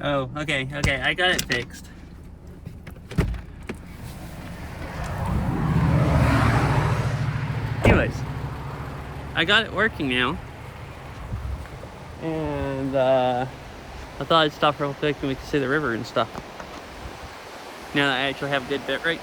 Oh, okay, I got it fixed. Anyways, I got it working now. And I thought I'd stop real quick and we could see the river and stuff. Now that I actually have a good bit rate.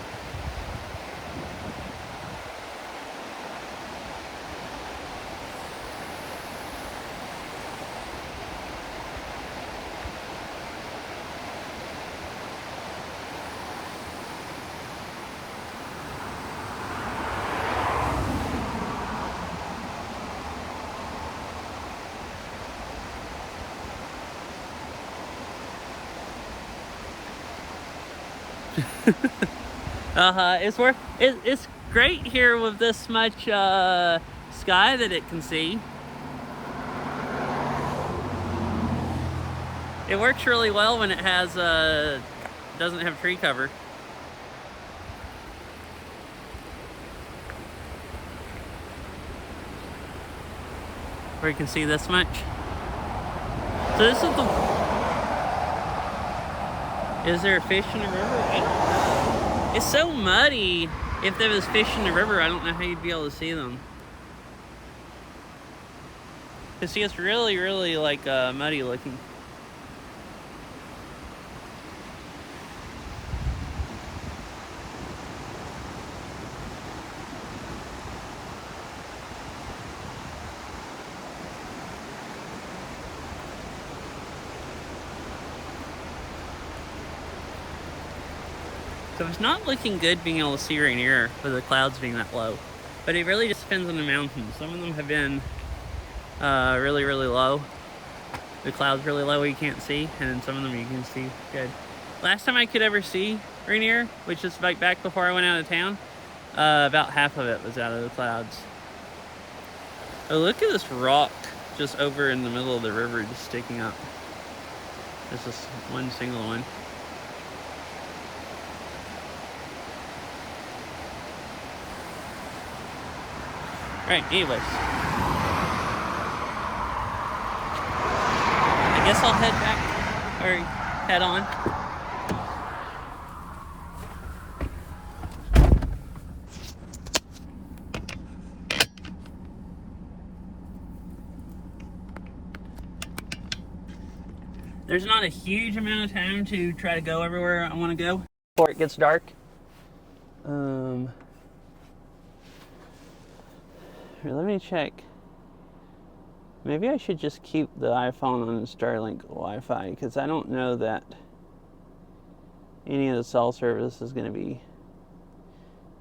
It's great here with this much sky that it can see. It works really well when it has doesn't have tree cover. Where you can see this much. So this is the... Is there a fish in the river? I don't know. It's so muddy. If there was fish in the river, I don't know how you'd be able to see them. Cause see, it's really, really like muddy looking. So it's not looking good being able to see Rainier with the clouds being that low. But it really just depends on the mountains. Some of them have been really, really low. The clouds really low where you can't see, and then some of them you can see good. Last time I could ever see Rainier, which is like back before I went out of town, about half of it was out of the clouds. Oh, look at this rock just over in the middle of the river just sticking up. There's just one single one. Alright, anyways. I guess I'll head back, or head on. There's not a huge amount of time to try to go everywhere I want to go before it gets dark. Here, let me check. Maybe I should just keep the iPhone on Starlink Wi-Fi, because I don't know that any of the cell service is going to be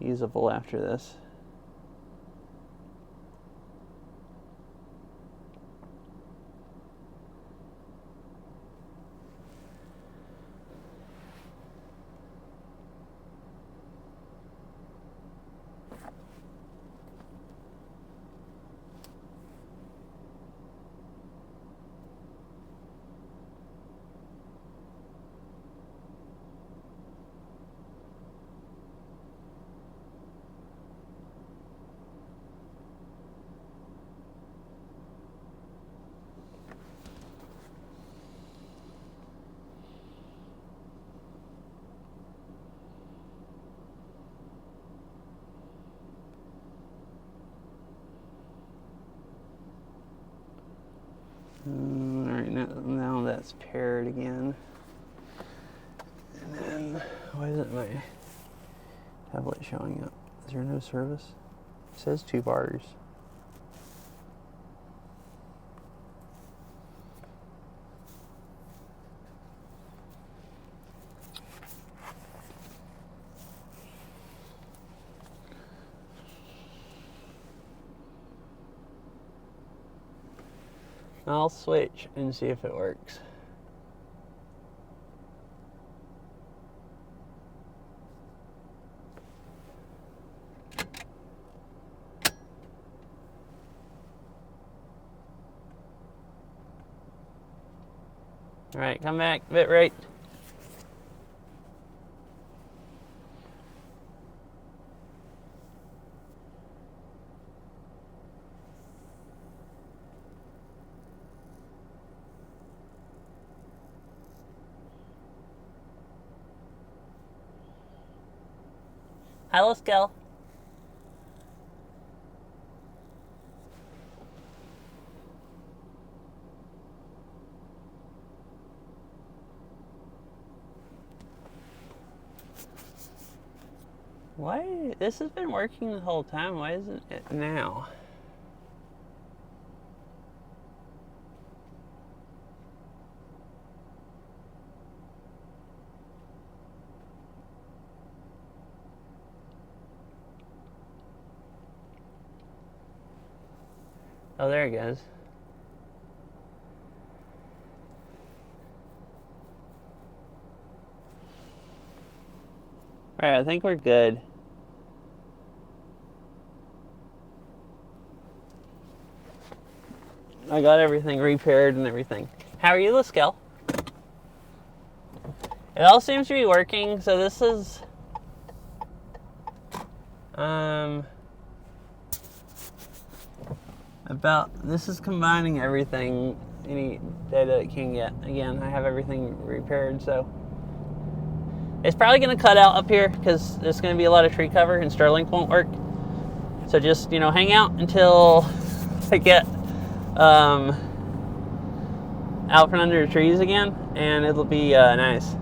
usable after this. Alright, now that's paired again. And then, why isn't my tablet showing up? Is there no service? It says 2 bars. I'll switch and see if it works. Alright, come back, bitrate. Hi, little Skell. Why? This has been working the whole time. Why isn't it now? Oh, there it goes. All right, I think we're good. I got everything repaired and everything. How are you, Laskel? It all seems to be working. So this is this is combining everything, any data it can get. Again, I have everything repaired, so it's probably going to cut out up here because there's going to be a lot of tree cover and Starlink won't work. So just, hang out until I get out from under the trees again, and it'll be nice.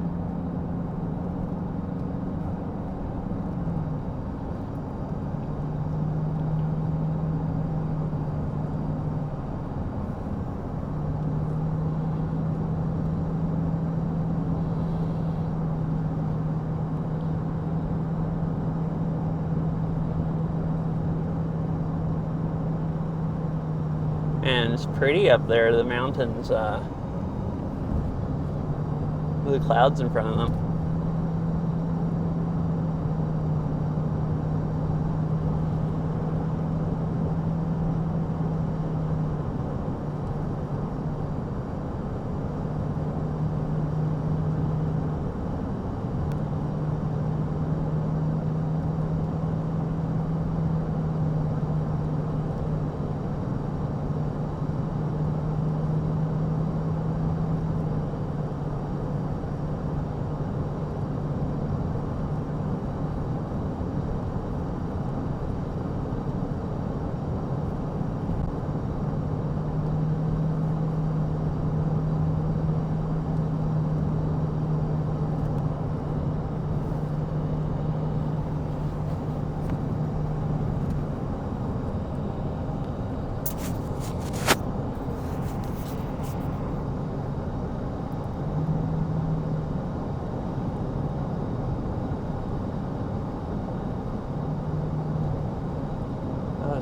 And it's pretty up there, the mountains, with the clouds in front of them.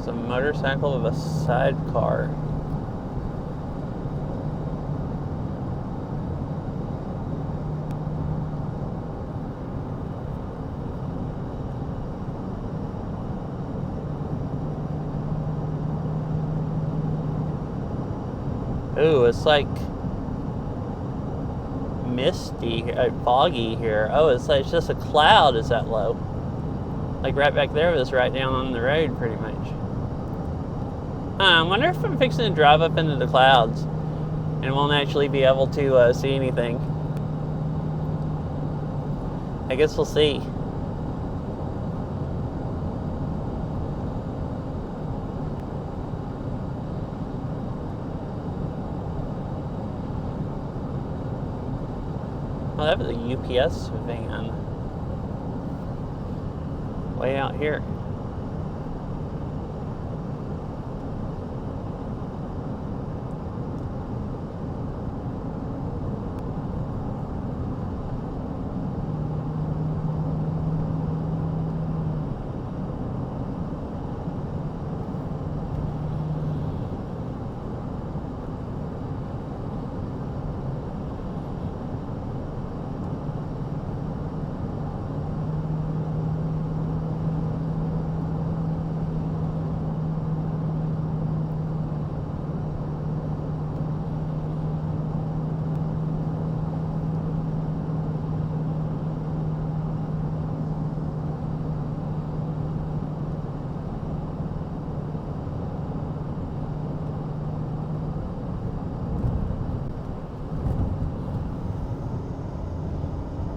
A motorcycle with a sidecar. Ooh, it's like misty, foggy here. Oh, it's just a cloud is that low. Like right back there was right down on the road pretty much. I wonder if I'm fixing to drive up into the clouds and won't actually be able to see anything. I guess we'll see. Oh, that was a UPS van. Way out here.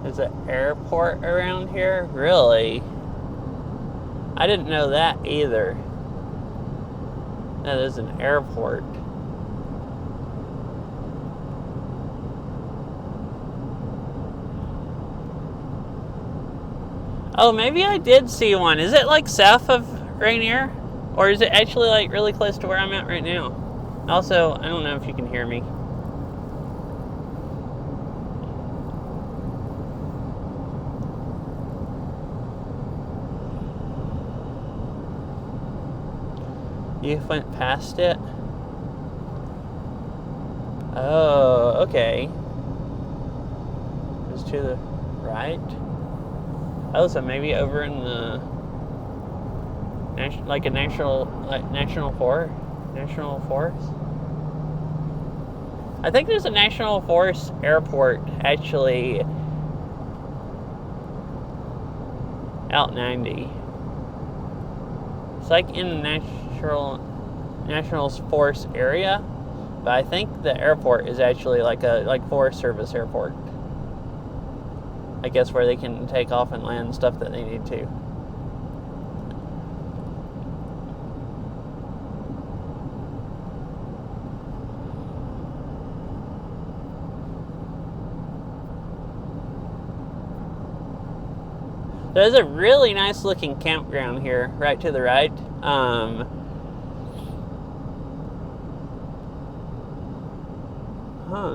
There's an airport around here? Really? I didn't know that either. That is an airport. Oh, maybe I did see one. Is it like south of Rainier? Or is it actually like really close to where I'm at right now? Also, I don't know if you can hear me. You went past it? Oh, okay. It was to the right? Oh, so maybe over in the like a national forest. I think there's a national forest airport actually out 90. It's like in the national forest area, but I think the airport is actually like a Forest Service airport. I guess where they can take off and land stuff that they need to. There's a really nice looking campground here, right to the right.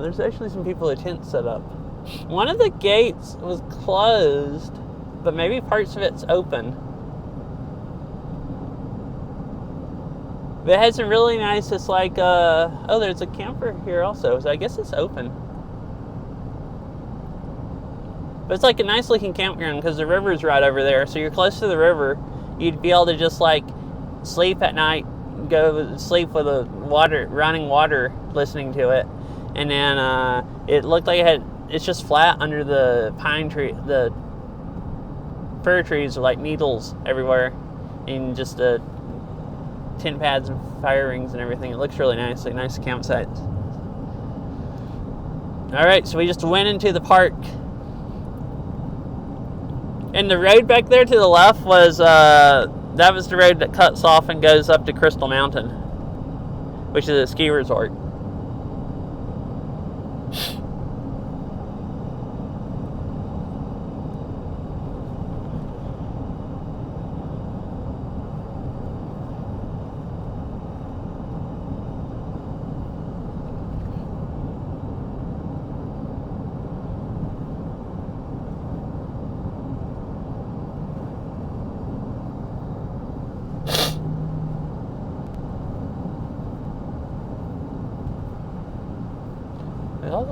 There's actually some people with tents set up. One of the gates was closed, but maybe parts of it's open. But it had some really nice, it's like, oh, there's a camper here also, so I guess it's open. But it's like a nice looking campground because the river's right over there, so you're close to the river. You'd be able to just like sleep at night, go sleep with the running water, listening to it. And then it looked like it's just flat under the pine tree, the fir trees are like needles everywhere, and just tin pads and fire rings and everything. It looks really nice, like nice campsite. All right, so we just went into the park, and the road back there to the left was that was the road that cuts off and goes up to Crystal Mountain, which is a ski resort.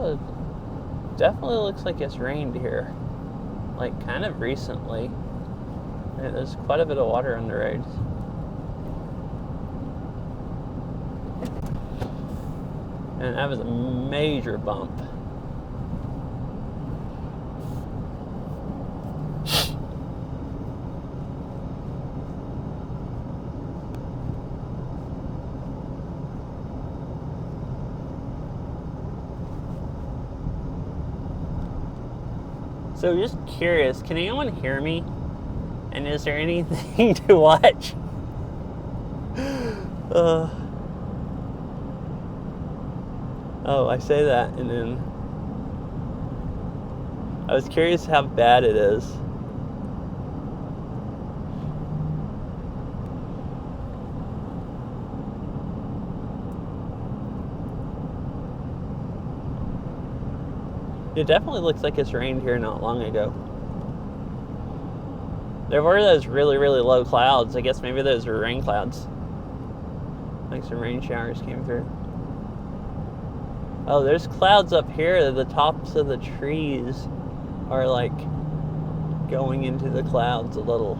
It definitely looks like it's rained here, like kind of recently. There's quite a bit of water on the roads. And that was a major bump. So just curious, can anyone hear me? And is there anything to watch? Oh, I say that and then I was curious how bad it is. It definitely looks like it's rained here not long ago. There were those really, really low clouds. I guess maybe those were rain clouds. Like some rain showers came through. Oh, there's clouds up here. The tops of the trees are like going into the clouds a little.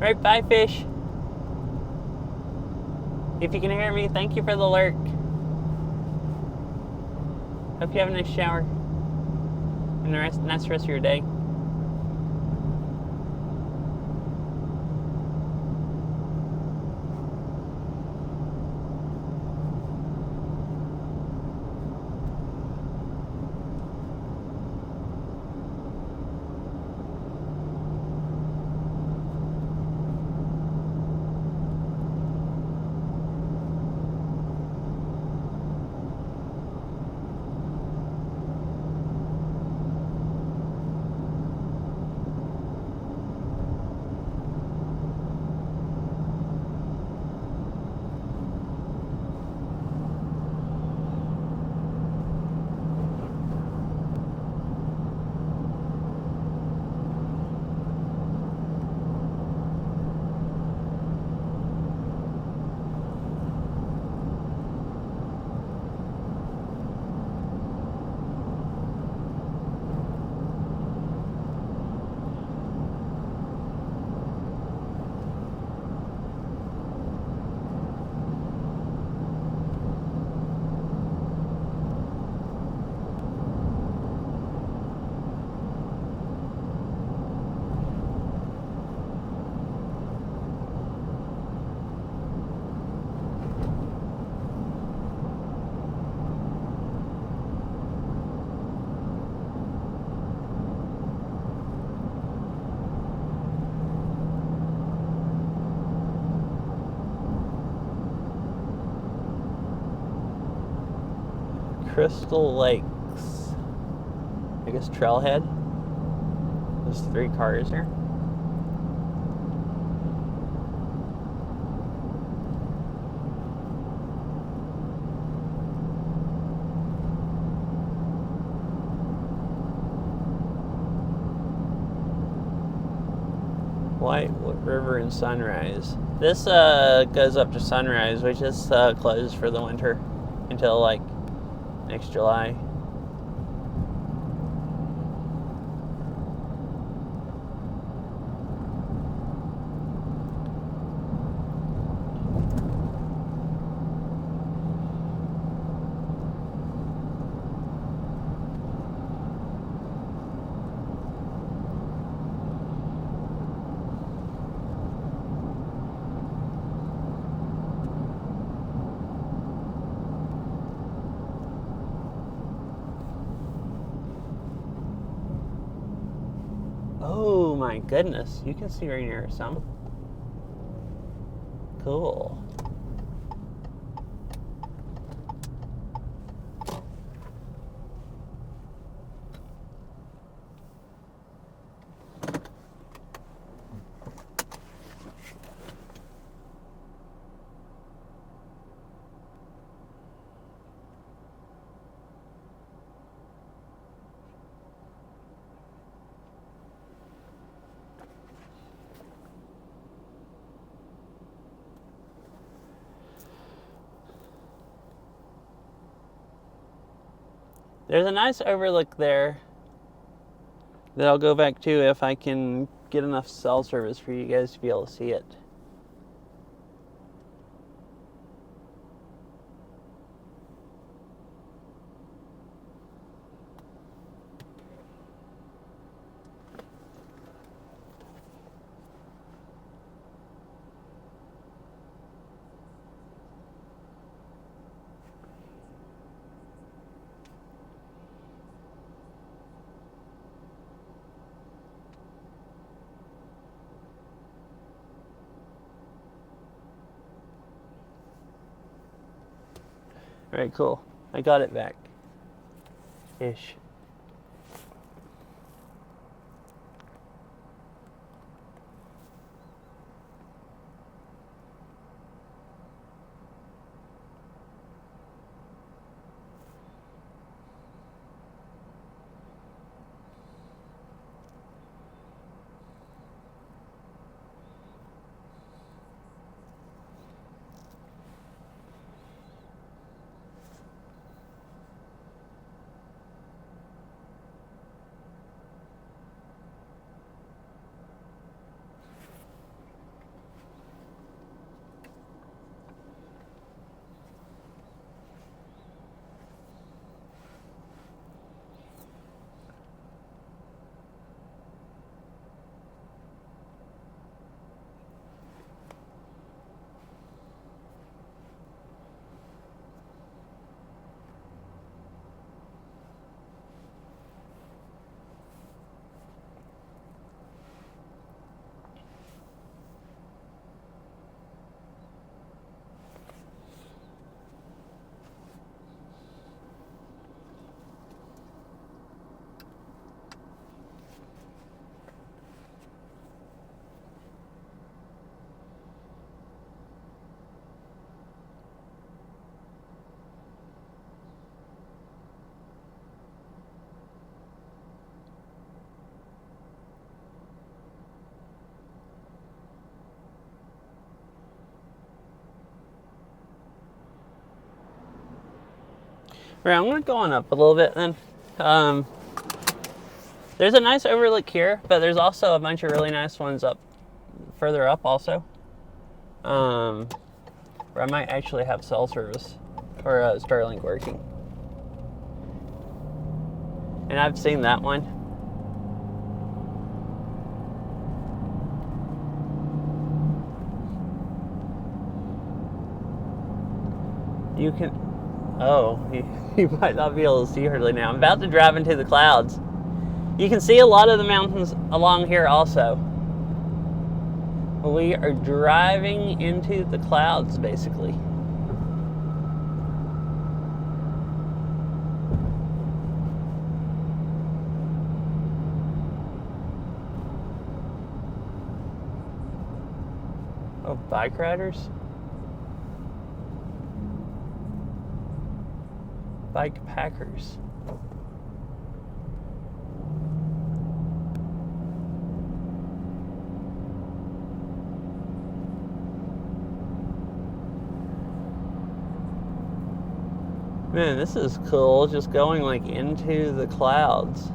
Right, bye, fish. If you can hear me, thank you for the lurk. Hope you have a nice shower and the nice rest of your day. Crystal Lakes. I guess Trailhead. There's 3 cars here. White River and Sunrise. This goes up to Sunrise, which is closed for the winter until like next July. Oh my goodness, you can see Rainier some. Cool. There's a nice overlook there that I'll go back to if I can get enough cell service for you guys to be able to see it. Alright, cool. I got it back. Ish. Right, I'm gonna go on up a little bit then. There's a nice overlook here, but there's also a bunch of really nice ones up further up also. Where I might actually have cell service or Starlink working. And I've seen that one. You can, oh, you might not be able to see hardly now. I'm about to drive into the clouds. You can see a lot of the mountains along here also. We are driving into the clouds, basically. Oh, bike riders? Bike packers. Man, this is cool, just going like into the clouds.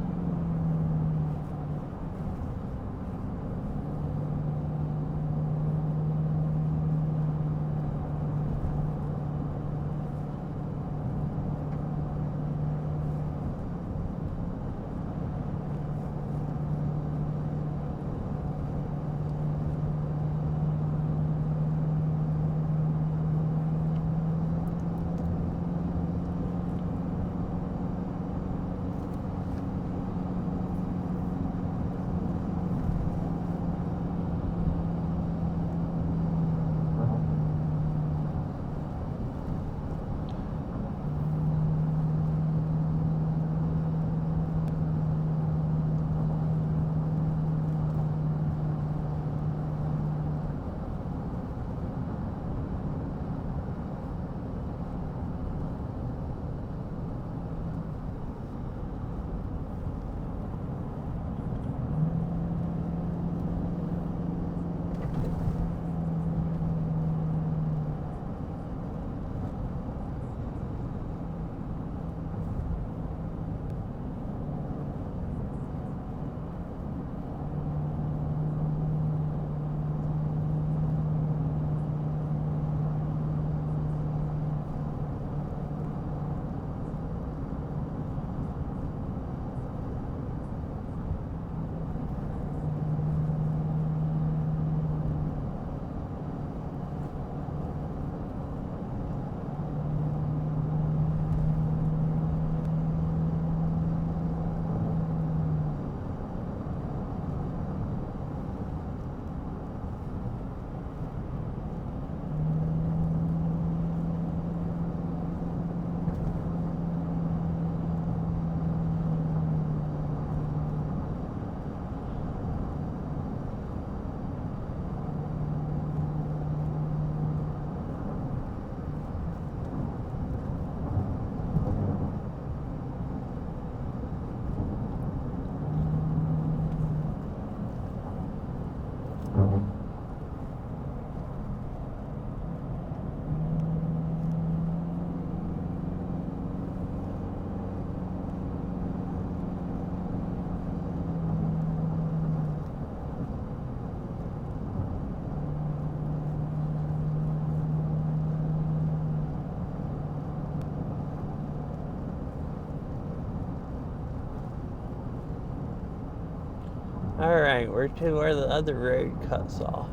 Alright, we're to where the other road cuts off.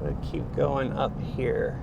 So keep going up here.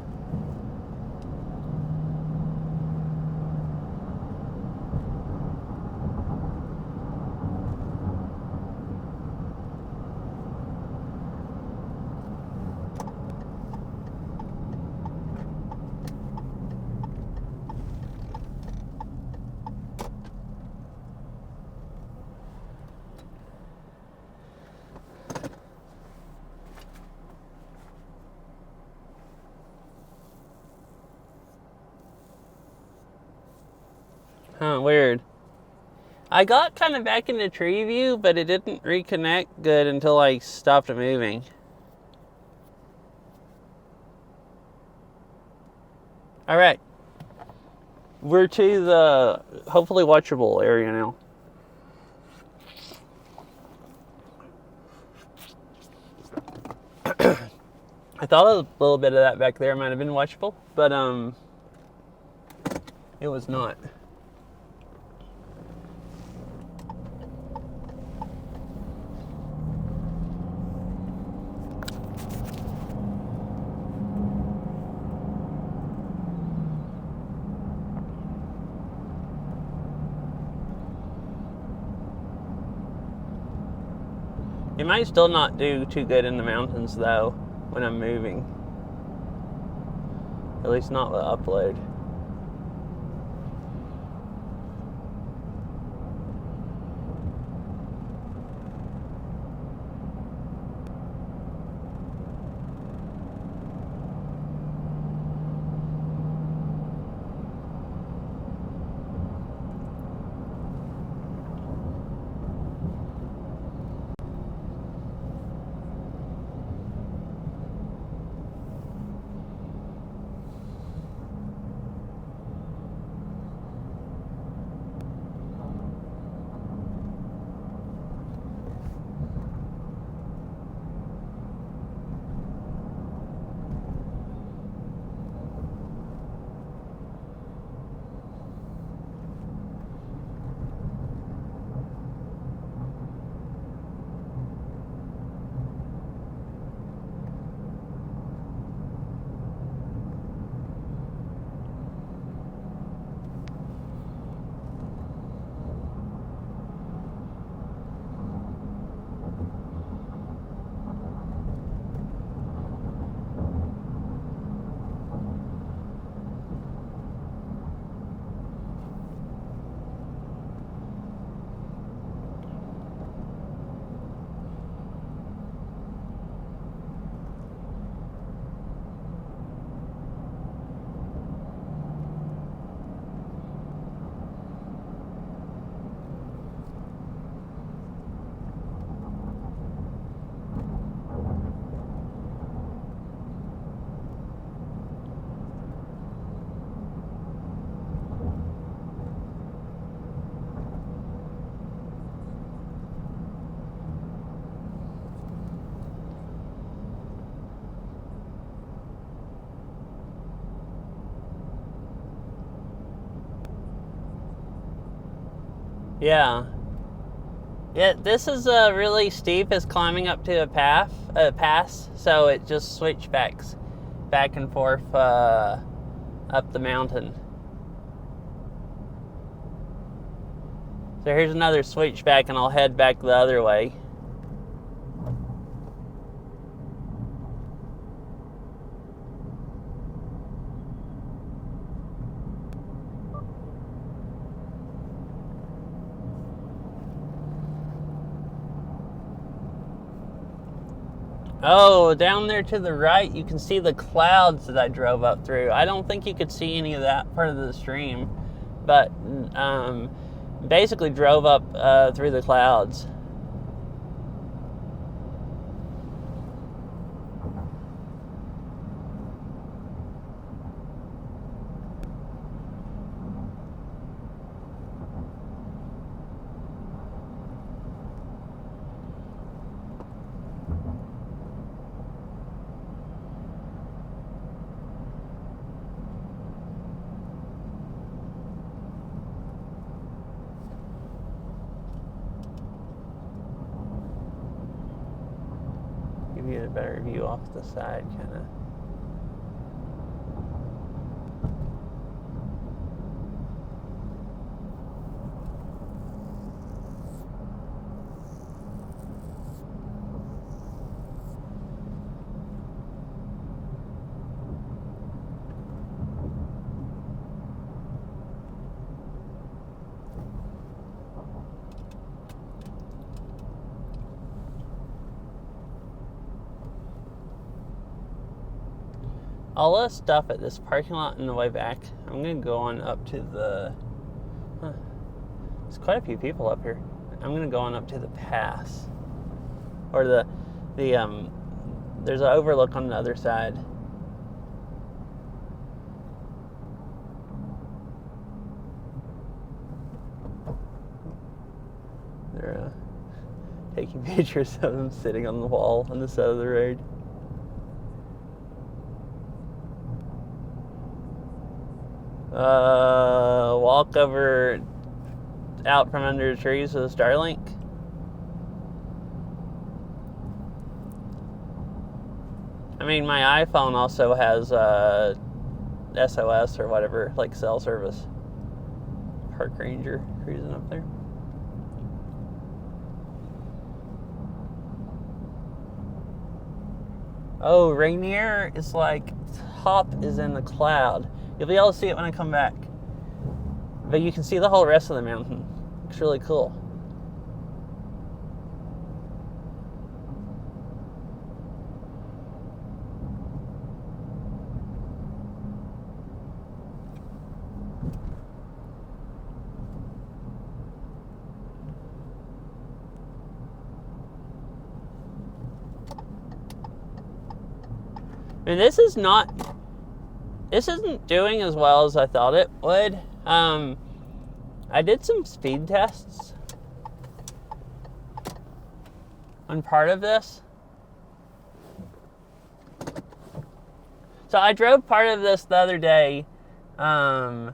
Huh, weird. I got kind of back into tree view, but it didn't reconnect good until I stopped moving. All right. We're to the hopefully watchable area now. I thought a little bit of that back there might have been watchable, but it was not. It might still not do too good in the mountains though when I'm moving. At least not with upload. Yeah. Yeah, this is really steep. It's climbing up to a pass, so it just switchbacks back and forth up the mountain. So here's another switchback, and I'll head back the other way. Oh, down there to the right, you can see the clouds that I drove up through. I don't think you could see any of that part of the stream, but basically drove up through the clouds. Give you a better view off the side, kind of. All the stuff at this parking lot on the way back, I'm going to go on up to the... There's quite a few people up here. I'm going to go on up to the pass. Or there's an overlook on the other side. They're taking pictures of them sitting on the wall on the side of the road. Walk over out from under the trees with a Starlink. I mean, my iPhone also has SOS or whatever, like cell service. Park ranger cruising up there. Oh, Rainier is like top is in the cloud. You'll be able to see it when I come back. But you can see the whole rest of the mountain. Looks really cool. And this isn't doing as well as I thought it would. I did some speed tests on part of this. So I drove part of this the other day, and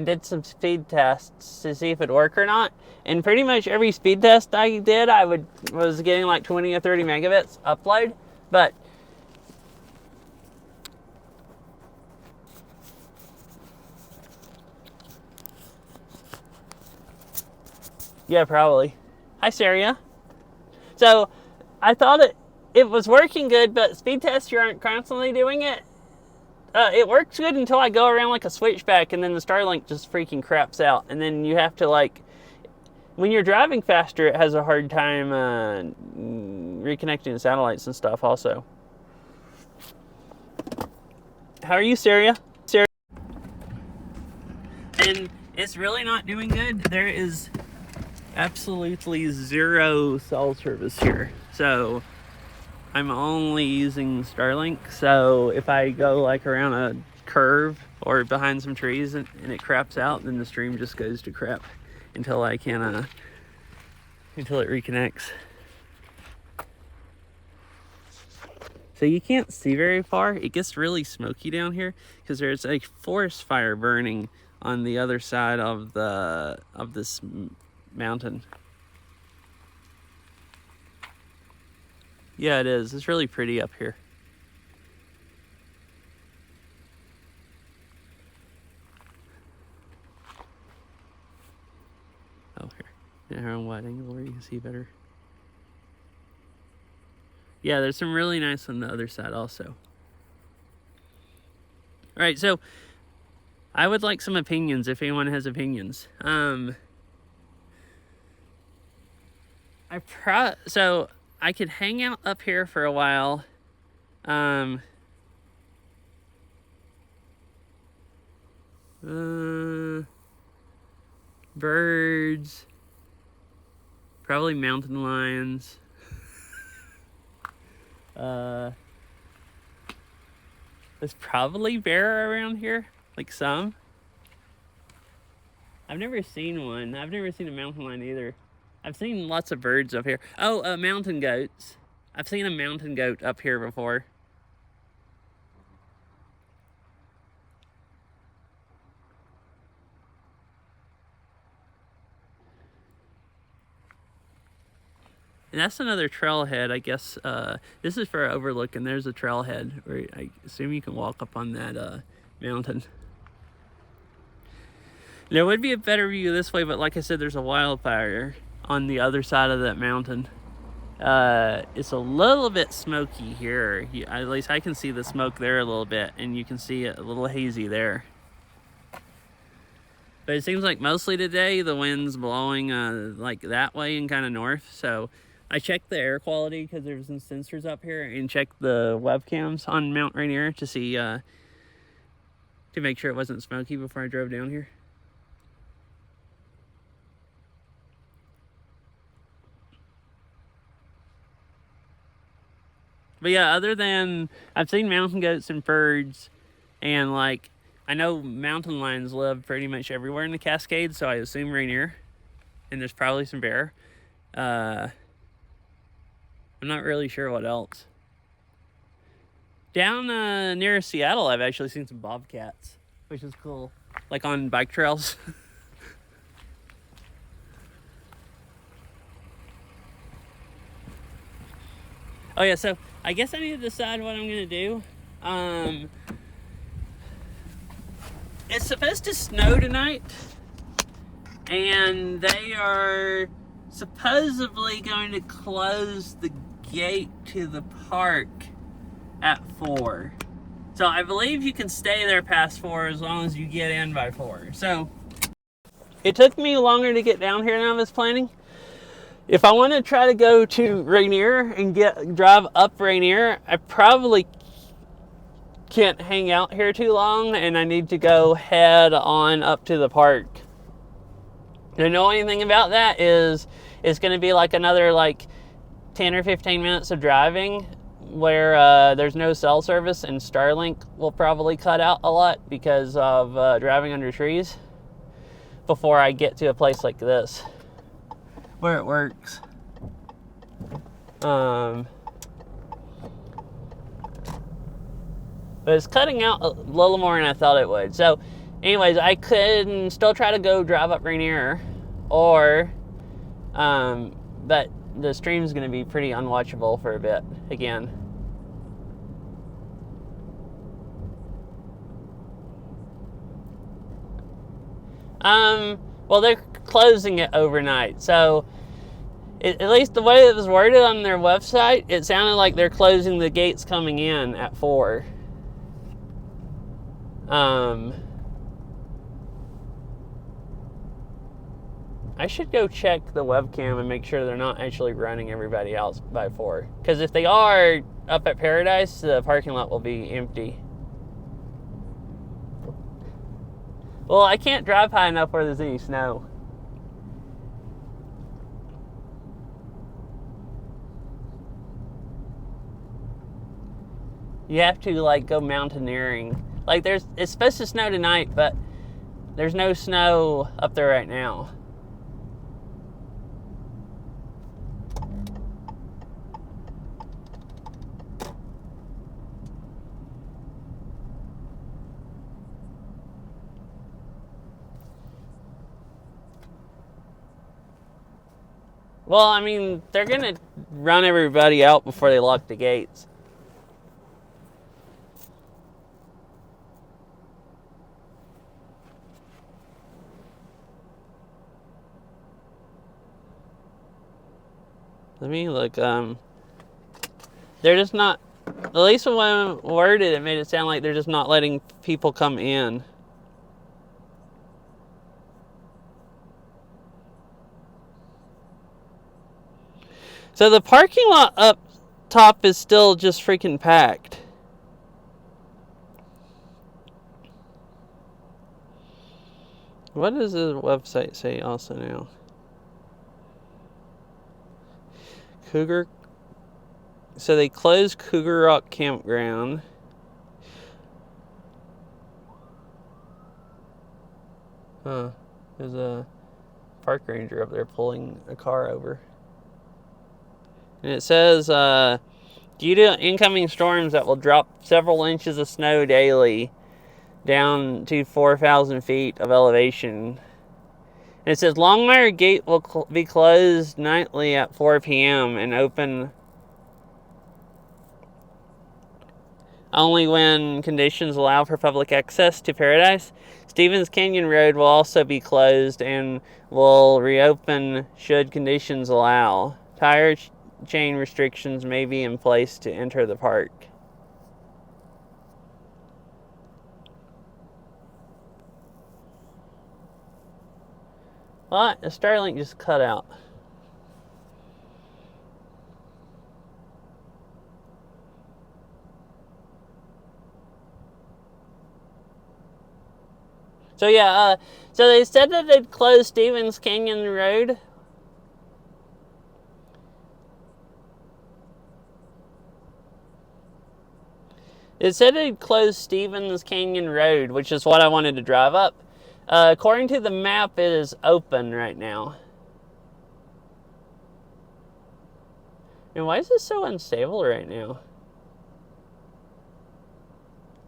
did some speed tests to see if it'd work or not. And pretty much every speed test I did, I was getting like 20 or 30 megabits upload. But yeah, probably. Hi, Saria. So I thought it was working good, but speed tests, you aren't constantly doing it. It works good until I go around like a switchback, and then the Starlink just freaking craps out. And then you have to, like, when you're driving faster, it has a hard time reconnecting the satellites and stuff also. How are you, Saria? And it's really not doing good. There is absolutely zero cell service here. So I'm only using Starlink. So if I go like around a curve or behind some trees and it craps out, then the stream just goes to crap until I can until it reconnects. So you can't see very far. It gets really smoky down here because there's a forest fire burning on the other side of this mountain. Yeah, it is. It's really pretty up here. Oh, here. Here on wide angle where you can see better. Yeah, there's some really nice on the other side also. All right, so I would like some opinions if anyone has opinions. So I could hang out up here for a while. Birds, probably mountain lions. There's probably bear around here, like some. I've never seen one. I've never seen a mountain lion either. I've seen lots of birds up here. Oh, mountain goats. I've seen a mountain goat up here before. And that's another trailhead, I guess. This is for overlook, and there's a trailhead where I assume you can walk up on that mountain. There would be a better view this way, but like I said, there's a wildfire on the other side of that mountain. It's a little bit smoky here. At least I can see the smoke there a little bit, and you can see it a little hazy there. But it seems like mostly today the wind's blowing like that way and kind of north. So I checked the air quality because there's some sensors up here, and checked the webcams on Mount Rainier to see to make sure it wasn't smoky before I drove down here. But yeah, other than I've seen mountain goats and birds, and like I know mountain lions live pretty much everywhere in the Cascades, so I assume Rainier, and there's probably some bear. I'm not really sure what else. Down near Seattle, I've actually seen some bobcats, which is cool, like on bike trails. Oh yeah, so I guess I need to decide what I'm gonna do. It's supposed to snow tonight, and they are supposedly going to close the gate to the park at 4. So I believe you can stay there past 4 as long as you get in by 4. So it took me longer to get down here than I was planning. If I want to try to go to Rainier and drive up Rainier, I probably can't hang out here too long, and I need to go head on up to the park. The annoying thing about that is it's going to be like another 10 or 15 minutes of driving where there's no cell service, and Starlink will probably cut out a lot because of driving under trees before I get to a place like this where it works. But it's cutting out a little more than I thought it would. So anyways, I could still try to go drive up Rainier, or but the stream's going to be pretty unwatchable for a bit again. Well, they're closing it overnight, so at least the way it was worded on their website, it sounded like they're closing the gates coming in at 4. I should go check the webcam and make sure they're not actually running everybody else by 4. Because if they are up at Paradise, the parking lot will be empty. Well, I can't drive high enough where there's any snow. You have to go mountaineering. It's supposed to snow tonight, but there's no snow up there right now. Well, I mean, they're gonna run everybody out before they lock the gates. Let me look. They're just not. At least when I worded it, made it sound like they're just not letting people come in. So the parking lot up top is still just freaking packed. What does the website say also now? Cougar. So they closed Cougar Rock Campground. Huh. There's a park ranger up there pulling a car over. And it says, due to incoming storms that will drop several inches of snow daily down to 4,000 feet of elevation. And it says Longmire Gate will be closed nightly at 4 p.m. and open only when conditions allow for public access to Paradise. Stevens Canyon Road will also be closed and will reopen should conditions allow. Tire chain restrictions may be in place to enter the park. What? The Starlink just cut out. So yeah, so they said that they'd close Stevens Canyon Road. It said it closed Stevens Canyon Road, which is what I wanted to drive up. According to the map, it is open right now. And why is this so unstable right now?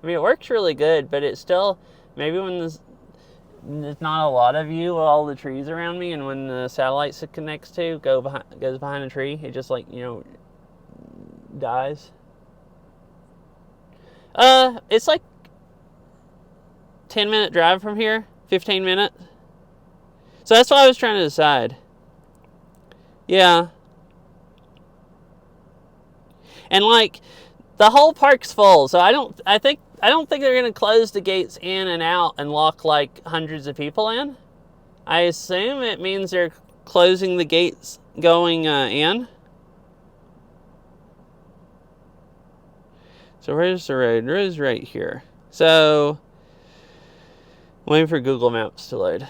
I mean, it works really good, but it's still, maybe when there's not a lot of you, all the trees around me, and when the satellites it connects to goes behind a tree, it just like, dies. It's like 10-minute drive from here, 15 minutes. So that's what I was trying to decide. Yeah. And like the whole park's full, so I don't think they're going to close the gates in and out and lock like hundreds of people in. I assume it means they're closing the gates going in. So where's the road? The road's right here. So waiting for Google Maps to load.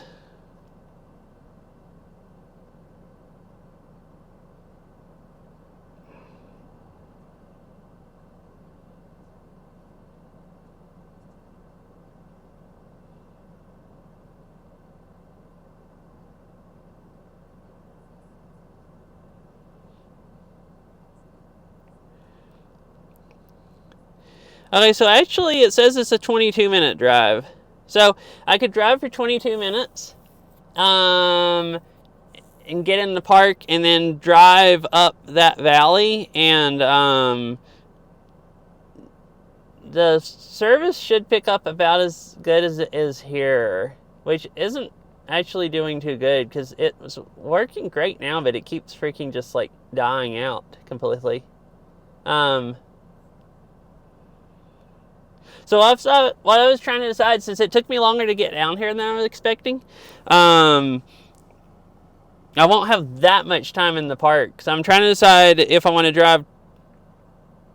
Okay, so actually it says it's a 22-minute drive. So I could drive for 22 minutes and get in the park and then drive up that valley, and the service should pick up about as good as it is here, which isn't actually doing too good because it was working great now, but it keeps freaking just like dying out completely. So what I was trying to decide, since it took me longer to get down here than I was expecting, I won't have that much time in the park. So I'm trying to decide if I want to drive.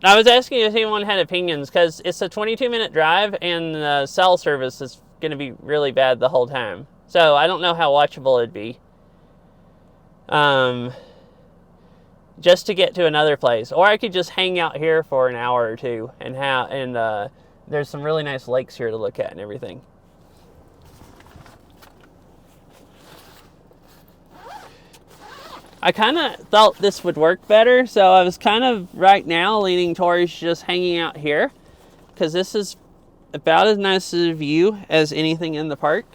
I was asking if anyone had opinions, because it's a 22-minute drive and the cell service is going to be really bad the whole time. So I don't know how watchable it'd be. Just to get to another place. Or I could just hang out here for an hour or two and there's some really nice lakes here to look at and everything. I kind of thought this would work better, so I was kind of right now leaning towards just hanging out here, because this is about as nice a view as anything in the park.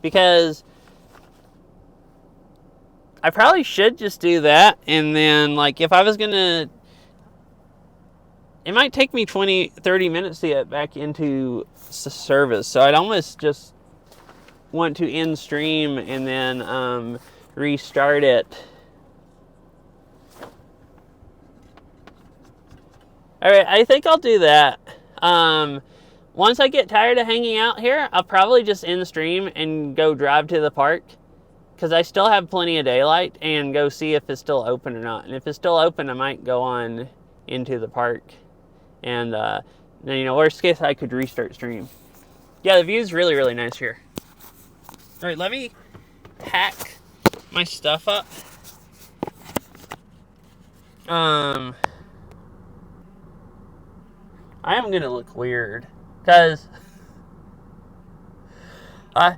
Because I probably should just do that, and then like if I was gonna, it might take me 20-30 minutes to get back into service, so I'd almost just want to end stream and then restart it. Alright, I think I'll do that. Once I get tired of hanging out here, I'll probably just end stream and go drive to the park, because I still have plenty of daylight, and go see if it's still open or not. And if it's still open, I might go on into the park. And then, worst case, I could restart stream. Yeah, the view's really, really nice here. Alright, let me pack my stuff up. I am gonna look weird, because I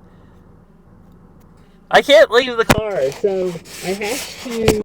can't leave the car, so I have to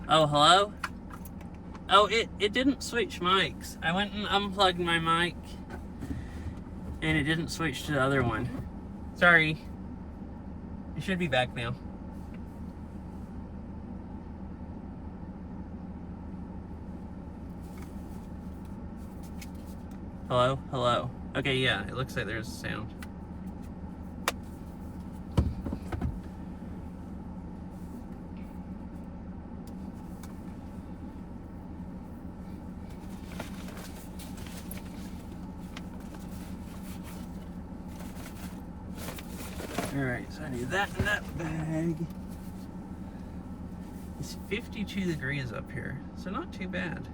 Oh, hello? Oh, it didn't switch mics. I went and unplugged my mic, and it didn't switch to the other one. Sorry. It should be back now. Hello? Hello. Okay, yeah, it looks like there's a sound. Alright, so I need that in that bag. It's 52 degrees up here, so not too bad.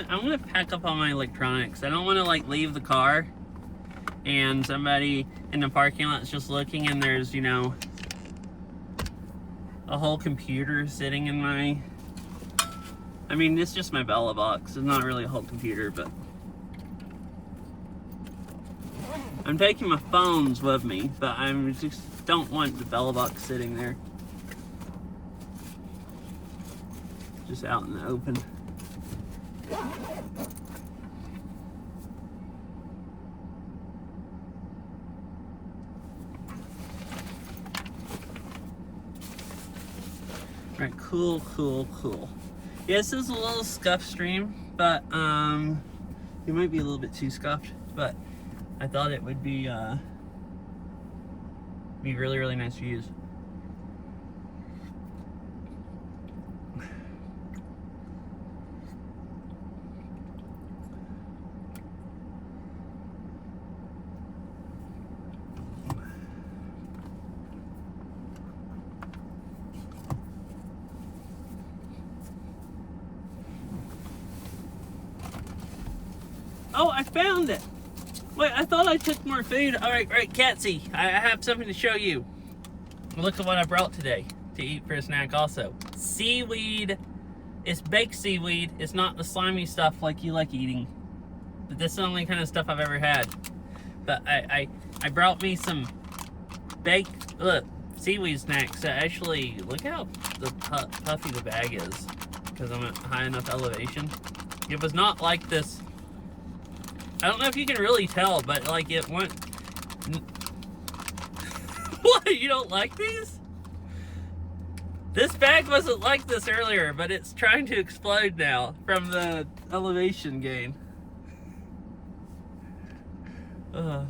I'm gonna pack up all my electronics. I don't want to like leave the car and somebody in the parking lot is just looking and there's, you know, a whole computer sitting in my... I mean, it's just my Bella box. It's not really a whole computer, but... I'm taking my phones with me, but I just don't want the Bella box sitting there. Just out in the open. Alright, cool. Yeah, this is a little scuffed stream, but it might be a little bit too scuffed, but I thought it would be really nice to use. Oh, I found it! Wait, I thought I took more food. Alright, Catsy, I have something to show you. Look at what I brought today to eat for a snack also. Seaweed. It's baked seaweed. It's not the slimy stuff like you like eating. But this is the only kind of stuff I've ever had. But I brought me some baked seaweed snacks. Actually, look how puffy the bag is. Because I'm at high enough elevation. It was not like this. I don't know if you can really tell, but like it went... What? You don't like these? This bag wasn't like this earlier, but it's trying to explode now from the elevation gain. Do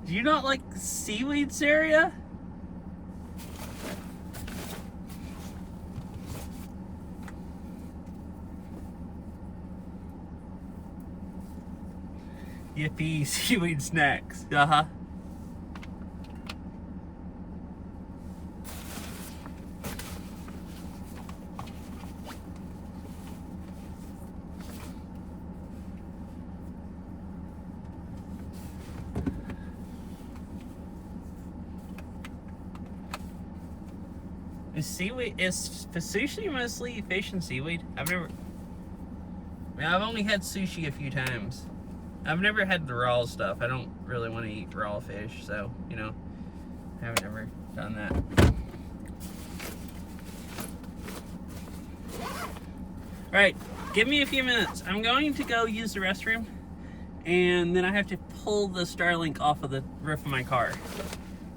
you not like seaweed, Saria? Yippee, seaweed snacks. Uh-huh. Is sushi mostly fish and seaweed? I've only had sushi a few times. I've never had the raw stuff. I don't really want to eat raw fish, so, you know, I haven't ever done that. Alright, give me a few minutes. I'm going to go use the restroom, and then I have to pull the Starlink off of the roof of my car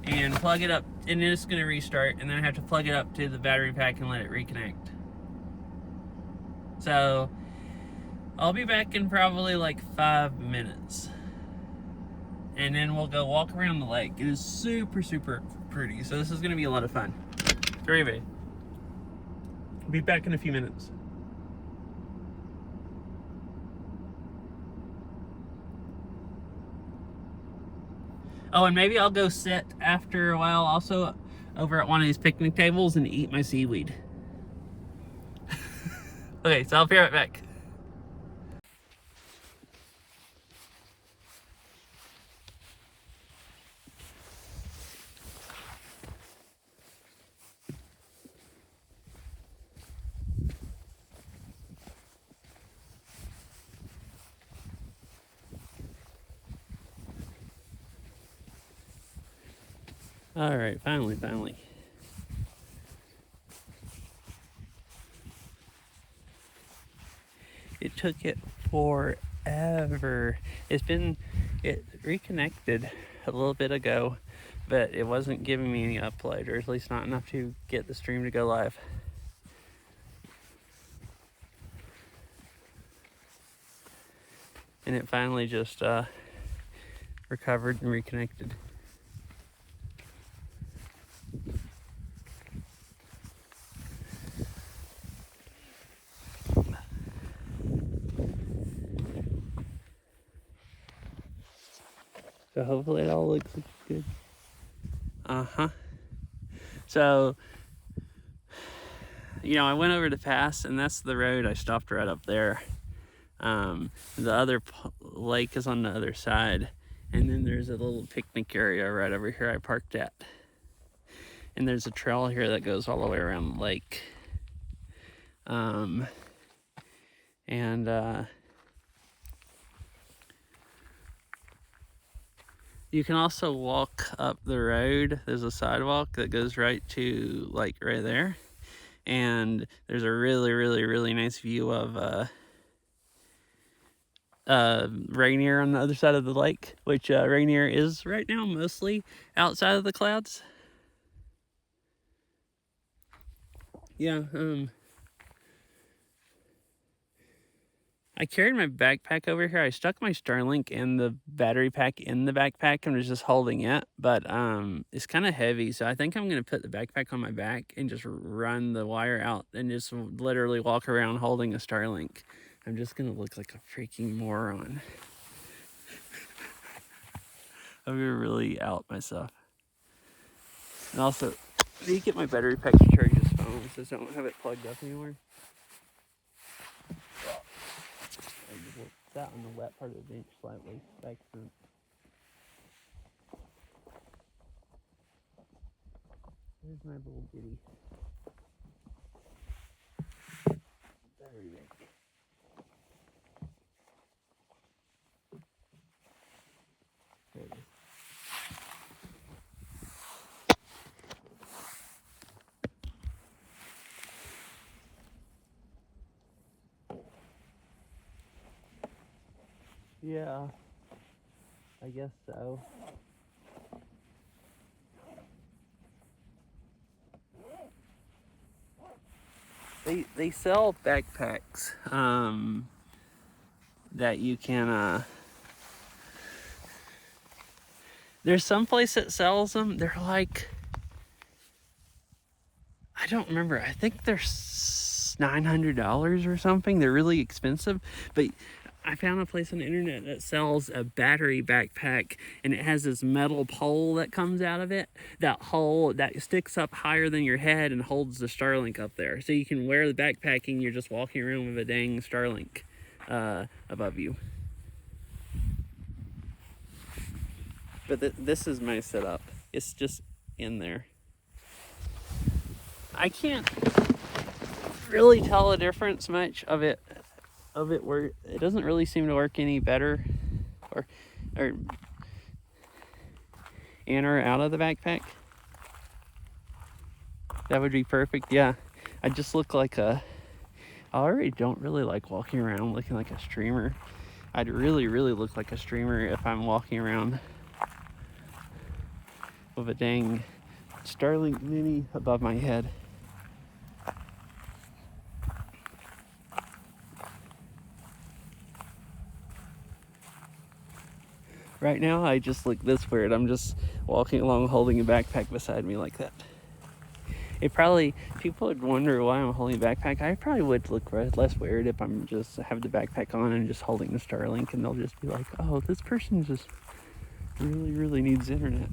and plug it up, and then it's going to restart, and then I have to plug it up to the battery pack and let it reconnect. So I'll be back in probably like 5 minutes. And then we'll go walk around the lake. It is super pretty. So this is going to be a lot of fun. Gravy. I'll be back in a few minutes. Oh, and maybe I'll go sit after a while also over at one of these picnic tables and eat my seaweed. Okay, so I'll be right back. All right, finally. It took it forever. It reconnected a little bit ago, but it wasn't giving me any upload, or at least not enough to get the stream to go live. And it finally just recovered and reconnected. So hopefully it all looks good. So, I went over to pass, and that's the road. I stopped right up there. The other lake is on the other side, and then there's a little picnic area right over here I parked at. And there's a trail here that goes all the way around the lake. You can also walk up the road. There's a sidewalk that goes right to, like, right there. And there's a really, really, really nice view of Rainier on the other side of the lake, which Rainier is right now mostly outside of the clouds. Yeah, I carried my backpack over here. I stuck my Starlink and the battery pack in the backpack and was just holding it, but it's kind of heavy, so I think I'm going to put the backpack on my back and just run the wire out and just literally walk around holding a Starlink. I'm just going to look like a freaking moron. I'm going to really out myself. And also, I need to get my battery pack to charge this phone since I don't have it plugged up anymore. Sat on the wet part of the bench slightly back front. There's my little ditty. Battery bank. There it is. Yeah, I guess so. They sell backpacks that you can there's some place that sells them. They're like, I don't remember. I think they're $900 or something. They're really expensive, but I found a place on the internet that sells a battery backpack, and it has this metal pole that comes out of it. That hole that sticks up higher than your head and holds the Starlink up there. So you can wear the backpack and you're just walking around with a dang Starlink above you. But this is my setup. It's just in there. I can't really tell a difference much of it where it doesn't really seem to work any better or in or out of the backpack. That would be perfect. Yeah, I just look like I already don't really like walking around looking like a streamer. I'd really look like a streamer if I'm walking around with a dang Starlink Mini above my head. Right now, I just look this weird. I'm just walking along holding a backpack beside me like that. People would wonder why I'm holding a backpack. I probably would look less weird if I'm just have the backpack on and just holding the Starlink, and they'll just be like, oh, this person just really needs internet.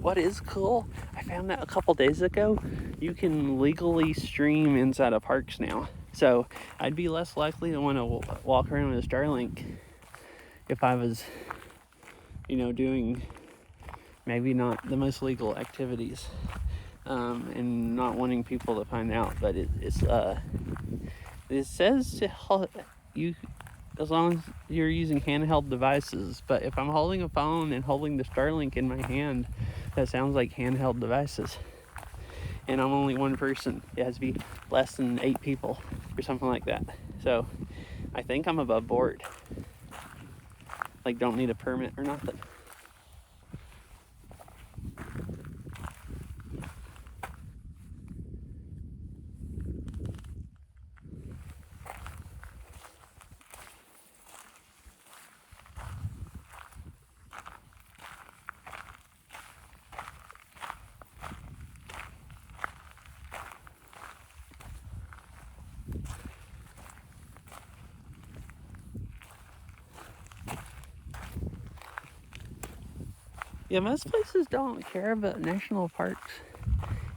What is cool, I found that a couple days ago, you can legally stream inside of parks now. So I'd be less likely to want to walk around with a Starlink if I was, doing maybe not the most legal activities. and not wanting people to find out, but it says to you, as long as you're using handheld devices. But if I'm holding a phone and holding the Starlink in my hand, that sounds like handheld devices. And I'm only one person. It has to be less than 8 people or something like that. So I think I'm above board. Like, don't need a permit or nothing. Yeah, most places don't care about national parks.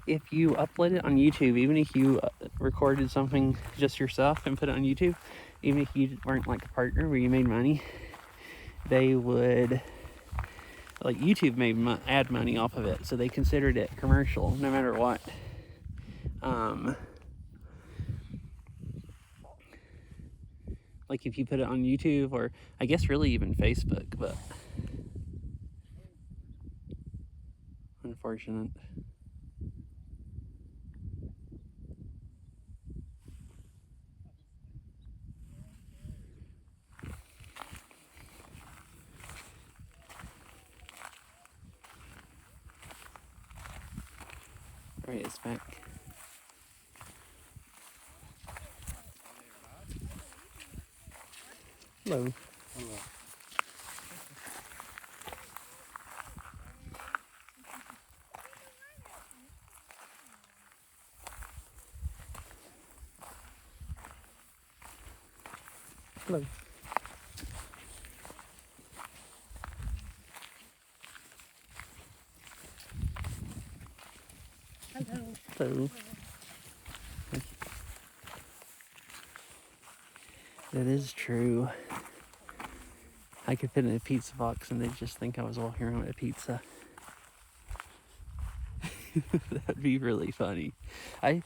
If you upload it on YouTube, even if you recorded something just yourself and put it on YouTube, even if you weren't like a partner where you made money, they would, like, YouTube made ad money off of it, so they considered it commercial no matter what. Like if you put it on YouTube, or I guess really even Facebook, but unfortunate. All right, it's back. Hello. Hello. Hello. Hello. Hello. That is true. I could fit in a pizza box and they'd just think I was walking around with a pizza. That'd be really funny. I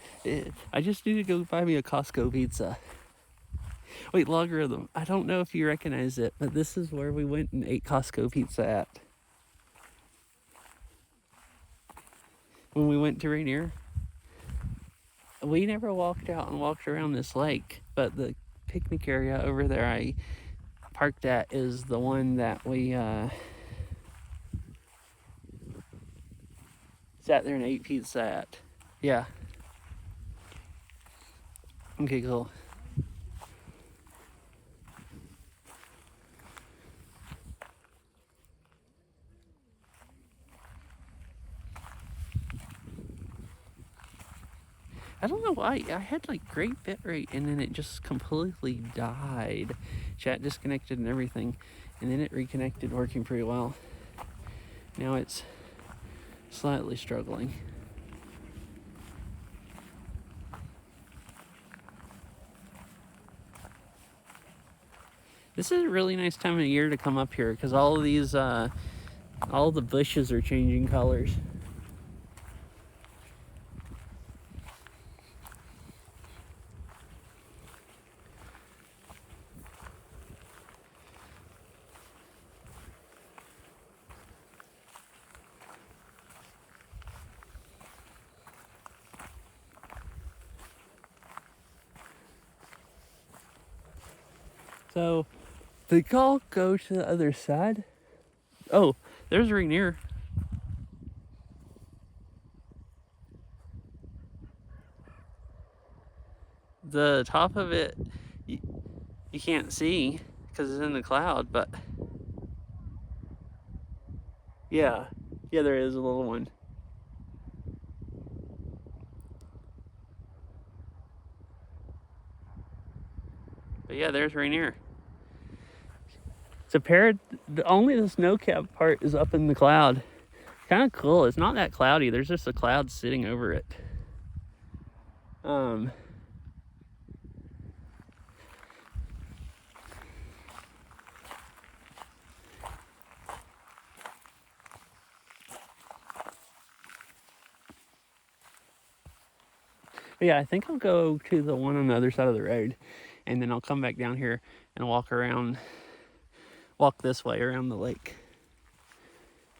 just need to go buy me a Costco pizza. Wait, Logarithm, I don't know if you recognize it, but this is where we went and ate Costco pizza at. When we went to Rainier, we never walked out and walked around this lake, but the picnic area over there I parked at is the one that we sat there and ate pizza at. Yeah. Okay, cool. I don't know why. I had like great bitrate and then it just completely died. Chat disconnected and everything. And then it reconnected, working pretty well. Now it's slightly struggling. This is a really nice time of year to come up here because all of these, all the bushes are changing colors. So, the call go to the other side. Oh, there's Rainier. The top of it, you can't see because it's in the cloud, but yeah, there is a little one. But yeah, there's Rainier. It's only the snow cap part is up in the cloud. Kind of cool. It's not that cloudy. There's just a cloud sitting over it. But yeah, I think I'll go to the one on the other side of the road, and then I'll come back down here and walk this way around the lake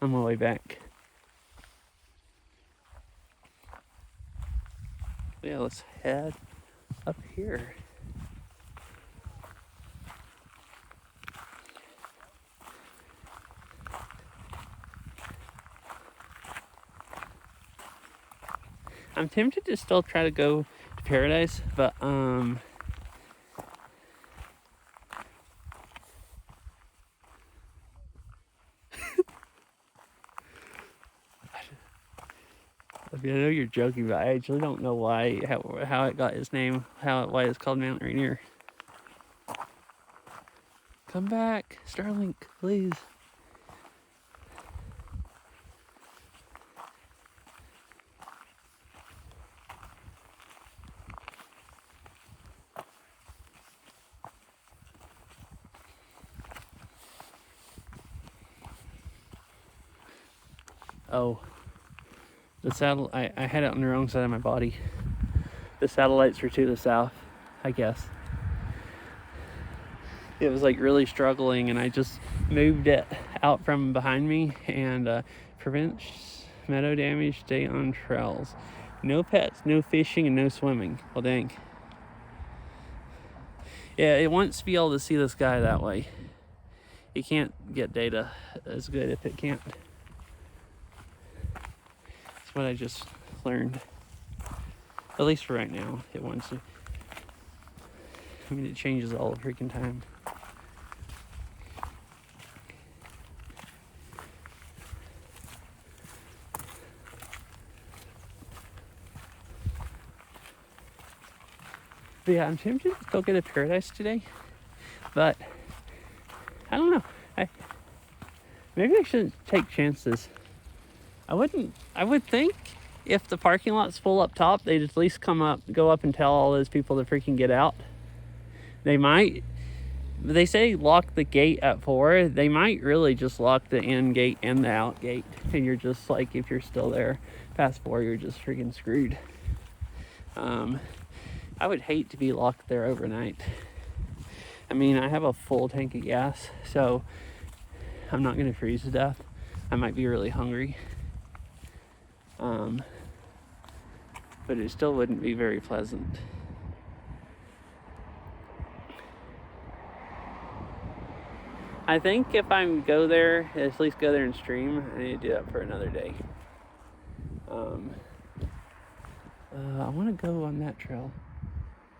on my way back. Yeah, let's head up here. I'm tempted to still try to go to Paradise, but I know you're joking, but I actually don't know how it got its name, why it's called Mount Rainier. Come back, Starlink, please. Oh, the satellite. I had it on the wrong side of my body. The satellites were to the south, I guess. It was like really struggling, and I just moved it out from behind me, and prevents meadow damage. Stay on trails. No pets, no fishing, and no swimming. Well, dang. Yeah, it wants to be able to see the sky that way. You can't get data as good if it can't. That's what I just learned. At least for right now, it wants to. I mean, it changes all the freaking time. But yeah, I'm tempted to go get a Paradise today, but I don't know. Maybe I shouldn't take chances. I would think if the parking lot's full up top, they'd at least go up and tell all those people to freaking get out. They might. They say lock the gate at 4. They might really just lock the in gate and the out gate, and you're just like, if you're still there past 4, you're just freaking screwed. I would hate to be locked there overnight. I mean, I have a full tank of gas, so I'm not gonna freeze to death. I might be really hungry. But it still wouldn't be very pleasant. I think if I go there, at least go there and stream, I need to do that for another day. I want to go on that trail.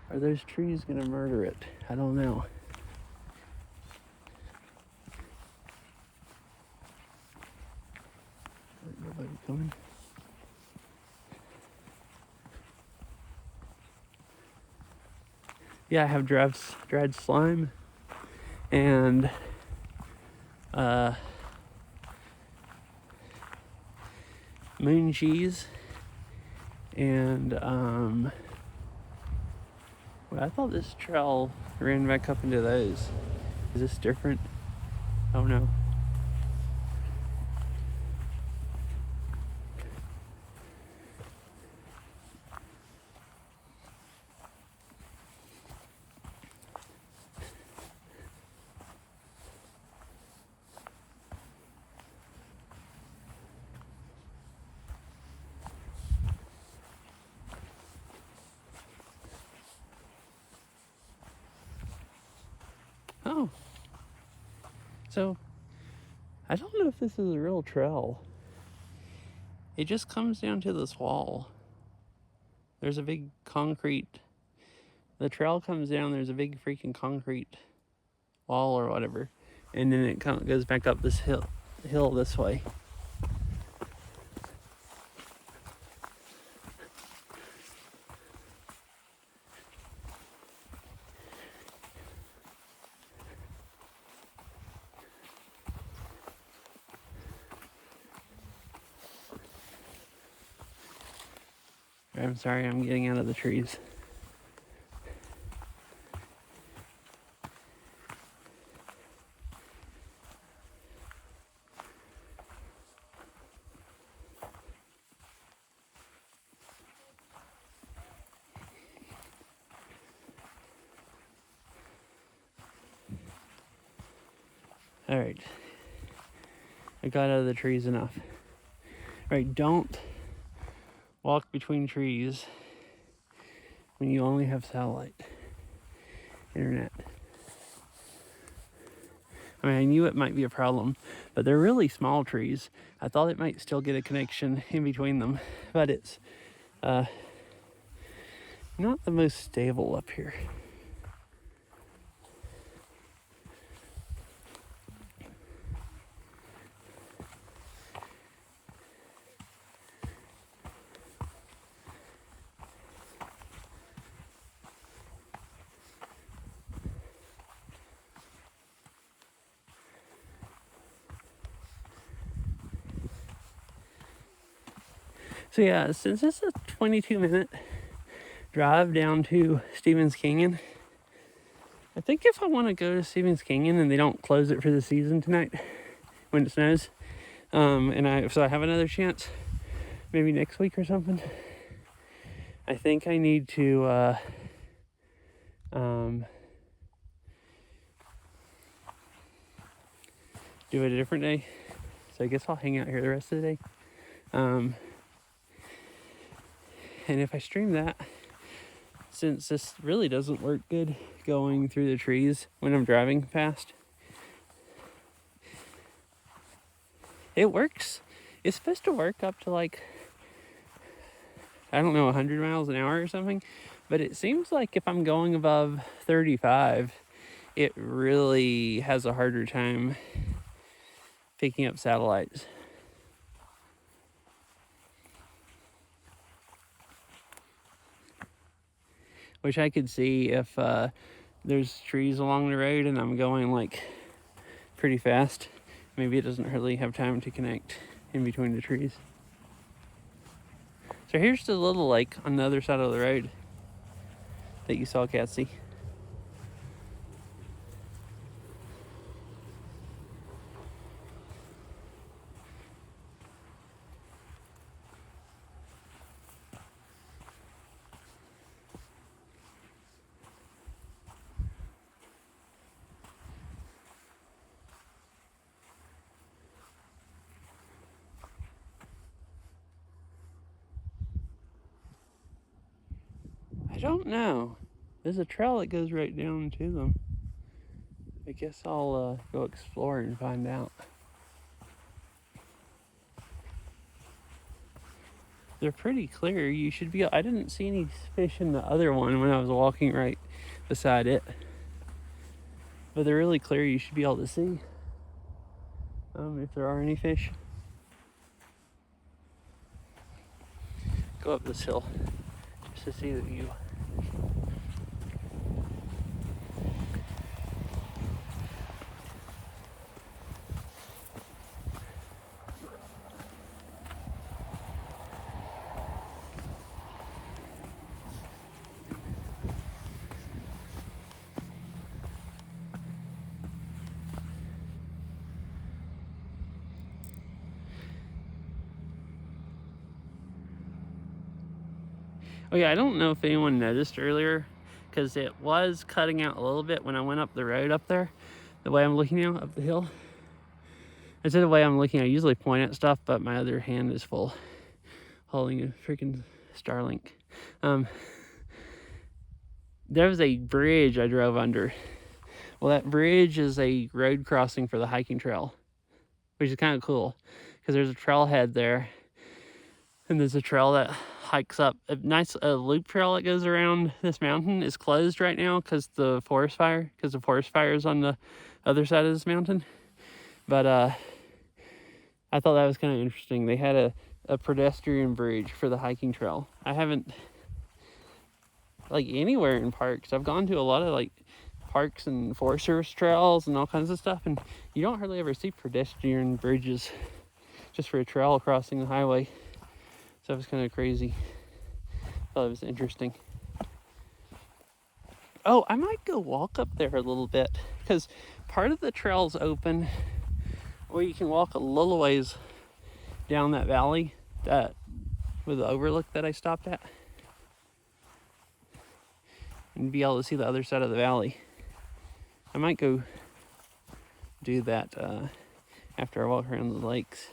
Are those trees gonna murder it? I don't know. Nobody coming. Yeah, I have dried slime and moon cheese and well, I thought this trail ran back up into those. Is this different? Oh no. Oh. So, I don't know if this is a real trail. It just comes down to this wall. There's a big concrete. The trail comes down, there's a big freaking concrete wall or whatever. And then it kind of goes back up this hill this way. I'm sorry, I'm getting out of the trees. All right. I got out of the trees enough. All right, don't walk between trees when you only have satellite internet. I mean, I knew it might be a problem, but they're really small trees. I thought it might still get a connection in between them, but it's not the most stable up here. So yeah, since it's a 22-minute drive down to Stevens Canyon, I think if I want to go to Stevens Canyon and they don't close it for the season tonight when it snows, so I have another chance, maybe next week or something, I think I need to do it a different day. So I guess I'll hang out here the rest of the day. And if I stream that, since this really doesn't work good going through the trees when I'm driving fast, it works. It's supposed to work up to like, I don't know, 100 miles an hour or something. But it seems like if I'm going above 35, it really has a harder time picking up satellites. Which I could see if there's trees along the road and I'm going like pretty fast. Maybe it doesn't really have time to connect in between the trees. So here's the little lake on the other side of the road that you saw Cat see. I don't know. There's a trail that goes right down to them. I guess I'll go explore and find out. They're pretty clear. You should be. I didn't see any fish in the other one when I was walking right beside it. But they're really clear. You should be able to see if there are any fish. Go up this hill just to see the view. Oh yeah, I don't know if anyone noticed earlier, because it was cutting out a little bit when I went up the road up there, the way I'm looking now, up the hill. I said the way I'm looking, I usually point at stuff, but my other hand is full, holding a freaking Starlink. There was a bridge I drove under. Well, that bridge is a road crossing for the hiking trail, which is kind of cool, because there's a trailhead there, and there's a trail that hikes up. A nice loop trail that goes around this mountain is closed right now because the forest fire is on the other side of this mountain. But I thought that was kind of interesting. They had a pedestrian bridge for the hiking trail. I haven't, like, anywhere in parks. I've gone to a lot of like parks and Forest Service trails and all kinds of stuff, and you don't hardly ever see pedestrian bridges just for a trail crossing the highway. So it was kind of crazy. Thought it was interesting. Oh, I might go walk up there a little bit, because part of the trail's open where you can walk a little ways down that valley that with the overlook that I stopped at, and be able to see the other side of the valley. I might go do that after I walk around the lakes.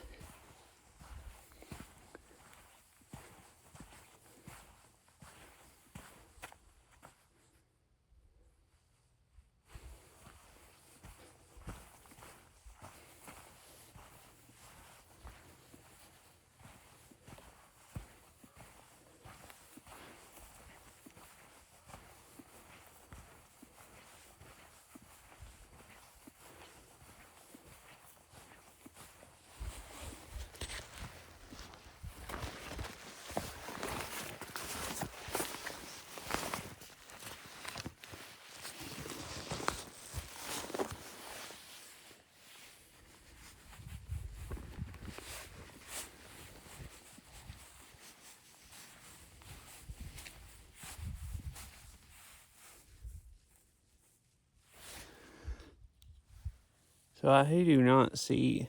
So I do not see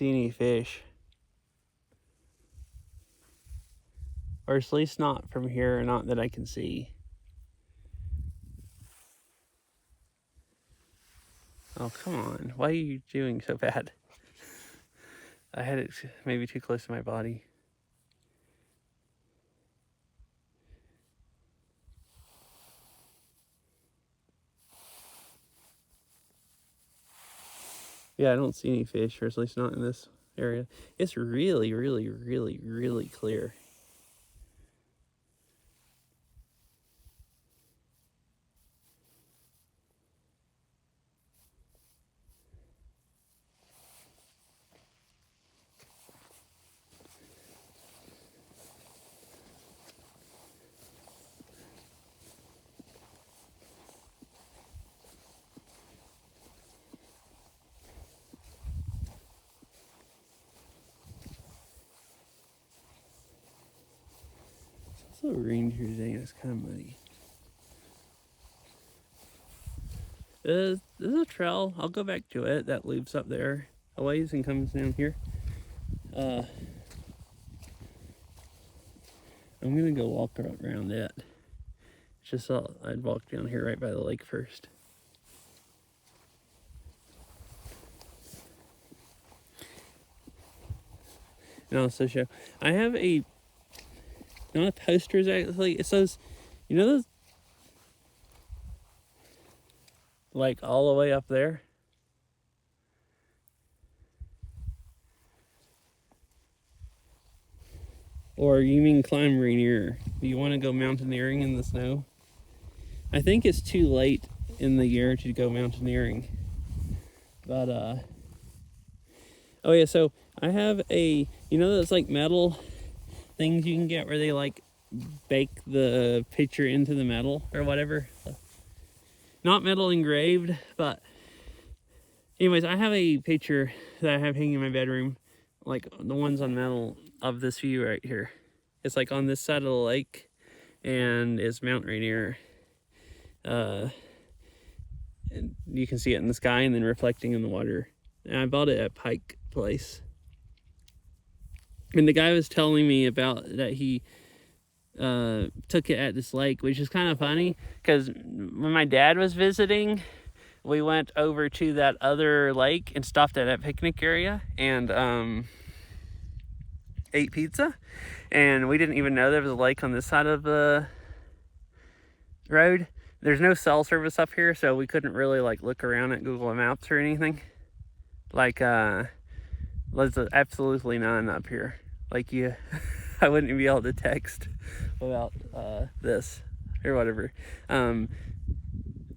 any fish. Or at least not from here, not that I can see. Oh, come on. Why are you doing so bad? I had it maybe too close to my body. Yeah, I don't see any fish, or at least not in this area. It's really, really, really, really clear. It's also rained here today, and it's kind of muddy. There's a trail. I'll go back to it. That leads up there a ways and comes down here. I'm gonna go walk around it. It's just I'd walk down here right by the lake first. And also show. I have not a poster exactly. It says, you know those, like all the way up there? Or you mean climb Rainier? Do you want to go mountaineering in the snow? I think it's too late in the year to go mountaineering. But, oh yeah, so I have you know those like metal things you can get where they like bake the picture into the metal or whatever? Not metal engraved, but anyways, I have a picture that I have hanging in my bedroom, like the ones on metal of this view right here. It's like on this side of the lake, and it's Mount Rainier. And you can see it in the sky and then reflecting in the water. And I bought it at Pike Place. And the guy was telling me about that he took it at this lake, which is kind of funny because when my dad was visiting, we went over to that other lake and stopped at that picnic area and ate pizza. And we didn't even know there was a lake on this side of the road. There's no cell service up here, so we couldn't really like look around at Google Maps or anything. Like there's absolutely none up here. Like I wouldn't be able to text about this or whatever. And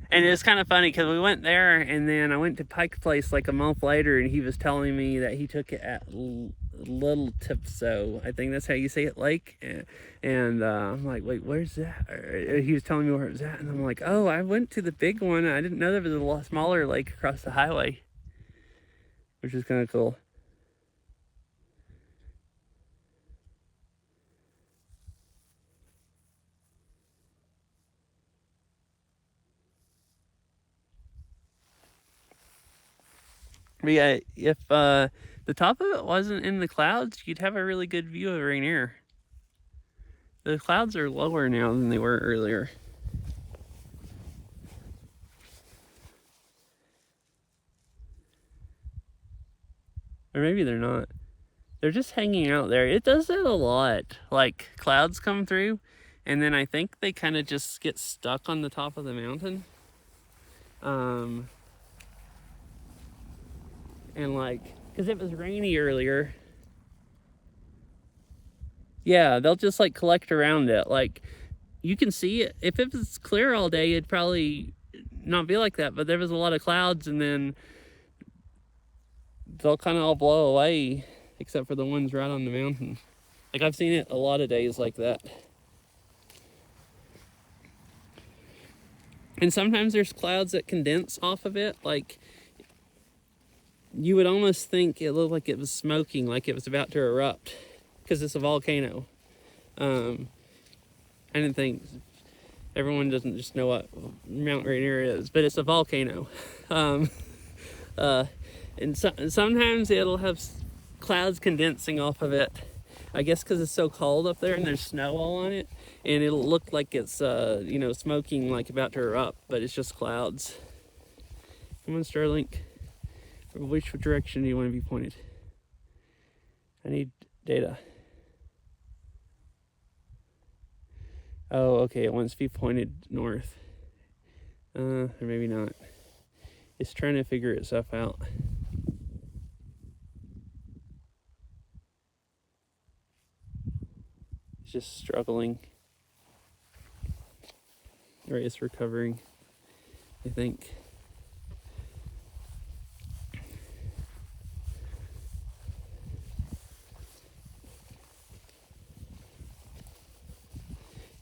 it's kind of funny because we went there and then I went to Pike Place like a month later and he was telling me that he took it at Little Tipsoo. I think that's how you say it, lake. And I'm like, wait, where's that? He was telling me where it was at. And I'm like, oh, I went to the big one. I didn't know there was a lot smaller lake across the highway, which is kind of cool. But yeah, if the top of it wasn't in the clouds, you'd have a really good view of Rainier. The clouds are lower now than they were earlier. Or maybe they're not. They're just hanging out there. It does that a lot. Like, clouds come through, and then I think they kind of just get stuck on the top of the mountain. And like, because it was rainy earlier. Yeah, they'll just like collect around it. Like, you can see it. If it was clear all day, it'd probably not be like that. But there was a lot of clouds, and then they'll kind of all blow away, except for the ones right on the mountain. Like, I've seen it a lot of days like that. And sometimes there's clouds that condense off of it. Like, you would almost think it looked like it was smoking, like it was about to erupt, because it's a volcano. I didn't think, everyone doesn't just know what Mount Rainier is, but it's a volcano. And sometimes it'll have clouds condensing off of it. I guess because it's so cold up there and there's snow all on it, and it'll look like it's smoking, like about to erupt, but it's just clouds. Come on, Starlink. Which direction do you want to be pointed? I need data. Oh, okay, it wants to be pointed north. Or maybe not. It's trying to figure itself out. It's just struggling. Right, it's recovering, I think.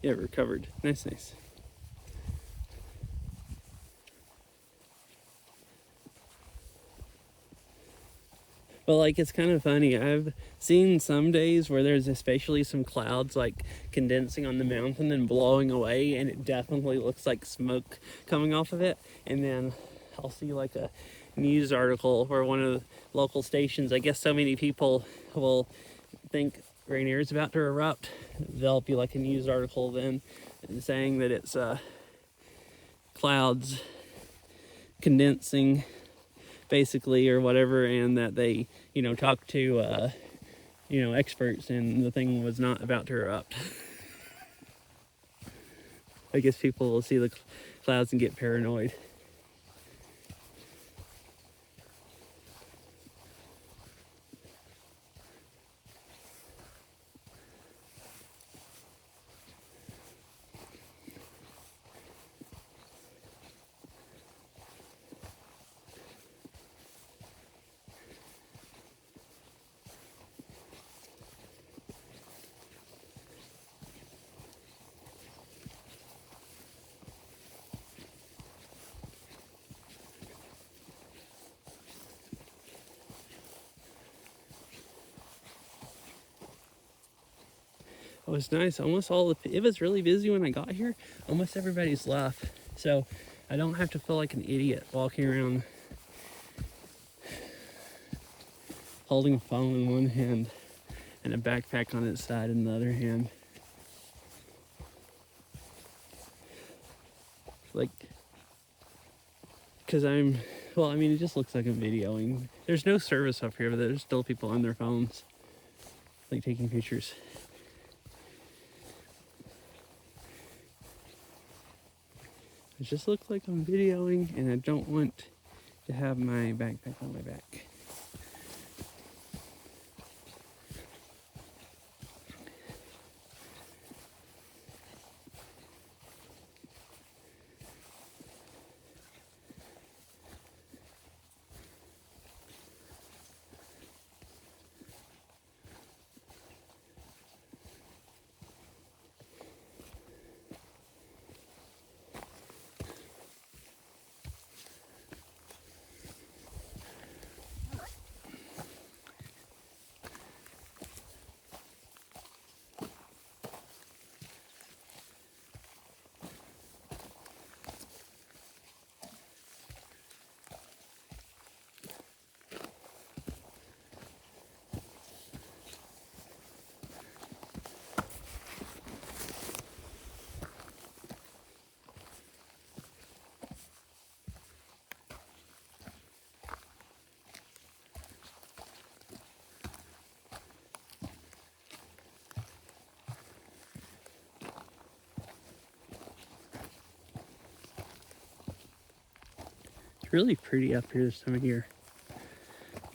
Yeah, recovered. Nice, nice. But like, it's kind of funny. I've seen some days where there's especially some clouds like condensing on the mountain and blowing away, and it definitely looks like smoke coming off of it. And then I'll see like a news article where one of the local stations, I guess so many people will think Rainier is about to erupt, there'll be like a news article then saying that it's clouds condensing basically, or whatever, and that they talked to experts, and the thing was not about to erupt. I guess people will see the clouds and get paranoid. It was nice. Almost all it was really busy when I got here. Almost everybody's left, so I don't have to feel like an idiot walking around holding a phone in one hand and a backpack on its side in the other hand. Like, because it just looks like I'm videoing. There's no service up here, but there's still people on their phones, like taking pictures. It just looks like I'm videoing, and I don't want to have my backpack on my back. It's really pretty up here this time of year.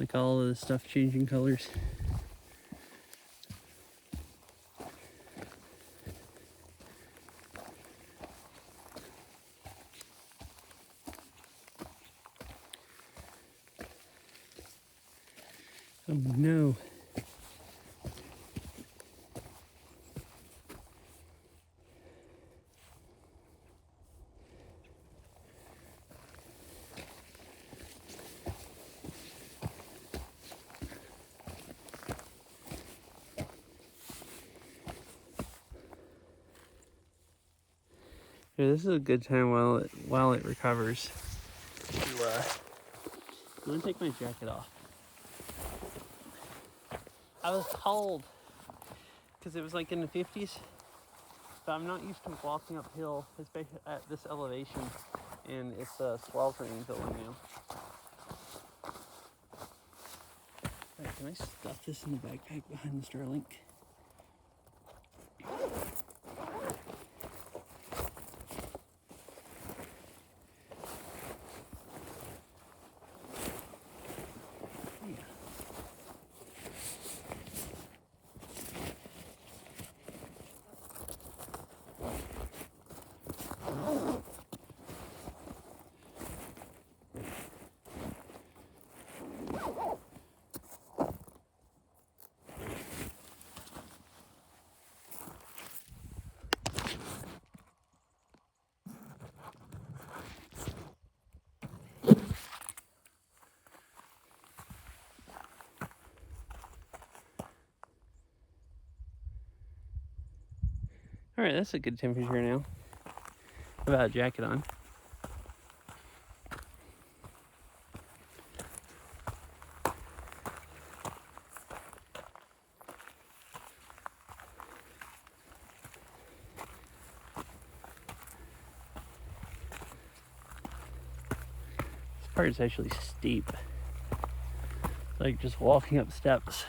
Like all of the stuff changing colors. Oh no. Yeah, this is a good time while it recovers. I'm gonna take my jacket off. I was cold because it was like in the 50s, but I'm not used to walking uphill, especially at this elevation, and it's sweltering and filling now. Alright, can I stuff this in the backpack behind the Starlink? Alright, that's a good temperature now. Without a jacket on. This part is actually steep. Like just walking up steps.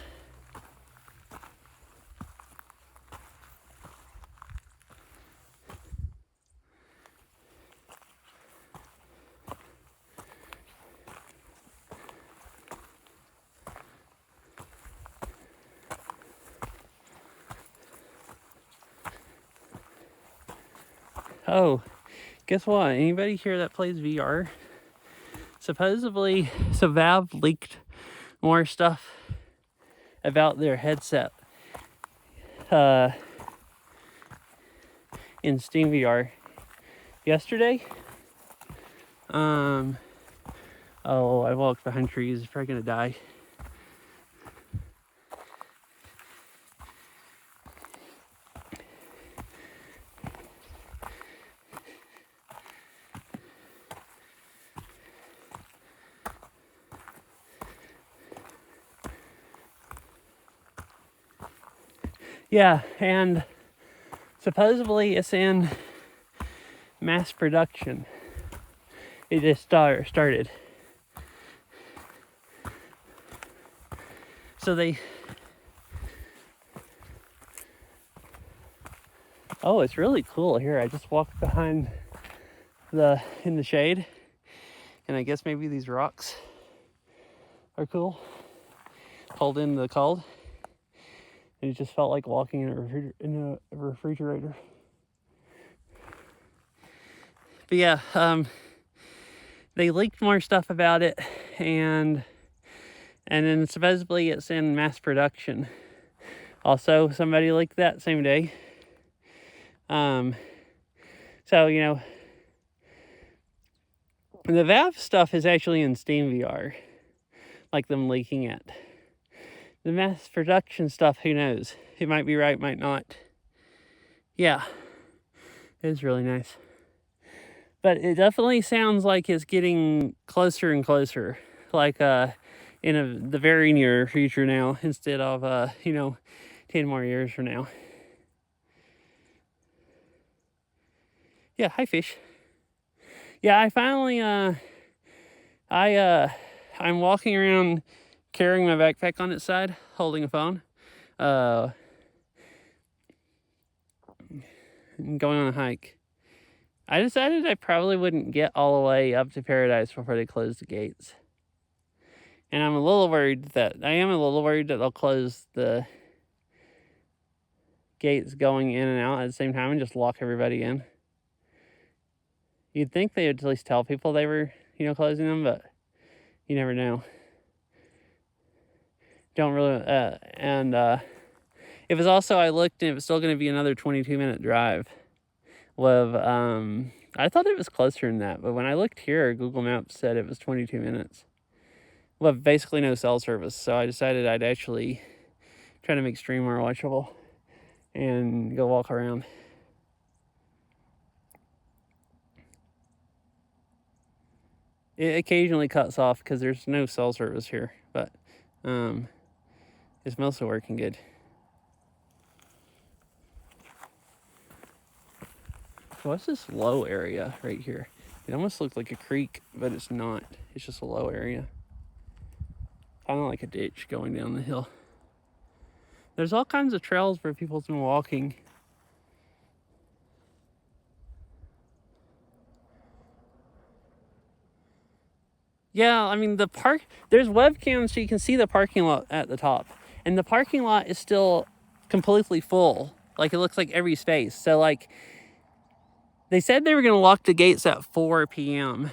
Oh, guess what? Anybody here that plays VR? Supposedly, so Valve leaked more stuff about their headset in Steam VR yesterday. Oh, I walked behind trees. I'm probably gonna die. Yeah, and supposedly it's in mass production. It just started. So oh, it's really cool here. I just walked behind in the shade, and I guess maybe these rocks are cool. Hold in the cold. And it just felt like walking in a refrigerator. But yeah, they leaked more stuff about it, and then supposedly it's in mass production. Also, somebody leaked that same day. So you know, the Valve stuff is actually in Steam VR, like them leaking it. The mass production stuff, who knows? It might be right, might not. Yeah, it is really nice. But it definitely sounds like it's getting closer and closer, like in the very near future now, instead of 10 more years from now. Yeah, hi fish. Yeah, I finally I'm walking around carrying my backpack on its side, holding a phone, and going on a hike. I decided I probably wouldn't get all the way up to Paradise before they close the gates. And I am a little worried that they'll close the gates going in and out at the same time and just lock everybody in. You'd think they would at least tell people they were, closing them, but you never know. Don't really, it was also, I looked and it was still going to be another 22-minute drive. With, I thought it was closer than that, but when I looked here, Google Maps said it was 22 minutes. With basically no cell service, so I decided I'd actually try to make stream more watchable and go walk around. It occasionally cuts off because there's no cell service here, but it's mostly working good. So what's this low area right here? It almost looks like a creek, but it's not. It's just a low area. Kind of like a ditch going down the hill. There's all kinds of trails where people's been walking. Yeah, I mean, there's webcams so you can see the parking lot at the top. And the parking lot is still completely full. Like, it looks like every space. So, like, they said they were going to lock the gates at 4 p.m.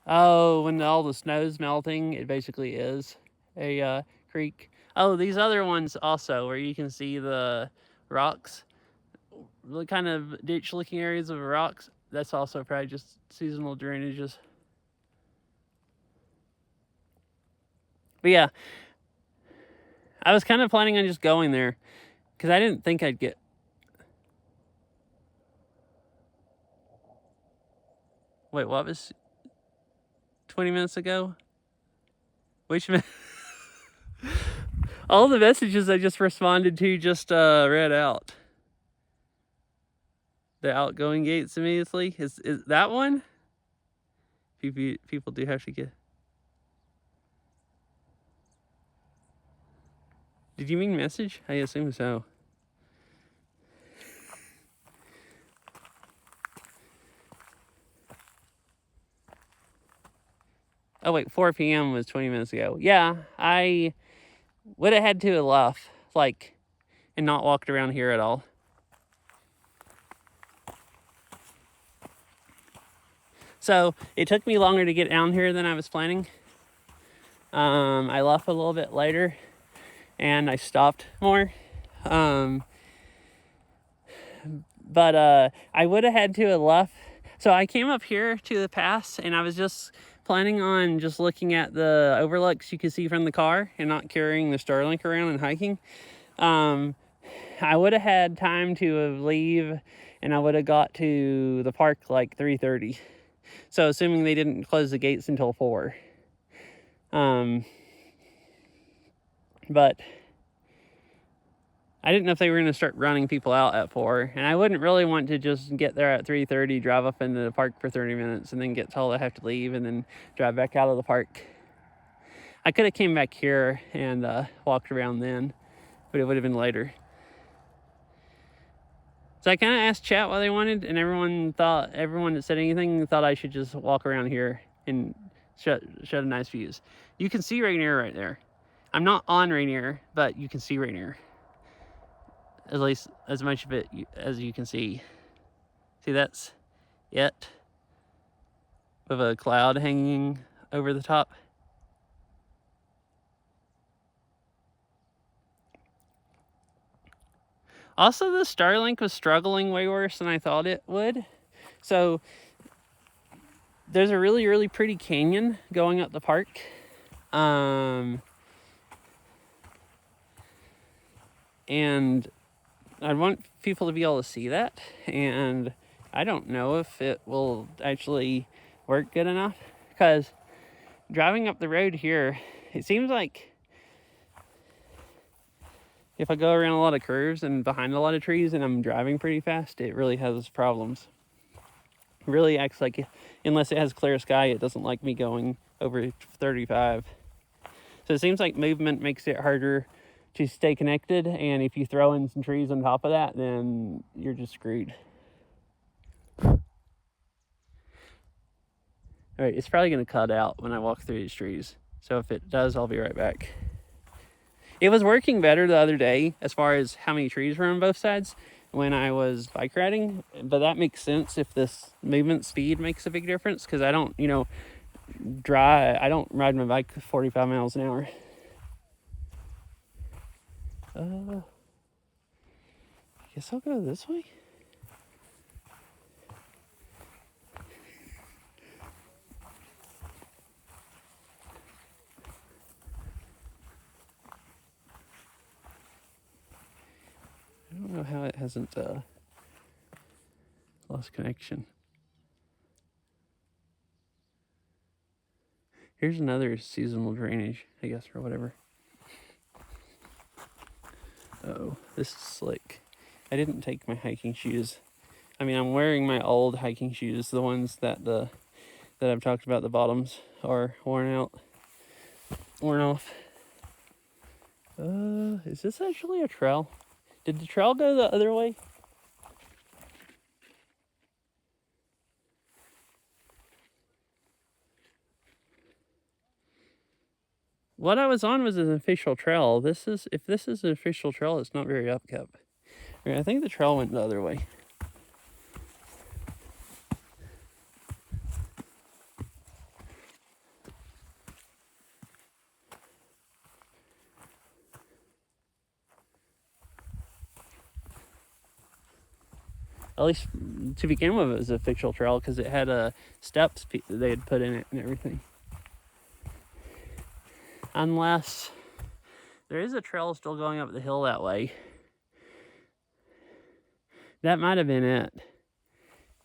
Oh, when all the snow's melting, it basically is a creek. Oh, these other ones also, where you can see the rocks, the kind of ditch-looking areas of rocks, that's also probably just seasonal drainages. But yeah, I was kind of planning on just going there because I didn't think I'd get... Wait, what was 20 minutes ago? Which all the messages I just responded to just read out. The outgoing gates immediately. Is that one? People do have to get... Did you mean message? I assume so. Oh wait, 4 p.m. was 20 minutes ago. Yeah, I would have had to have left, like, and not walked around here at all. So it took me longer to get down here than I was planning. I left a little bit later and I stopped more. But I would have had to have left. So I came up here to the pass and I was just planning on just looking at the overlooks you can see from the car and not carrying the Starlink around and hiking. I would have had time to leave and I would have got to the park like 3:30. So assuming they didn't close the gates until 4. But I didn't know if they were going to start running people out at 4. And I wouldn't really want to just get there at 3:30, drive up into the park for 30 minutes, and then get told I have to leave and then drive back out of the park. I could have came back here and walked around then, but it would have been later. So I kind of asked chat what they wanted, and everyone that said anything thought I should just walk around here and show the nice views. You can see Rainier right there. I'm not on Rainier, but you can see Rainier. At least as much of it as you can see. See, that's it. With a cloud hanging over the top. Also, the Starlink was struggling way worse than I thought it would. So, there's a really, really pretty canyon going up the park. And I want people to be able to see that. And I don't know if it will actually work good enough. Because driving up the road here, it seems like if I go around a lot of curves and behind a lot of trees and I'm driving pretty fast, it really has problems. It really acts like, unless it has clear sky, it doesn't like me going over 35. So it seems like movement makes it harder to stay connected, and if you throw in some trees on top of that, then you're just screwed. All right, it's probably going to cut out when I walk through these trees. So if it does, I'll be right back. It was working better the other day as far as how many trees were on both sides when I was bike riding, but that makes sense if this movement speed makes a big difference, because I don't, I don't ride my bike 45 miles an hour. I guess I'll go this way. I don't know how it hasn't lost connection. Here's another seasonal drainage, I guess, or whatever. Oh, this is slick. I didn't take my hiking shoes. I mean, I'm wearing my old hiking shoes, the ones that I've talked about. The bottoms are worn off. Is this actually a trail? Did the trail go the other way? What I was on was an official trail. If this is an official trail, it's not very upkept. I think the trail went the other way. At least to begin with, it was an official trail because it had steps that they had put in it and everything. Unless there is a trail still going up the hill that way. That might have been it.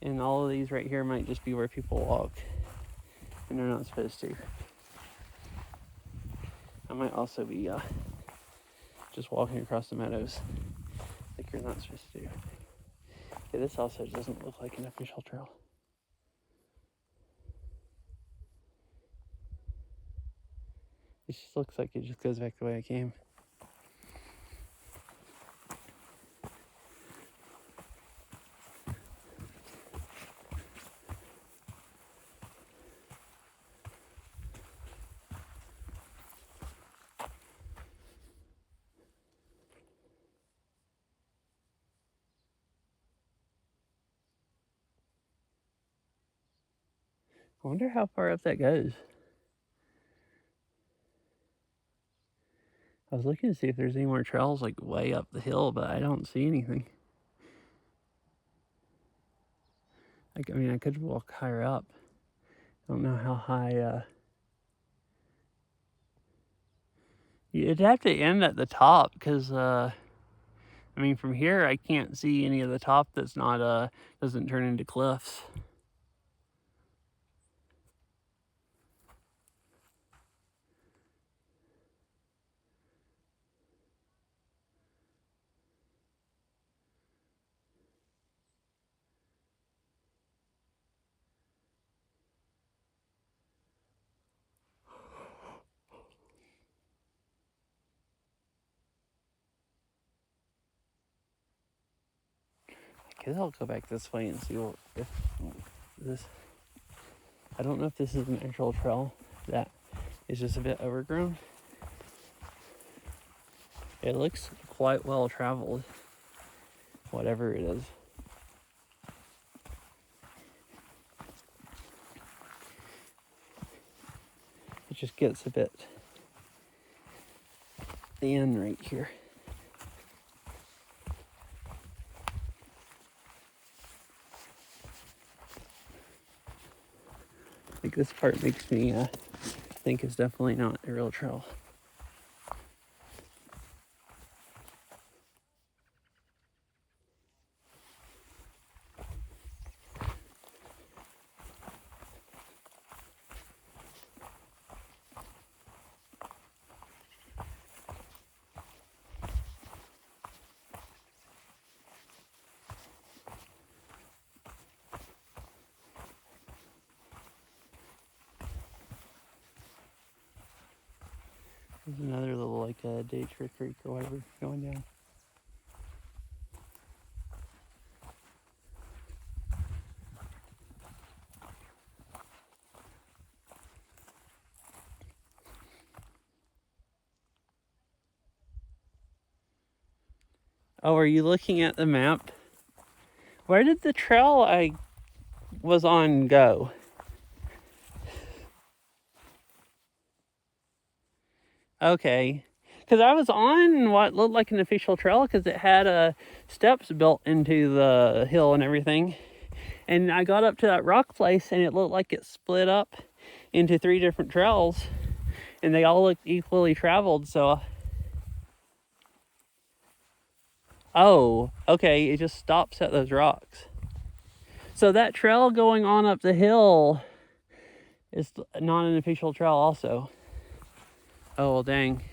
And all of these right here might just be where people walk. And they're not supposed to. I might also be just walking across the meadows like you're not supposed to do. Okay, this also doesn't look like an official trail. It just looks like it just goes back the way I came. I wonder how far up that goes. I was looking to see if there's any more trails like way up the hill, but I don't see anything. I mean, I could walk higher up. I don't know how high. It'd have to end at the top because, I mean, from here I can't see any of the top that's not doesn't turn into cliffs. I guess I'll go back this way and see if this. I don't know if this is an actual trail that is just a bit overgrown. It looks quite well traveled, whatever it is. It just gets a bit thin right here. Like this part makes me think it's definitely not a real trail. There's another little like ditch or creek or whatever going down. Oh, are you looking at the map? Where did the trail I was on go? Okay. Because I was on what looked like an official trail because it had steps built into the hill and everything. And I got up to that rock place and it looked like it split up into 3 different trails. And they all looked equally traveled, so... Oh, okay, it just stops at those rocks. So that trail going on up the hill is not an official trail also. Oh, well, dang.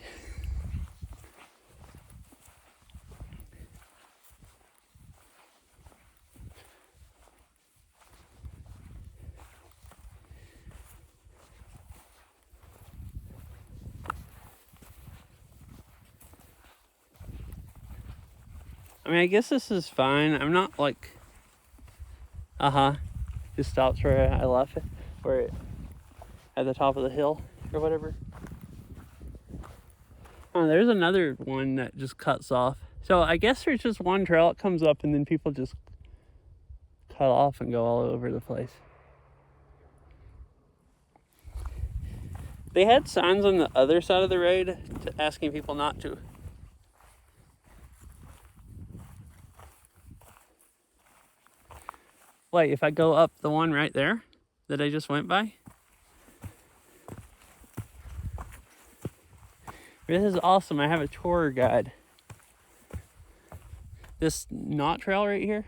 I mean, I guess this is fine. I'm not like... Just stops where I left it. Where it... At the top of the hill or whatever. Oh, there's another one that just cuts off. So I guess there's just one trail that comes up and then people just cut off and go all over the place. They had signs on the other side of the road asking people not to. Wait, if I go up the one right there that I just went by? This is awesome. I have a tour guide. This knot trail right here.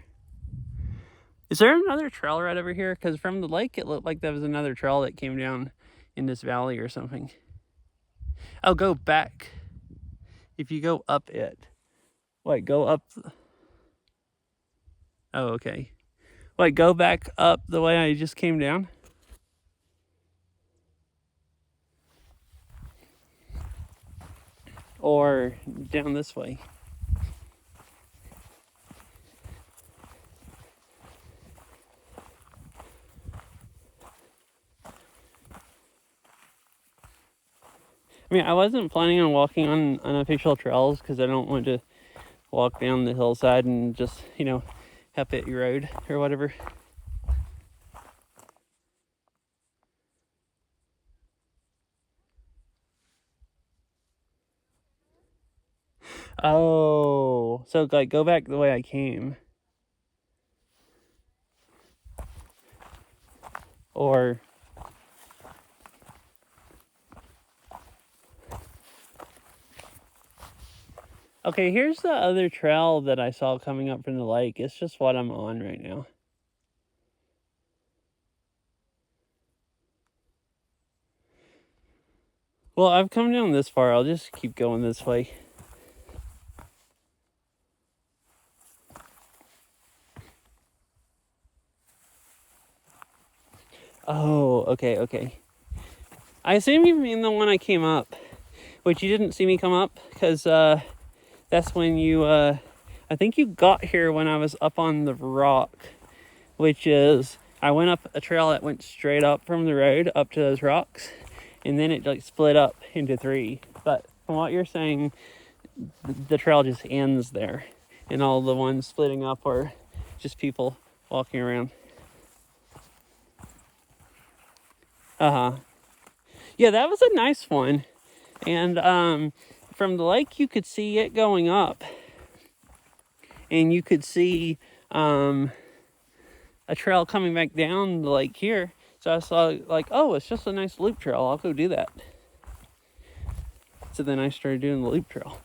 Is there another trail right over here? Because from the lake, it looked like there was another trail that came down in this valley or something. I'll go back. If you go up it. Wait, go up. Oh, okay. Wait, go back up the way I just came down. Or down this way. I mean, I wasn't planning on walking on unofficial trails because I don't want to walk down the hillside and just, have it erode or whatever. Oh, so like go back the way I came. Or... Okay, here's the other trail that I saw coming up from the lake. It's just what I'm on right now. Well, I've come down this far. I'll just keep going this way. Oh, okay. I assume you mean the one I came up, which you didn't see me come up because that's when you, I think you got here when I was up on the rock, which is, I went up a trail that went straight up from the road up to those rocks, and then it like split up into 3. But from what you're saying, the trail just ends there, and all the ones splitting up are just people walking around. Yeah, that was a nice one. And from the lake, you could see it going up. And you could see a trail coming back down the lake here. So I saw like, oh, it's just a nice loop trail. I'll go do that. So then I started doing the loop trail.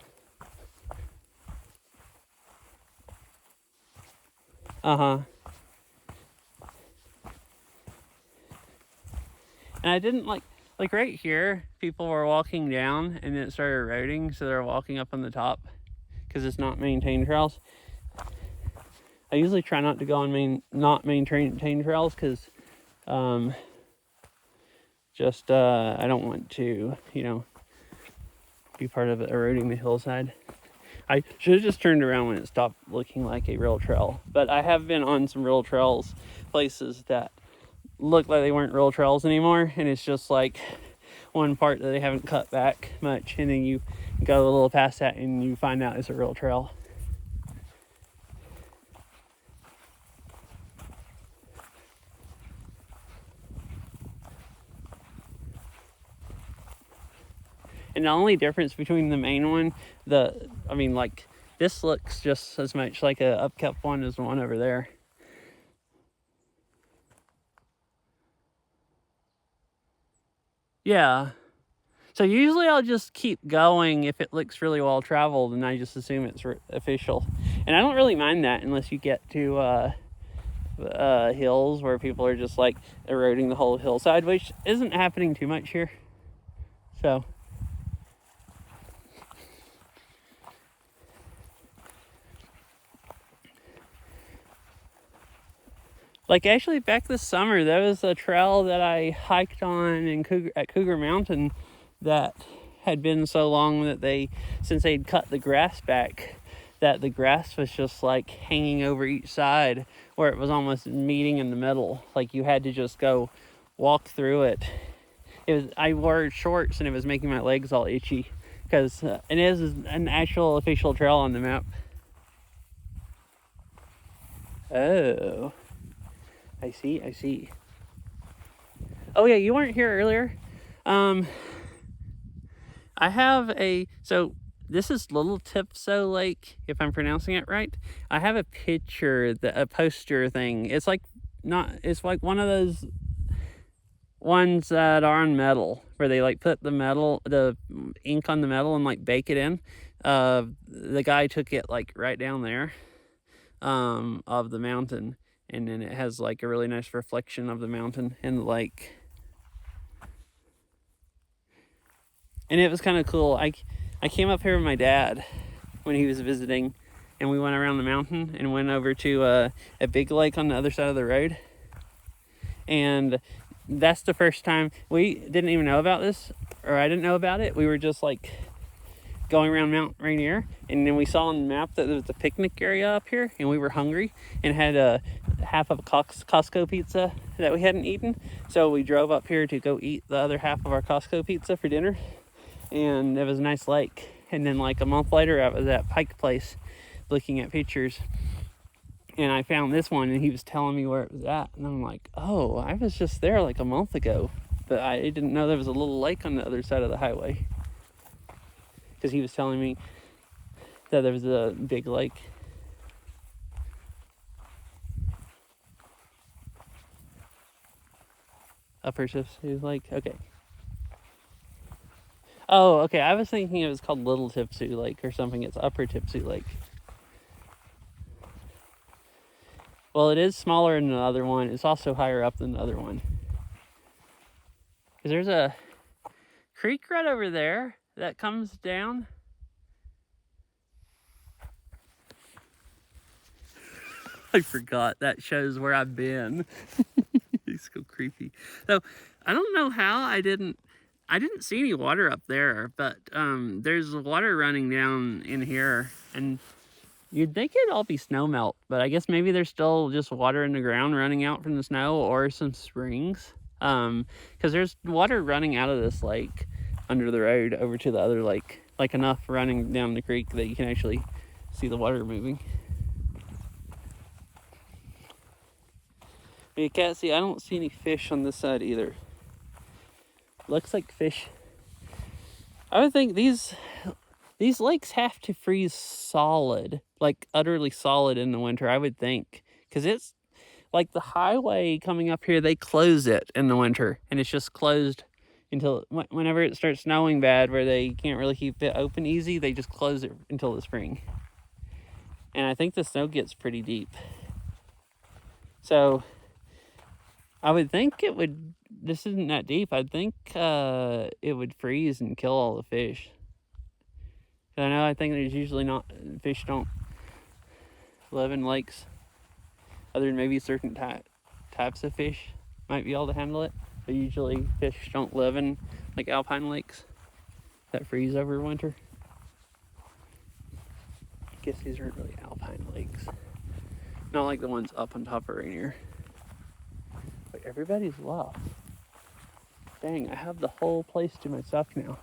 And I didn't like right here, people were walking down and then it started eroding. So they're walking up on the top because it's not maintained trails. I usually try not to go on not maintained trails because I don't want to, be part of eroding the hillside. I should have just turned around when it stopped looking like a real trail. But I have been on some real trails, places that look like they weren't real trails anymore, and it's just like one part that they haven't cut back much, and then you go a little past that and you find out it's a real trail. And the only difference between the main one, like this looks just as much like a upkept one as the one over there. Yeah. So usually I'll just keep going if it looks really well traveled, and I just assume it's official. And I don't really mind that unless you get to hills where people are just like eroding the whole hillside, which isn't happening too much here. So. Like actually back this summer, there was a trail that I hiked on at Cougar Mountain that had been so long that since they'd cut the grass back, that the grass was just like hanging over each side where it was almost meeting in the middle. Like you had to just go walk through it. I wore shorts and it was making my legs all itchy because it is an actual official trail on the map. Oh. I see. Oh yeah, you weren't here earlier. I have so this is Little Tipsoo Lake, if I'm pronouncing it right. I have a picture, a poster thing. It's like one of those ones that are on metal, where they like put the ink on the metal and like bake it in. The guy took it like right down there, of the mountain. And then it has like a really nice reflection of the mountain and the lake. And it was kind of cool. I came up here with my dad when he was visiting, and we went around the mountain and went over to a big lake on the other side of the road. And that's the first time we didn't even know about this, or I didn't know about it. We were just like going around Mount Rainier, and then we saw on the map that there was a picnic area up here, and we were hungry and had a half of a Costco pizza that we hadn't eaten, so we drove up here to go eat the other half of our Costco pizza for dinner. And it was a nice lake. And then like a month later I was at Pike Place looking at pictures, and I found this one, and he was telling me where it was at, and I'm like, oh, I was just there like a month ago, but I didn't know there was a little lake on the other side of the highway, because he was telling me that there was a big lake. Upper Tipsoo Lake, okay. Oh, okay, I was thinking it was called Little Tipsoo Lake or something. It's Upper Tipsoo Lake. Well, it is smaller than the other one. It's also higher up than the other one. Because there's a creek right over there that comes down. I forgot. That shows where I've been. It's so creepy. So, I don't know how I didn't see any water up there, but there's water running down in here, and you'd think it'd all be snow melt, but I guess maybe there's still just water in the ground running out from the snow, or some springs, because there's water running out of this lake under the road over to the other lake, like enough running down the creek that you can actually see the water moving. But you can't see, I don't see any fish on this side either. Looks like fish. I would think these lakes have to freeze solid, like utterly solid in the winter, I would think. Because it's like the highway coming up here, they close it in the winter, and it's just closed until whenever it starts snowing bad, where they can't really keep it open easy, they just close it until the spring. And I think the snow gets pretty deep. So I would think this isn't that deep. I'd think it would freeze and kill all the fish. I think there's usually fish don't live in lakes, other than maybe certain types of fish might be able to handle it. But usually fish don't live in like alpine lakes. that freeze over winter. I guess these aren't really alpine lakes. Not like the ones up on top of Rainier. But everybody's lost. Dang, I have the whole place to myself now.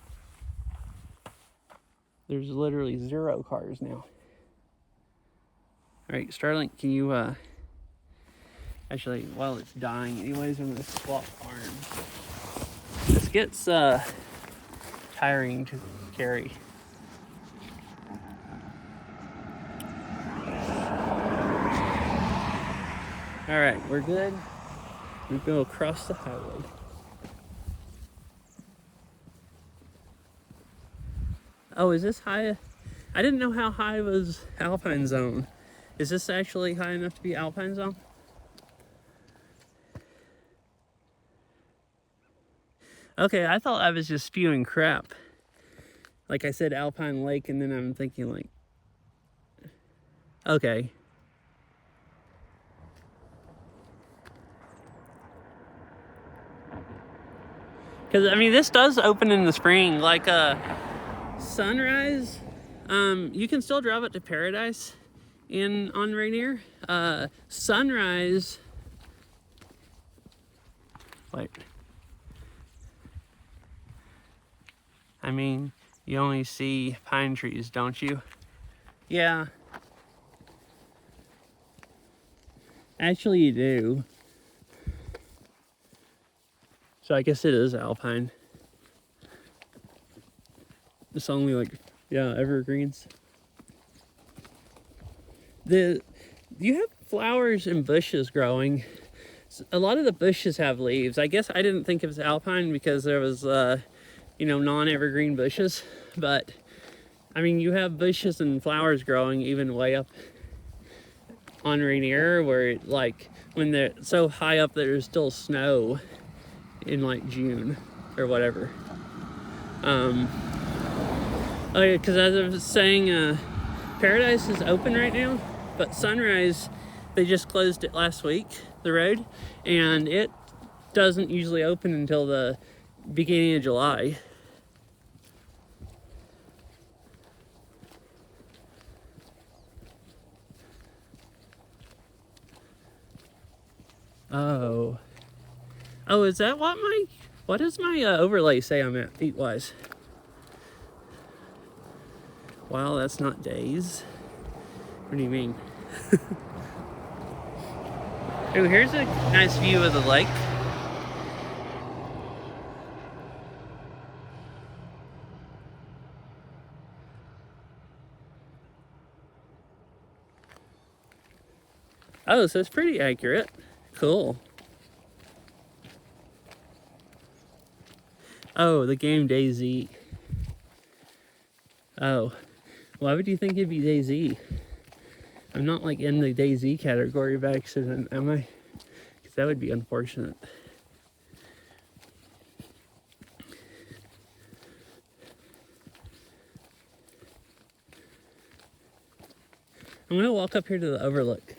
There's literally 0 cars now. Alright, Starlink, can you, actually, while it's dying anyways, I'm gonna swap arms. This gets, tiring to carry. Alright, we're good. We go across the highway. Oh, is this high? I didn't know how high was Alpine Zone. Is this actually high enough to be Alpine Zone? Okay, I thought I was just spewing crap. Like I said Alpine Lake, and then I'm thinking like, okay. Because, I mean, this does open in the spring. Like, Sunrise, you can still drive it to Paradise on Rainier. Sunrise, wait. I mean, you only see pine trees, don't you? Yeah. Actually, you do. So I guess it is alpine. It's only like, yeah, evergreens. You have flowers and bushes growing. A lot of the bushes have leaves. I guess I didn't think it was alpine because there was, non-evergreen bushes. But, I mean, you have bushes and flowers growing even way up on Rainier where, like, when they're so high up there's still snow in, like, June or whatever. Oh yeah, because as I was saying, Paradise is open right now, but Sunrise, they just closed it last week, the road, and it doesn't usually open until the beginning of July. Oh, is that what does my overlay say I'm at feet-wise? Wow, that's not days. What do you mean? Oh, here's a nice view of the lake. Oh, so it's pretty accurate. Cool. Oh, the game DayZ. Oh, why would you think it'd be DayZ? I'm not like in the DayZ category by accident, am I? Because that would be unfortunate. I'm gonna walk up here to the overlook.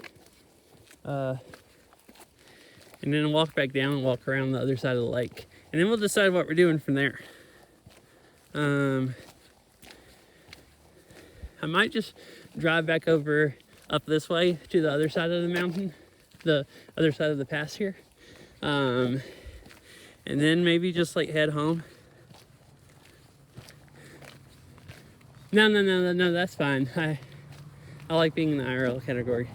And then walk back down and walk around the other side of the lake. And then we'll decide what we're doing from there. I might just drive back over up this way to the other side of the mountain, the other side of the pass here. And then maybe just like head home. No, that's fine. I like being in the IRL category.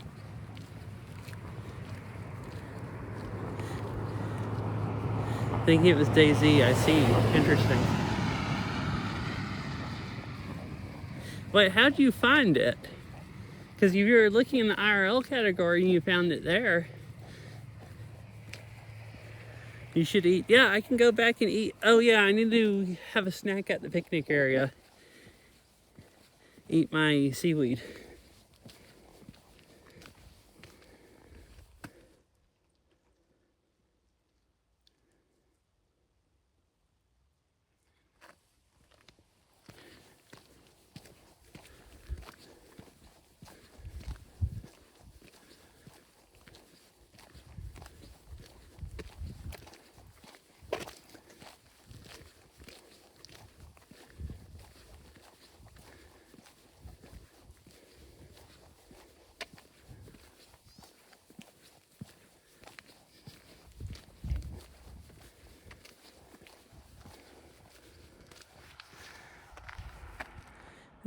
Thinking it was DayZ, I see. Interesting. Wait, how'd you find it? Because if you were looking in the IRL category and you found it there, you should eat. Yeah, I can go back and eat. Oh yeah, I need to have a snack at the picnic area. Eat my seaweed.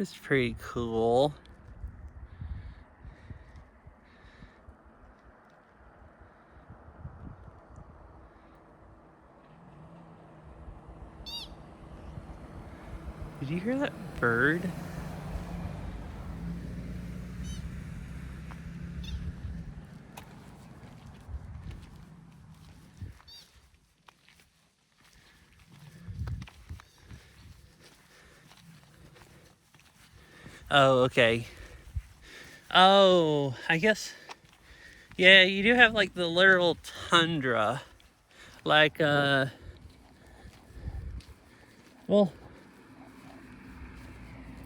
It's pretty cool. Did you hear that bird? Oh, okay. Oh, I guess, yeah, you do have like the literal tundra. Like, well,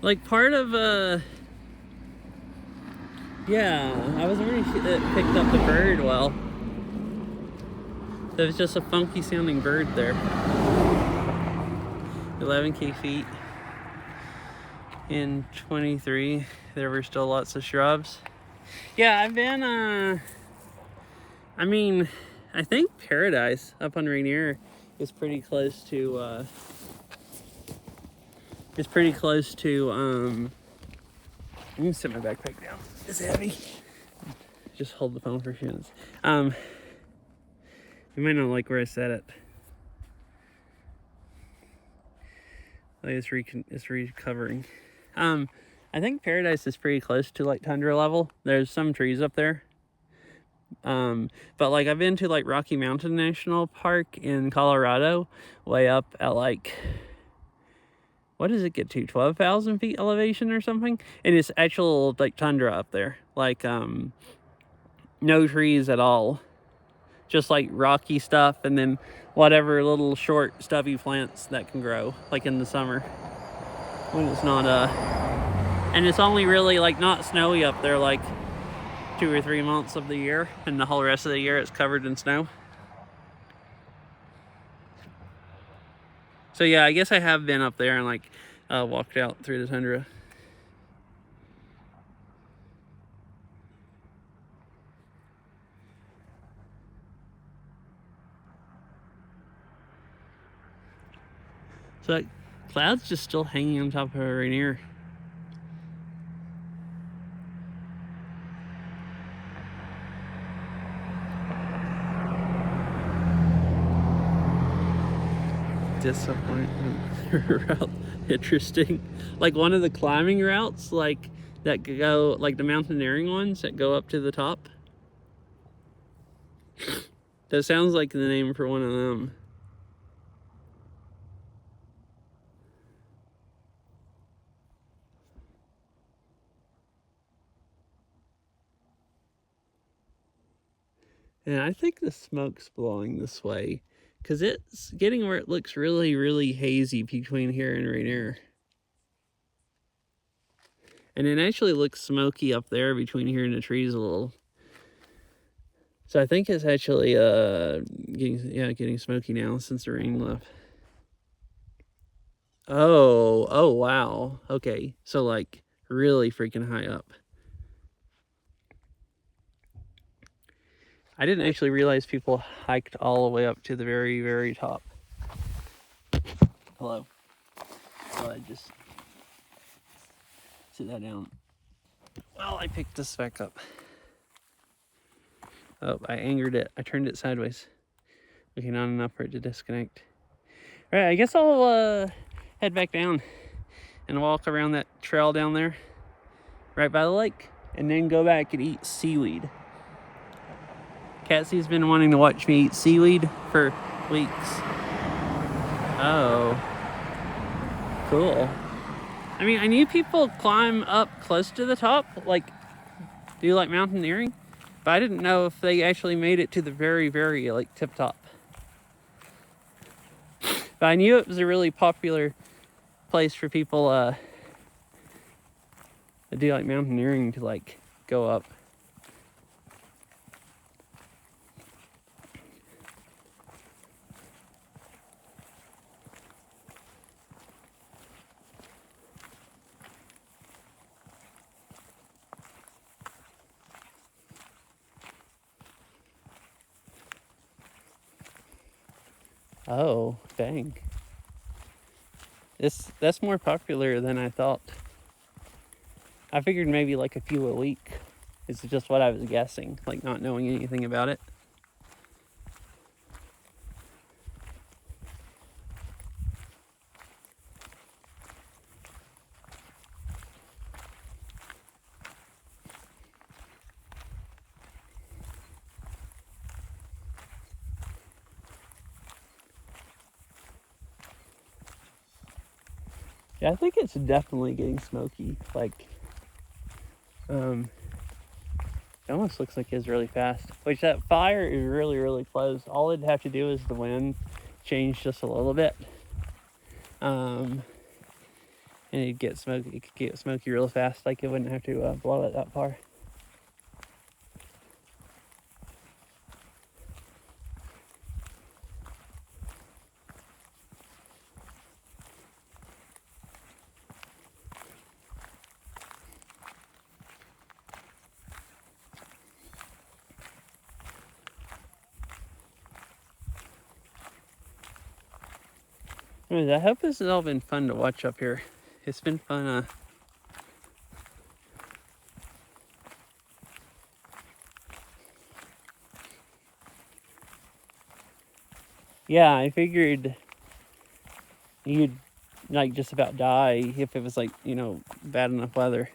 like part of, yeah, I was wondering if it picked up the bird well. There was just a funky sounding bird there. 11K feet. In 23, there were still lots of shrubs. Yeah, I've been, I mean, I think Paradise up on Rainier is pretty close to, I'm gonna set my backpack down. It's heavy. Just hold the phone for a few minutes. You might not like where I set it. Like it's recovering. I think Paradise is pretty close to like tundra level. There's some trees up there. But like I've been to like Rocky Mountain National Park in Colorado, way up at like, what does it get to? 12,000 feet elevation or something? And it's actual like tundra up there. Like, no trees at all. Just like rocky stuff and then whatever little short stubby plants that can grow like in the summer when it's not, and it's only really like not snowy up there like 2 or 3 months of the year, and the whole rest of the year it's covered in snow. So yeah, I guess I have been up there and like walked out through the tundra. So that cloud's just still hanging on top of Rainier. Disappointment route. Interesting. Like one of the climbing routes, like that go, like the mountaineering ones that go up to the top. That sounds like the name for one of them. And I think the smoke's blowing this way because it's getting where it looks really, really hazy between here and Rainier. And it actually looks smoky up there between here and the trees a little. So I think it's actually getting smoky now since the rain left. Oh wow. Okay. So like really freaking high up. I didn't actually realize people hiked all the way up to the very, very top. Hello. So I just sit that down. Well, I picked this back up. Oh, I angered it. I turned it sideways. Okay, not enough for it to disconnect. All right, I guess I'll head back down and walk around that trail down there, right by the lake, and then go back and eat seaweed. Cassie's been wanting to watch me eat seaweed for weeks. Oh, cool. I mean, I knew people climb up close to the top, like do like mountaineering, but I didn't know if they actually made it to the very, very like tip top. But I knew it was a really popular place for people that do like mountaineering to like go up. Oh, dang. That's more popular than I thought. I figured maybe like a few a week. It's just what I was guessing, like not knowing anything about it. Yeah, I think it's definitely getting smoky. Like, it almost looks like it's really fast. Which that fire is really, really close. All it'd have to do is the wind change just a little bit, and it'd get smoky. It could get smoky real fast. Like it wouldn't have to blow it that far. Anyways, I hope this has all been fun to watch up here. It's been fun. Yeah, I figured you'd like just about die if it was like, you know, bad enough weather.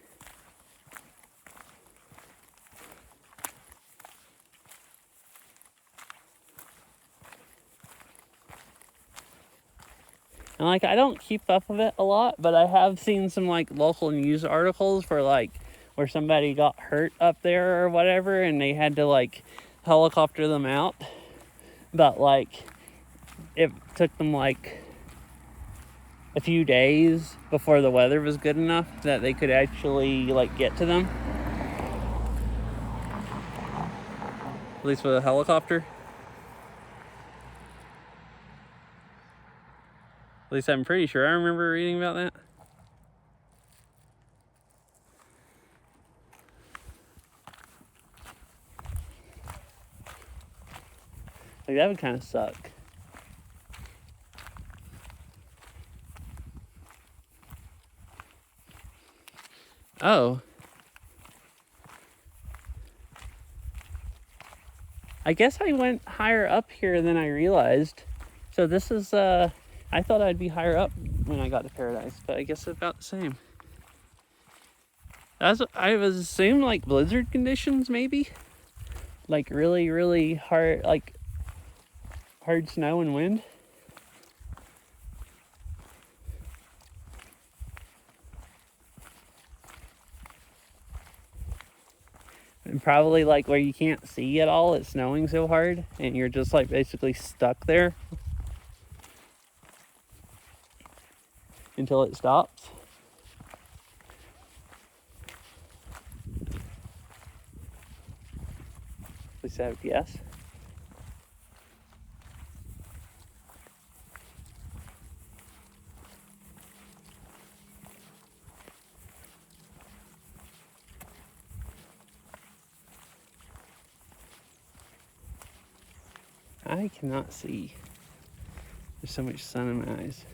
And like I don't keep up with it a lot, but I have seen some like local news articles for like where somebody got hurt up there or whatever and they had to like helicopter them out. But like it took them like a few days before the weather was good enough that they could actually like get to them. At least with a helicopter. At least I'm pretty sure I remember reading about that. Like that would kind of suck. Oh. I guess I went higher up here than I realized. So this is, I thought I'd be higher up when I got to Paradise, but I guess it's about the same. I was assuming like blizzard conditions maybe? Like really, really hard, like hard snow and wind. And probably like where you can't see at all, it's snowing so hard and you're just like basically stuck there until it stops. At least I would guess. I cannot see. There's so much sun in my eyes.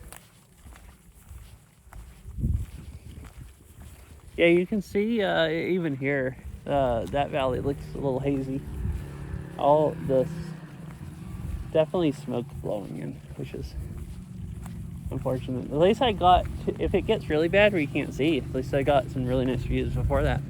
Yeah, you can see even here, that valley looks a little hazy. All this, definitely smoke blowing in, which is unfortunate. At least I got, if it gets really bad where you can't see, at least I got some really nice views before that.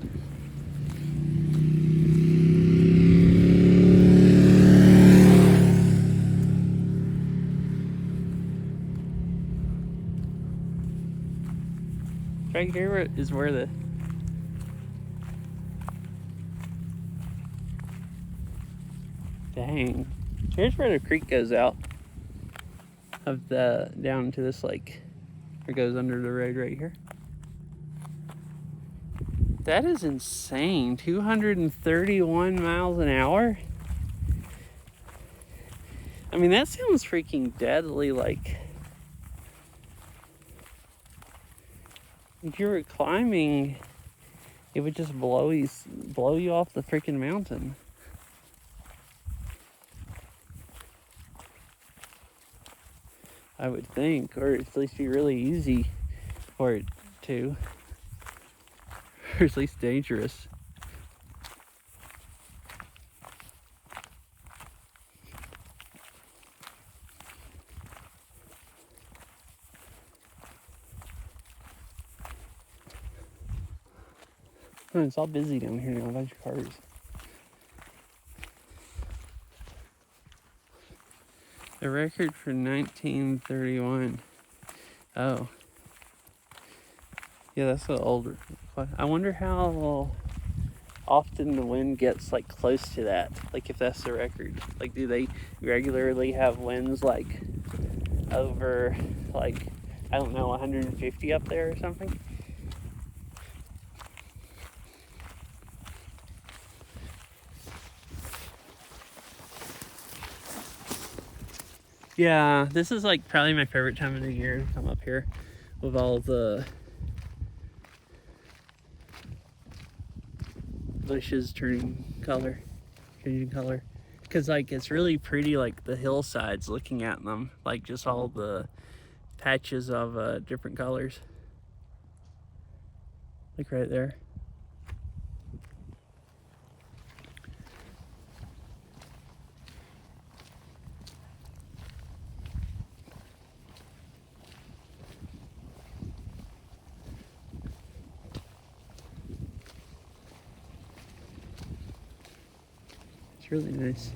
Right here is where the dang. Here's where the creek goes out of the down to this lake. It goes under the road right here. That is insane. 231 miles an hour. I mean, that sounds freaking deadly. Like if you were climbing, it would just blow you off the freaking mountain. I would think, or at least be really easy for it to. or at least dangerous. Oh, it's all busy down here now, a bunch of cars. The record for 1931. Oh. Yeah, that's an older. I wonder how often the wind gets like close to that. Like if that's the record. Like do they regularly have winds like over like, I don't know, 150 up there or something? Yeah, this is like probably my favorite time of the year to come up here with all the bushes changing color. Because like it's really pretty, like the hillsides looking at them, like just all the patches of different colors. Like right there. It's really nice.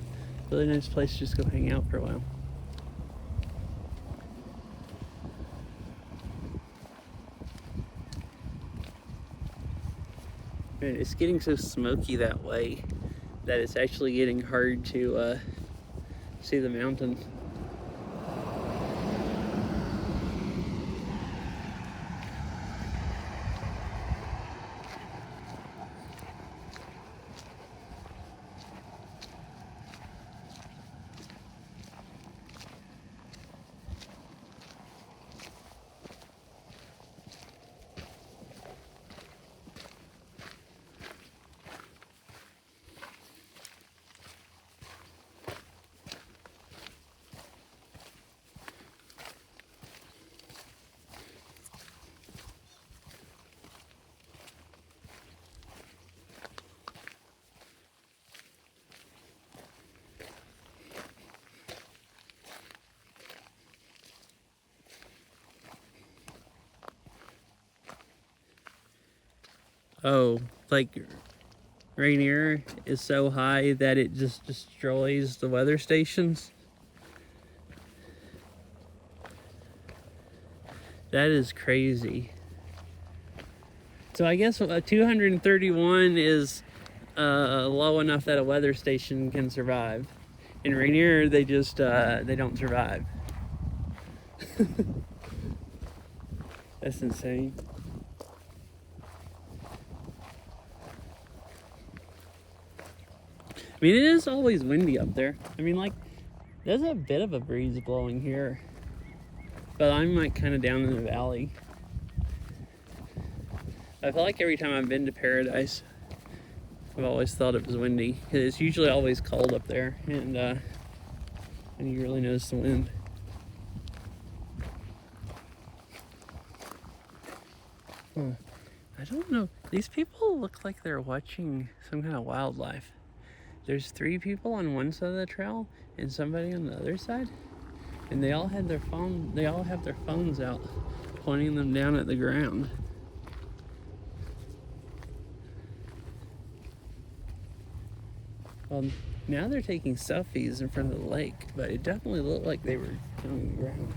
Really nice place to just go hang out for a while. Man, it's getting so smoky that way that it's actually getting hard to see the mountain. Oh, like Rainier is so high that it just destroys the weather stations. That is crazy. So I guess 231 is low enough that a weather station can survive. In Rainier, they just they don't survive. That's insane. I mean, it is always windy up there. I mean, like, there's a bit of a breeze blowing here. But I'm, like, kind of down in the valley. I feel like every time I've been to Paradise, I've always thought it was windy. It's usually always cold up there, and you really notice the wind. Huh. I don't know. These people look like they're watching some kind of wildlife. There's 3 people on one side of the trail and somebody on the other side, and they all have their phones out, pointing them down at the ground. Well, now they're taking selfies in front of the lake, but it definitely looked like they were on the ground.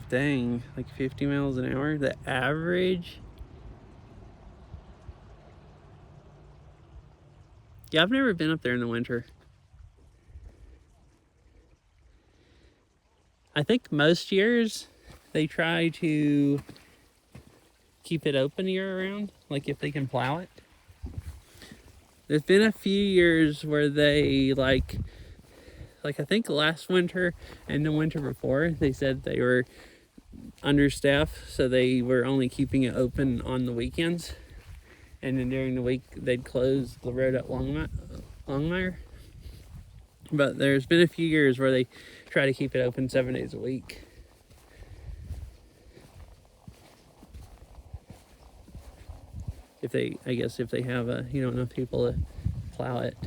Dang, like 50 miles an hour, the average. Yeah, I've never been up there in the winter. I think most years they try to keep it open year round, like if they can plow it. There's been a few years where they like I think last winter and the winter before, they said they were understaffed, so they were only keeping it open on the weekends. And then during the week, they'd close the road at Longmire. But there's been a few years where they try to keep it open 7 days a week. if they, I guess if they have enough people to plow it.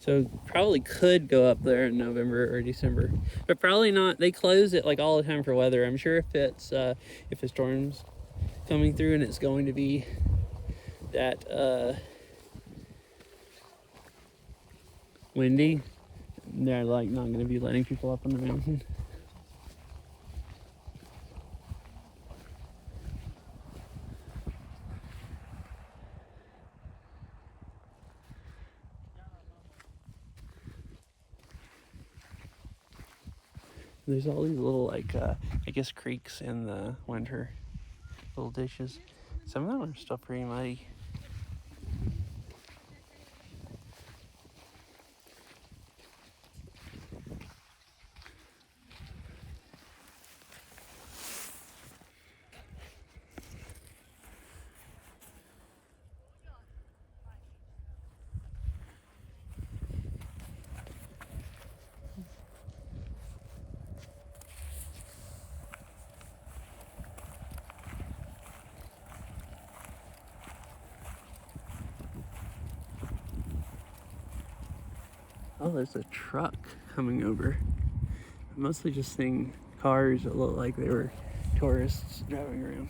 So probably could go up there in November or December, but probably not. They close it like all the time for weather. I'm sure if it's if a storm's coming through and it's going to be that windy, they're like not going to be letting people up on the mountain. There's all these little like I guess creeks in the winter, little ditches. Some of them are still pretty muddy. Oh, there's a truck coming over. I'm mostly just seeing cars that look like they were tourists driving around.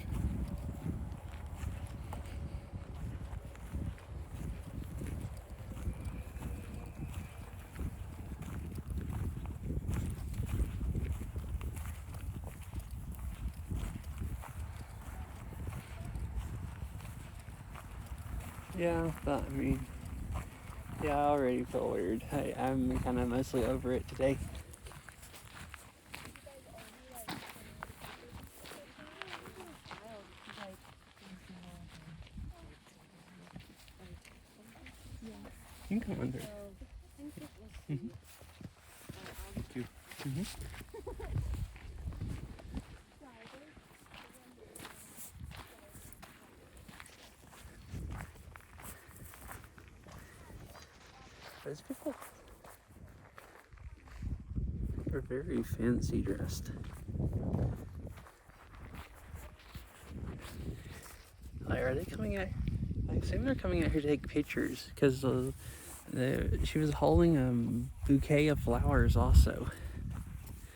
Yeah, but I mean, yeah, I already feel weird. I'm kind of mostly over it today. You can come under. Mm-hmm. Thank you. Mm-hmm. Those people are very fancy dressed. Like, are they coming out? I assume they're coming out here to take pictures because she was holding a bouquet of flowers also.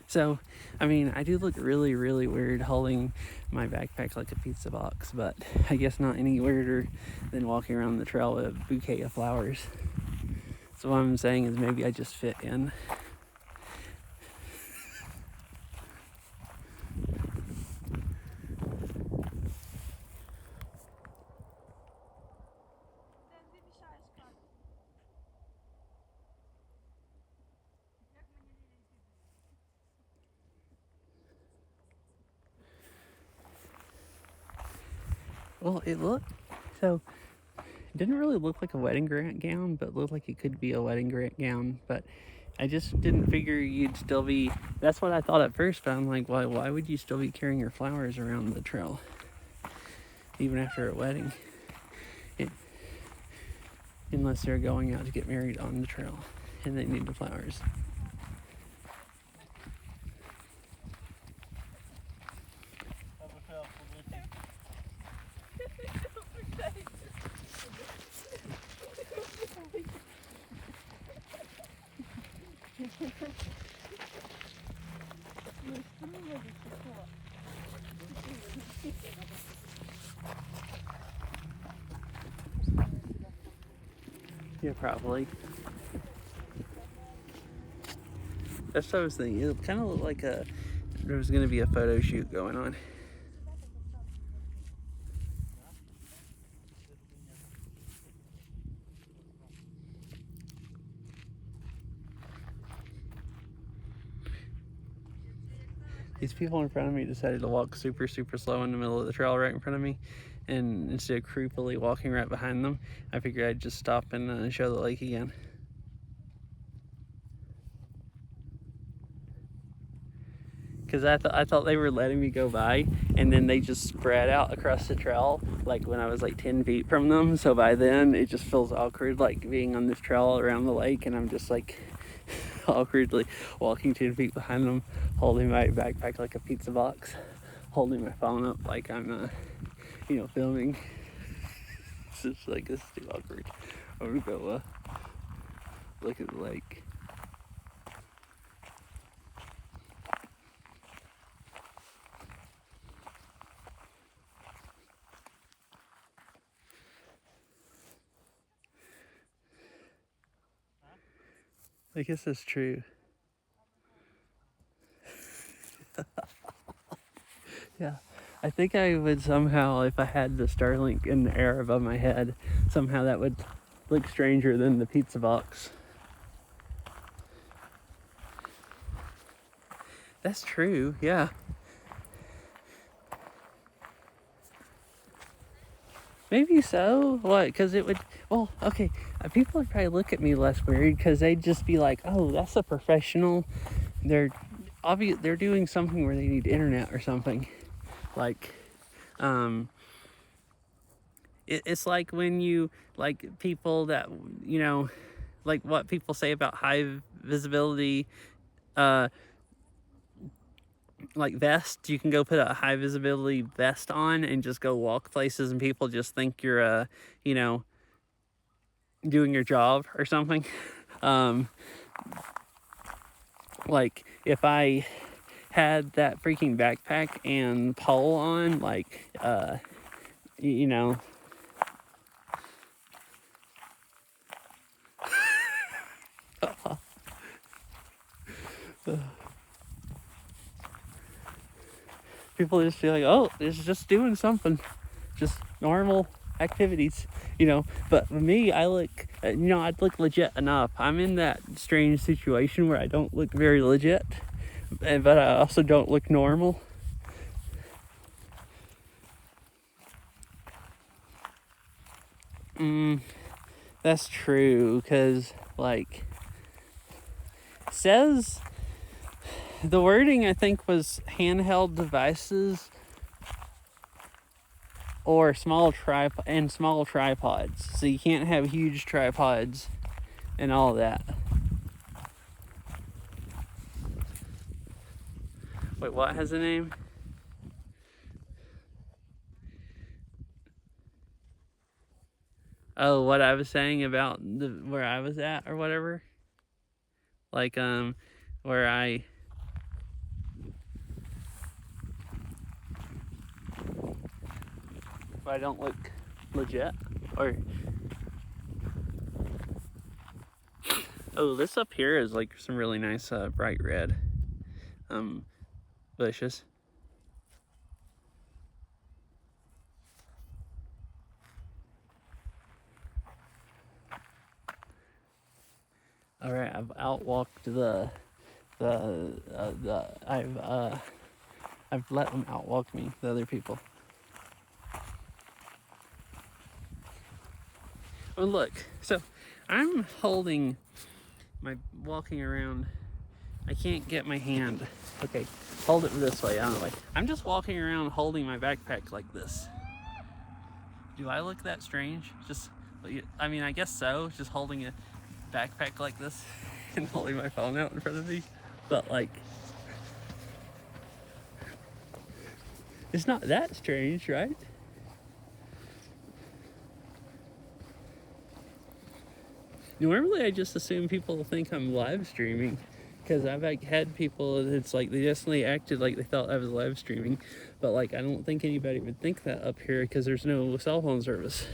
So, I mean, I do look really, really weird holding my backpack like a pizza box, but I guess not any weirder than walking around the trail with a bouquet of flowers. So what I'm saying is maybe I just fit in. Well, it didn't really look like a wedding gown, but looked like it could be a wedding gown. But I just didn't figure you'd still be. That's what I thought at first, but I'm like, why would you still be carrying your flowers around the trail, even after a wedding? Unless they're going out to get married on the trail, and they need the flowers. Yeah, probably. That's what I was thinking. It kind of looked like there was going to be a photo shoot going on. These people in front of me decided to walk super, super slow in the middle of the trail right in front of me. And instead of creepily walking right behind them, I figured I'd just stop and show the lake again. Because I thought they were letting me go by, and then they just spread out across the trail like when I was like 10 feet from them. So by then it just feels awkward like being on this trail around the lake, and I'm just like awkwardly walking 10 feet behind them, holding my backpack like a pizza box, holding my phone up like I'm filming. It's just like, this is too awkward. I'm gonna go look at the lake. I guess that's true. Yeah. I think I would somehow, if I had the Starlink in the air above my head, somehow that would look stranger than the pizza box. That's true, yeah. Maybe so. What? Because it would. Well, okay. People would probably look at me less weird because they'd just be like, "Oh, that's a professional. They're They're doing something where they need internet or something." Like, it's like when you like people that like what people say about high visibility, like vest. You can go put a high visibility vest on and just go walk places, and people just think you're doing your job or something. Like if I had that freaking backpack and pole on, like you know people just feel like, oh, it's just doing something, just normal activities, but for me, I look, I'd look legit enough. I'm in that strange situation where I don't look very legit, but I also don't look normal. That's true, because like says the wording, I think, was handheld devices or small tripods. So you can't have huge tripods and all that. Wait, what has a name? Oh, what I was saying about where I was at or whatever. Like where I don't look legit, or oh, this up here is like some really nice bright red bushes. All right, I've outwalked I've let them outwalk me, the other people. Oh, look, so I'm holding walking around. I can't get my hand. Okay, hold it this way. I don't know. I'm just walking around holding my backpack like this. Do I look that strange? I mean, I guess so. Just holding a backpack like this and holding my phone out in front of me. But like, it's not that strange, right? Normally, I just assume people think I'm live streaming, because I've had people. It's like they definitely acted like they thought I was live streaming, but like I don't think anybody would think that up here because there's no cell phone service.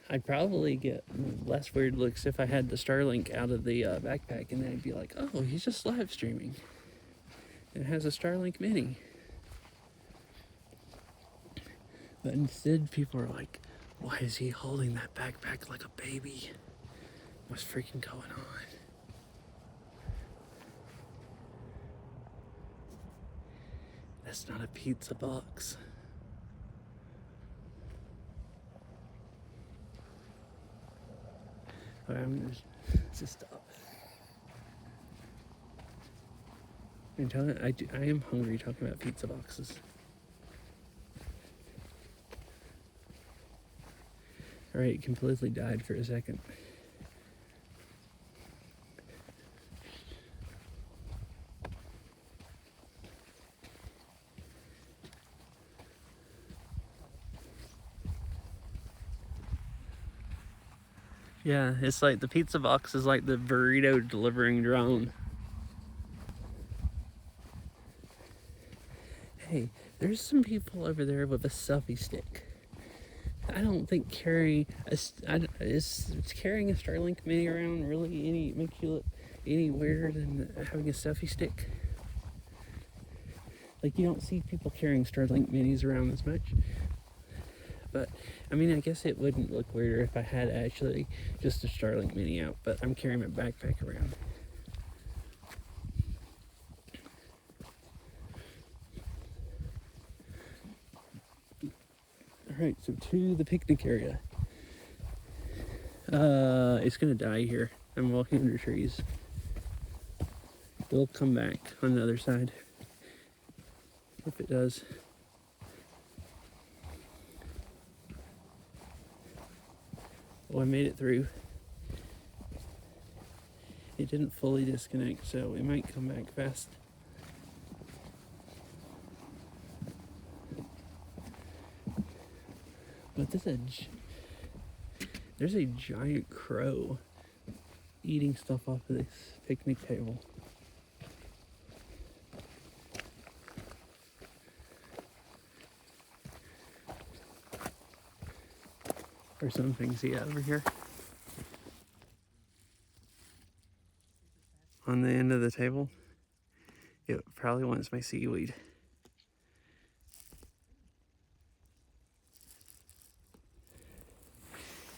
I'd probably get less weird looks if I had the Starlink out of the backpack, and they'd be like, "Oh, he's just live streaming. It has a Starlink Mini." But instead, people are like, "Why is he holding that backpack like a baby? What's freaking going on?" That's not a pizza box. But I'm just stop. I am hungry talking about pizza boxes. Alright, completely died for a second. Yeah, it's like the pizza box is like the burrito delivering drone. Hey, there's some people over there with a selfie stick. I don't think carrying a Starlink Mini around really make you look any weirder than having a selfie stick. Like, you don't see people carrying Starlink Minis around as much. But I mean, I guess it wouldn't look weirder if I had actually just a Starlink Mini out, but I'm carrying my backpack around. Alright, so to the picnic area. It's gonna die here. I'm walking under trees. It'll come back on the other side. If it does. Oh, I made it through. It didn't fully disconnect, so it might come back fast. But there's a giant crow eating stuff off of this picnic table. Or some things, yeah, over here. On the end of the table. It probably wants my seaweed.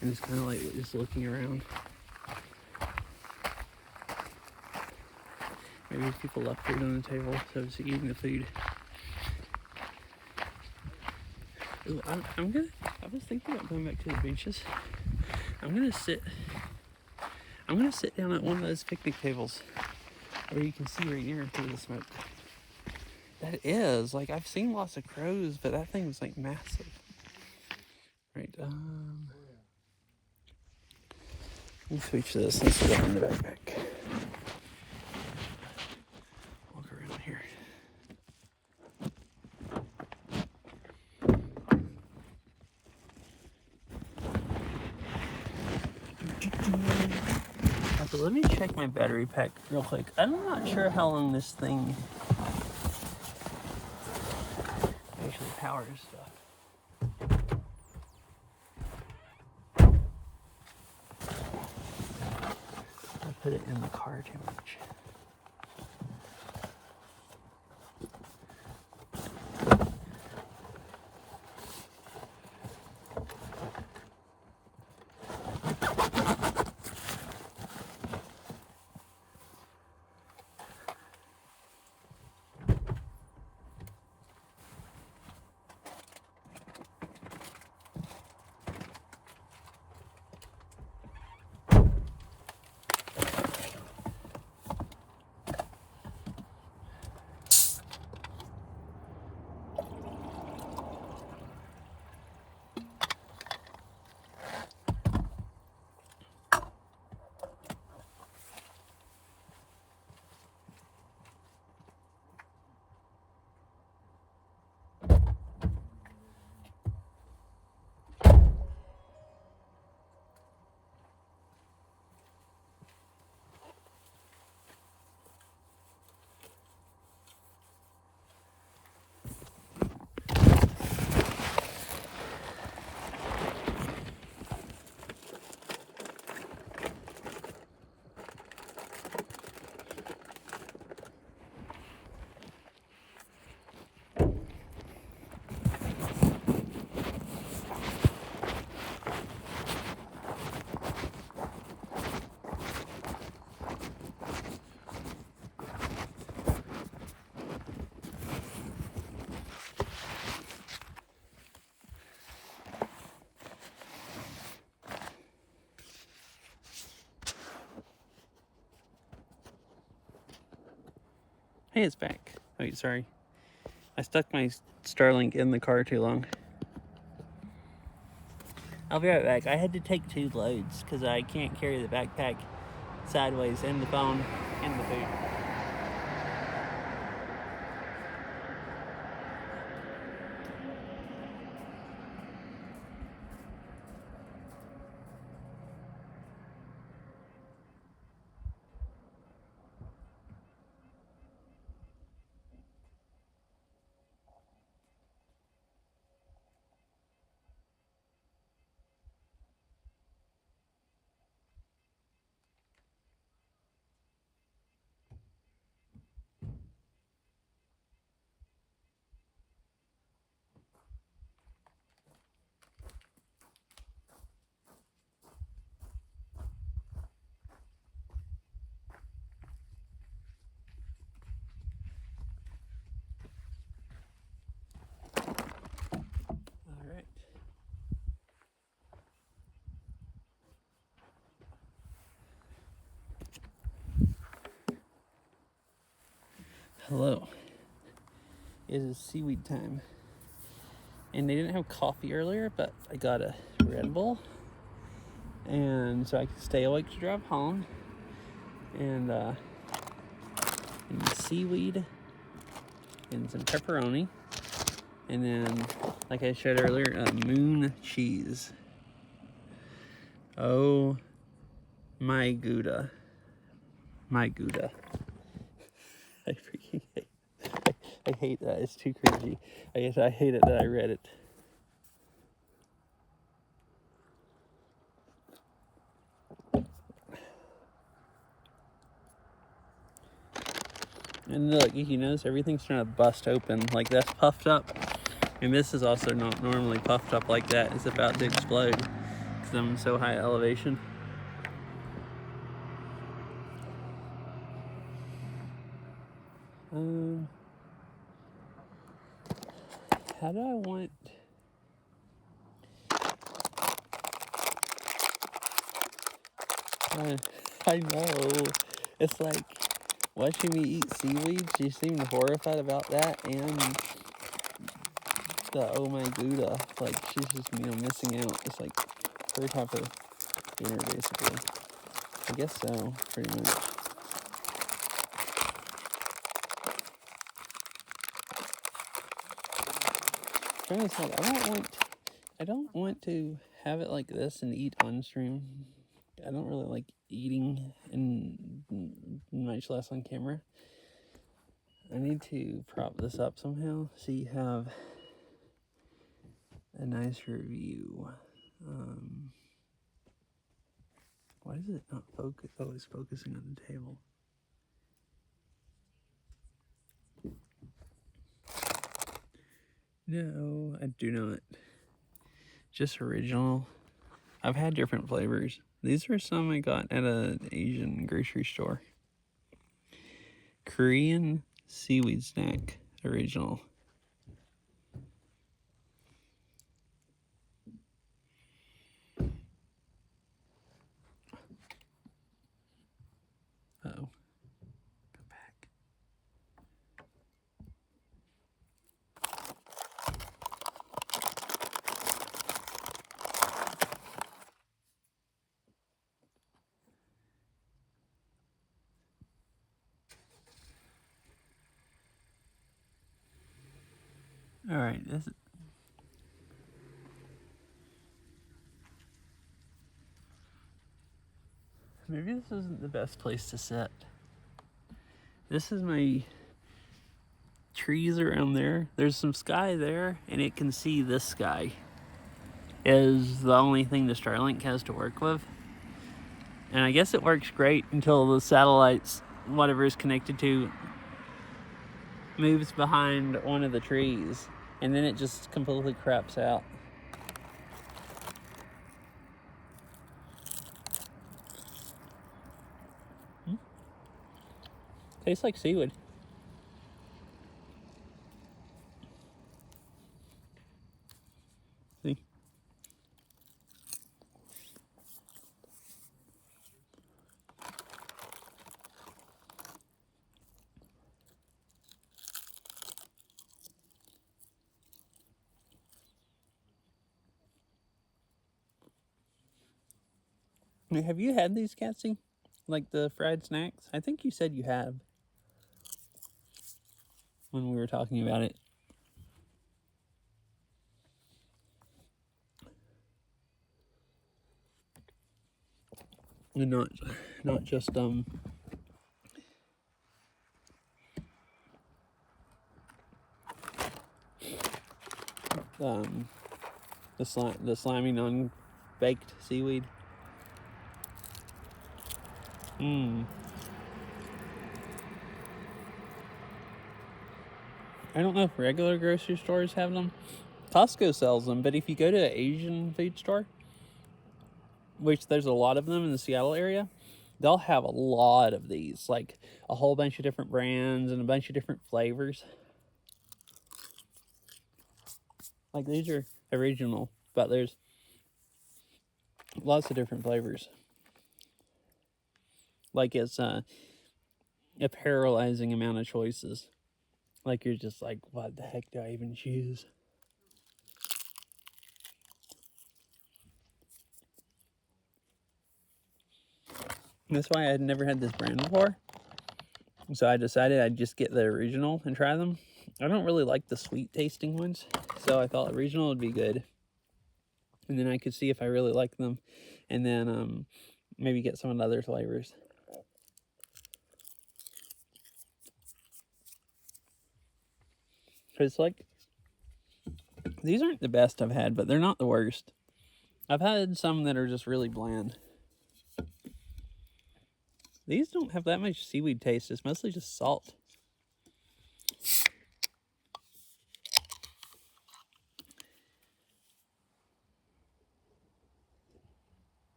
And it's kind of like just looking around. Maybe people left food on the table, so it's eating the food. Ooh, I was thinking about going back to the beaches. I'm gonna sit down at one of those picnic tables where you can see right near through the smoke. That is, like, I've seen lots of crows, but that thing was like massive. Right, let me switch this and sit in the backpack. Walk around here. Okay, let me check my battery pack real quick. I'm not sure how long this thing actually powers stuff. I put it in the car too much. Hey, it's back. Wait, sorry. I stuck my Starlink in the car too long. I'll be right back. I had to take 2 loads because I can't carry the backpack sideways and the phone and the food. Hello. It is seaweed time. And they didn't have coffee earlier, but I got a Red Bull. And so I can stay awake to drive home. And seaweed and some pepperoni. And then, like I said earlier, moon cheese. Oh my Gouda. My Gouda. I freaking hate I hate that. It's too cringy. I guess I hate it that I read it. And look, you notice everything's trying to bust open. Like that's puffed up. And this is also not normally puffed up like that. It's about to explode because I'm so high elevation. How do I want... I know. It's like watching me eat seaweed. She seemed horrified about that, and the oh my Gouda. Like she's just missing out. It's like her type of dinner, basically. I guess so, pretty much. Trying to decide, I don't want to have it like this and eat on stream. I don't really like eating, and much less on camera. I need to prop this up somehow so you have a nice review. Why is it not focus? Oh, it's focusing on the table. No, I do not. Just original. I've had different flavors. These are some I got at an Asian grocery store. Korean seaweed snack, original. Uh-oh. Go back. All right, maybe this isn't the best place to sit. This is my trees around there. There's some sky there, and it can see this sky. Is the only thing the Starlink has to work with. And I guess it works great until the satellites, whatever is connected to, moves behind one of the trees. And then it just completely craps out. Tastes like seaweed. See? Have you had these, Catsy? Like the fried snacks? I think you said you have when we were talking about it. And not just the slimy non-baked seaweed. I don't know if regular grocery stores have them. Costco sells them, but if you go to an Asian food store, which there's a lot of them in the Seattle area, they'll have a lot of these, like a whole bunch of different brands and a bunch of different flavors. Like these are original, but there's lots of different flavors. Like it's a paralyzing amount of choices. Like you're just like, what the heck do I even choose? That's why I had never had this brand before. So I decided I'd just get the original and try them. I don't really like the sweet tasting ones, so I thought original would be good. And then I could see if I really like them, and then maybe get some of the other flavors. It's like, these aren't the best I've had, but they're not the worst. I've had some that are just really bland. These don't have that much seaweed taste. It's mostly just salt.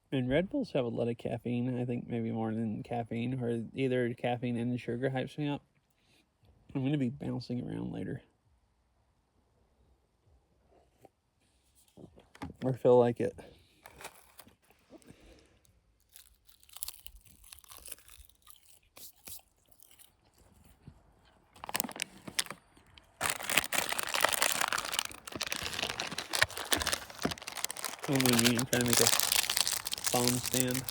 And Red Bulls have a lot of caffeine. I think maybe more than caffeine, or either caffeine and sugar hypes me up. I'm going to be bouncing around later. Or feel like it. Oh, I'm trying to make a phone stand.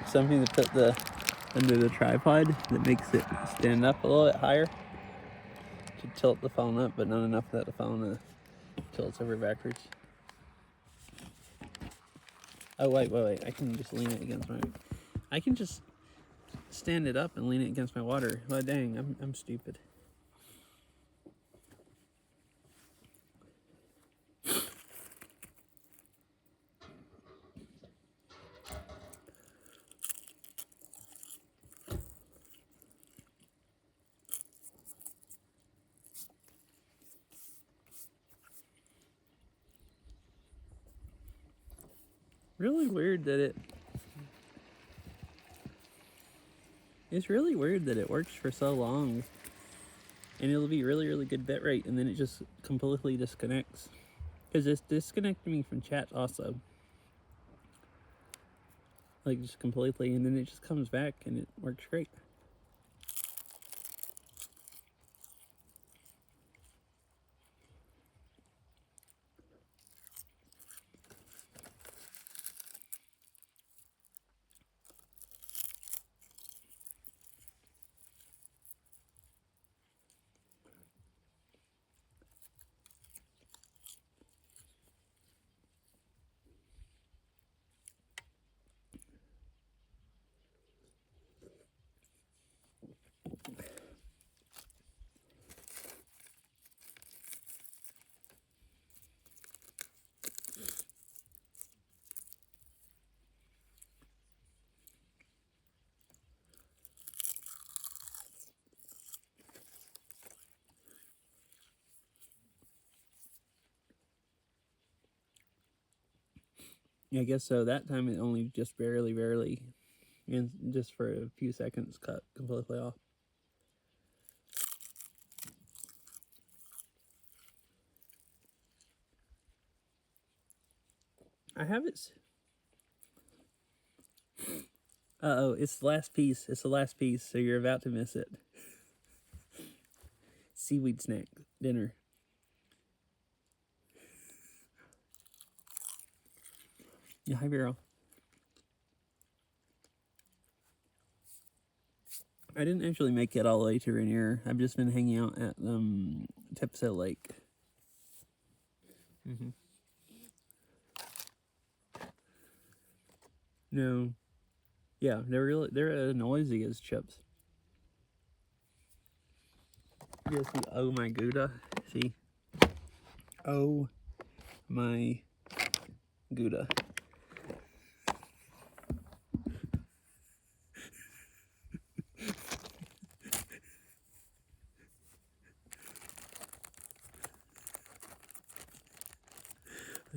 Something to put under the tripod that makes it stand up a little bit higher. To tilt the phone up, but not enough that the phone tilts over backwards. Oh, wait. I can just lean it against my... I can just stand it up and lean it against my water. Well, dang, I'm stupid. Really weird that it's really weird that it works for so long. And it'll be really, really good bitrate, and then it just completely disconnects. Because it's disconnecting me from chat also. Like, just completely, and then it just comes back, and it works great. Yeah, I guess so. That time it only just barely, and just for a few seconds, cut completely off. I have it. Uh-oh, it's the last piece. It's the last piece, so you're about to miss it. Seaweed snack dinner. Yeah, hi, Vero. I didn't actually make it all the way to Rainier. I've just been hanging out at Tipsoo Lake. No. Yeah, they're as noisy as chips. You guys see Oh My Gouda? See? Oh My Gouda.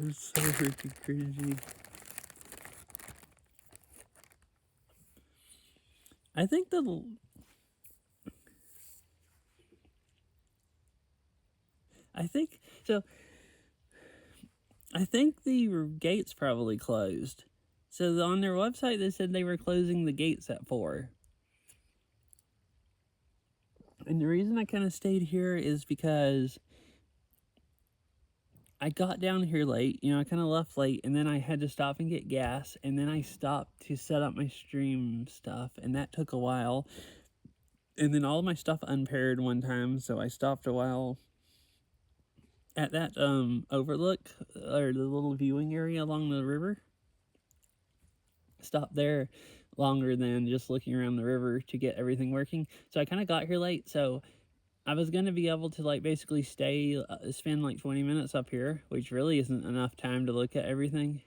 It's so freaking cringy. I think I think the gate's probably closed. So on their website, they said they were closing the gates at 4. And the reason I kind of stayed here is because I got down here late. I kind of left late, and then I had to stop and get gas, and then I stopped to set up my stream stuff, and that took a while. And then all of my stuff unpaired one time, so I stopped a while at that overlook, or the little viewing area along the river. Stopped there longer than just looking around the river to get everything working. So I kind of got here late, so I was going to be able to like basically spend like 20 minutes up here, which really isn't enough time to look at everything.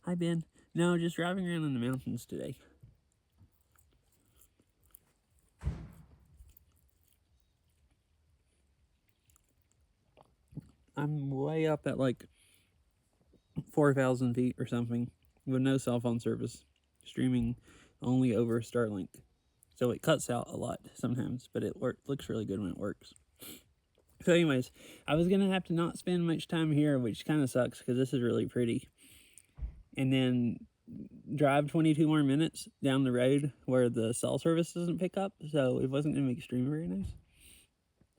Hi, Ben. No, just driving around in the mountains today. I'm way up at like 4,000 feet or something with no cell phone service, streaming only over Starlink. So it cuts out a lot sometimes, but it looks really good when it works. So anyways, I was going to have to not spend much time here, which kind of sucks because this is really pretty. And then drive 22 more minutes down the road where the cell service doesn't pick up, so it wasn't going to make stream very nice.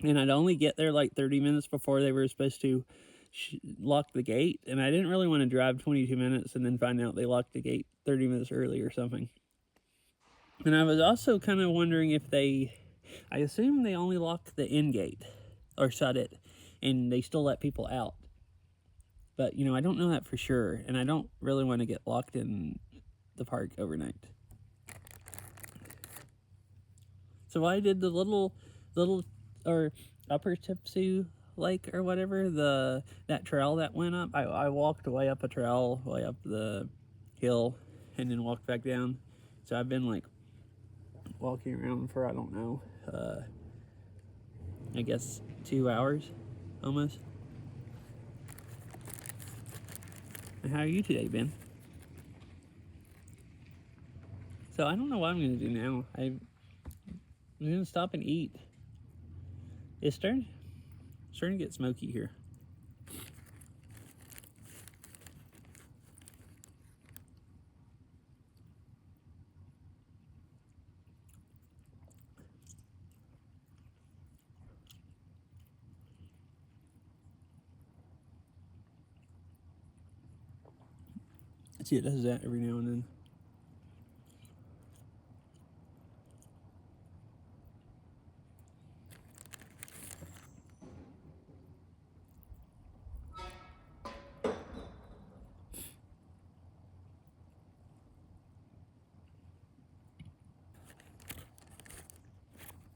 And I'd only get there like 30 minutes before they were supposed to lock the gate, and I didn't really want to drive 22 minutes and then find out they locked the gate 30 minutes early or something. And I was also kind of wondering if I assume they only lock the in gate or shut it, and they still let people out. But, I don't know that for sure, and I don't really want to get locked in the park overnight. So I did the little or upper Tipsoo lake or whatever, that trail that went up. I walked way up a trail, way up the hill, and then walked back down. So I've been like walking around for, I don't know, I guess 2 hours almost. And how are you today, Ben? So I don't know what I'm going to do now. I'm going to stop and eat. It's starting to get smoky here. See, it does that every now and then.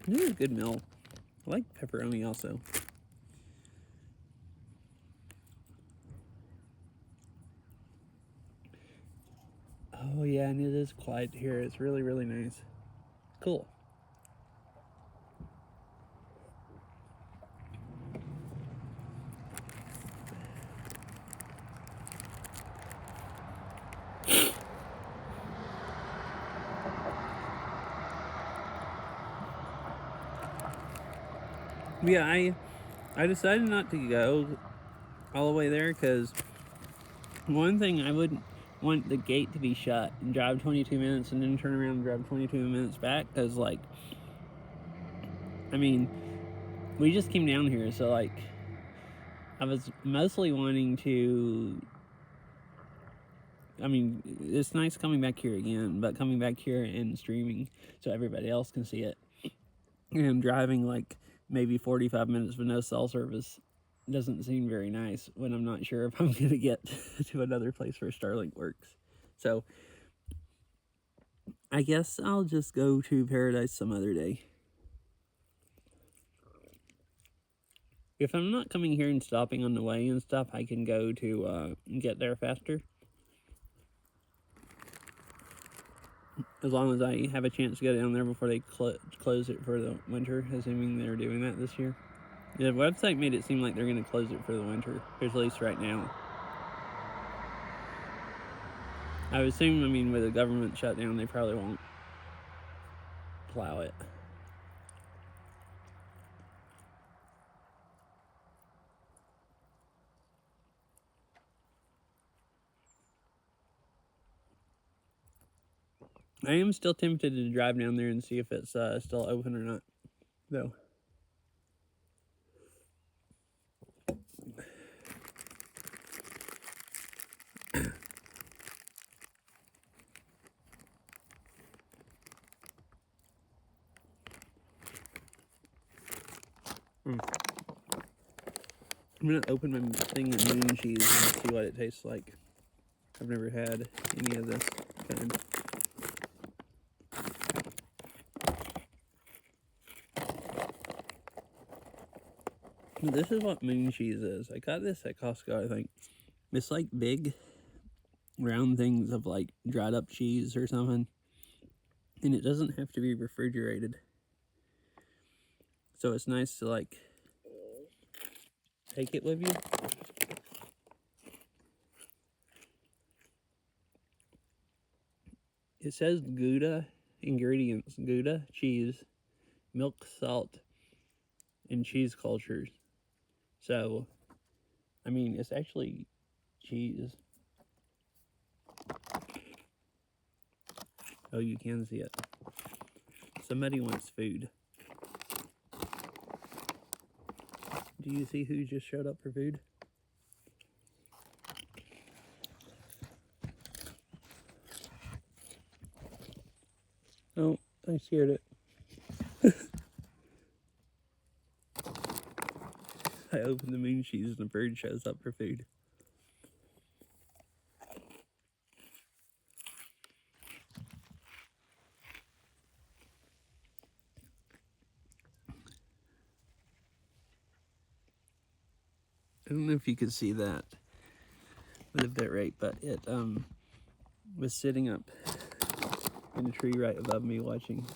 This is a good meal. I like pepperoni also. Oh yeah, and it is quiet here. It's really, really nice. Cool. Yeah, I decided not to go all the way there because one thing, I wouldn't want the gate to be shut and drive 22 minutes and then turn around and drive 22 minutes back because, like, I mean, we just came down here, so, like, I was mostly wanting to, I mean, it's nice coming back here again, but coming back here and streaming so everybody else can see it. And driving, like, maybe 45 minutes with no cell service doesn't seem very nice when I'm not sure if I'm going to get to another place where Starlink works. So, I guess I'll just go to Paradise some other day. If I'm not coming here and stopping on the way and stuff, I can go to get there faster. As long as I have a chance to go down there before they close it for the winter, assuming they're doing that this year. The website made it seem like they're going to close it for the winter, at least right now. I would assume, I mean, with a government shutdown, they probably won't plow it. I am still tempted to drive down there and see if it's still open or not, though. I'm gonna open my thing of moon cheese and see what it tastes like. I've never had any of this kind. This is what moon cheese is. I got this at Costco, I think. It's like big, round things of like dried up cheese or something. And it doesn't have to be refrigerated. So it's nice to like take it with you. It says Gouda ingredients: Gouda, cheese, milk, salt, and cheese cultures. So, I mean, it's actually cheese. Oh, you can see it. Somebody wants food. Do you see who just showed up for food? Oh, I scared it. I opened the moon cheese and the bird shows up for food. I don't know if you could see that with a bitrate, but it was sitting up in a tree right above me watching.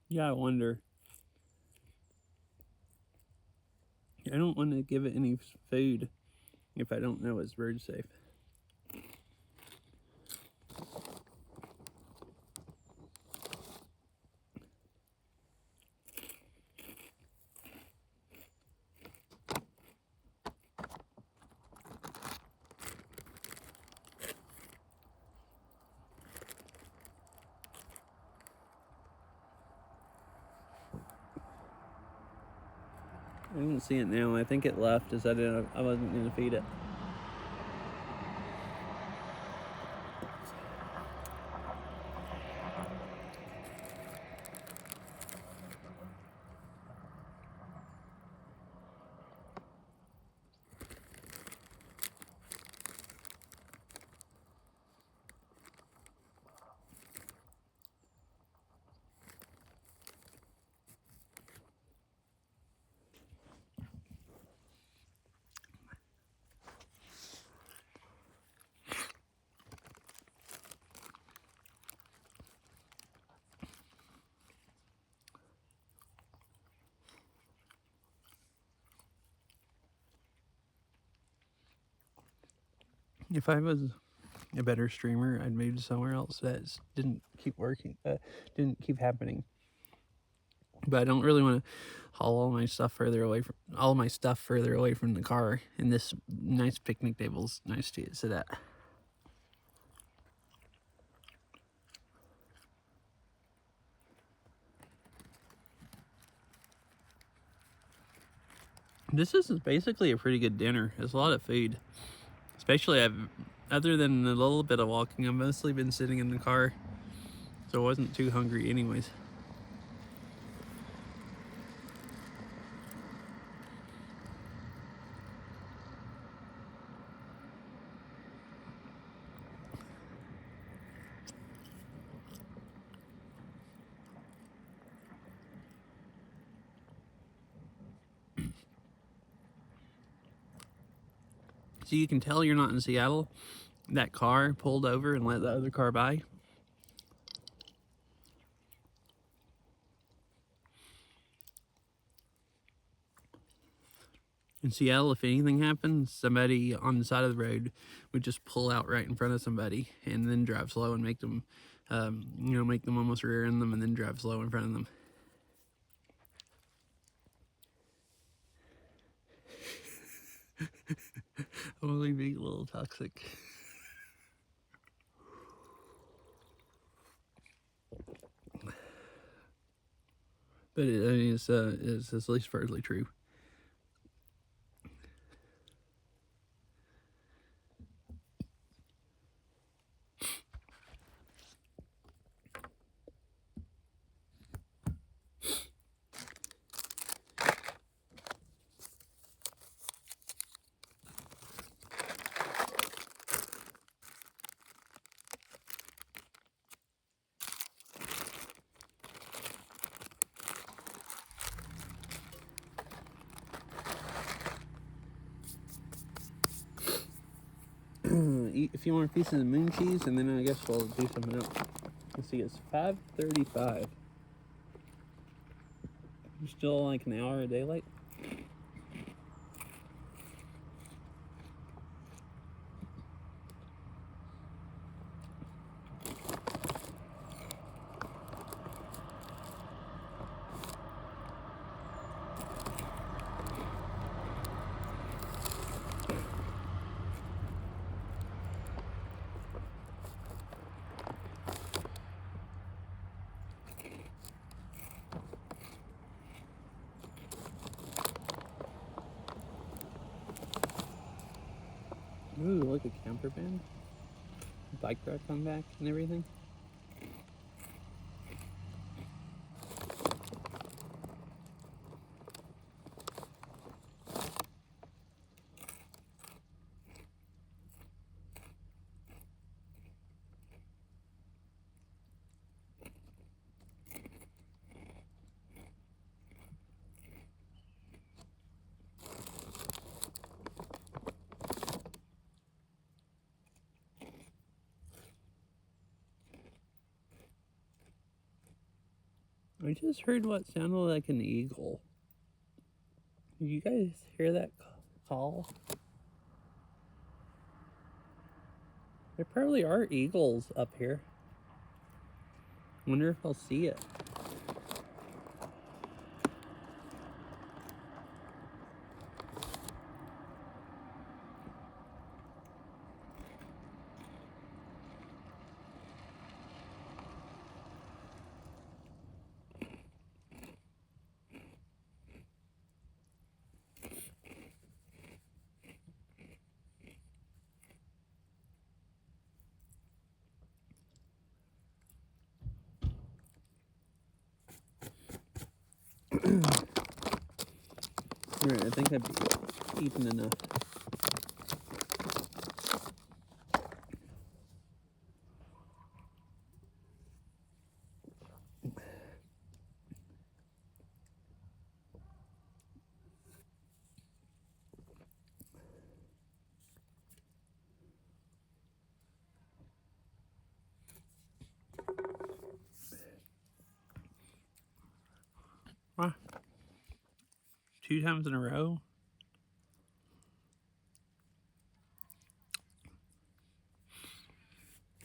Yeah, I wonder. I don't want to give it any food if I don't know it's bird safe. I don't see it now. I think it left as I wasn't going to feed it. If I was a better streamer, I'd move to somewhere else that didn't keep working, didn't keep happening. But I don't really want to haul all my stuff further away from the car. And this nice picnic table's nice to sit at. This is basically a pretty good dinner. It's a lot of food. Especially, other than a little bit of walking, I've mostly been sitting in the car. So I wasn't too hungry anyways. So you can tell you're not in Seattle. That car pulled over and let the other car by. In Seattle, if anything happened, somebody on the side of the road would just pull out right in front of somebody and then drive slow and make them, make them almost rear end them and then drive slow in front of them. I'm only being a little toxic. But it's at least partly true. Eat a few more pieces of moon cheese, and then I guess we'll do something else. Let's see, it's 5:35. You're still like an hour of daylight. Ooh, look, a camper van. Bike rack on back and everything. I just heard what sounded like an eagle. Did you guys hear that call? There probably are eagles up here. Wonder if I'll see it. Alright, I think I've eaten enough. Ah, 2 times in a row.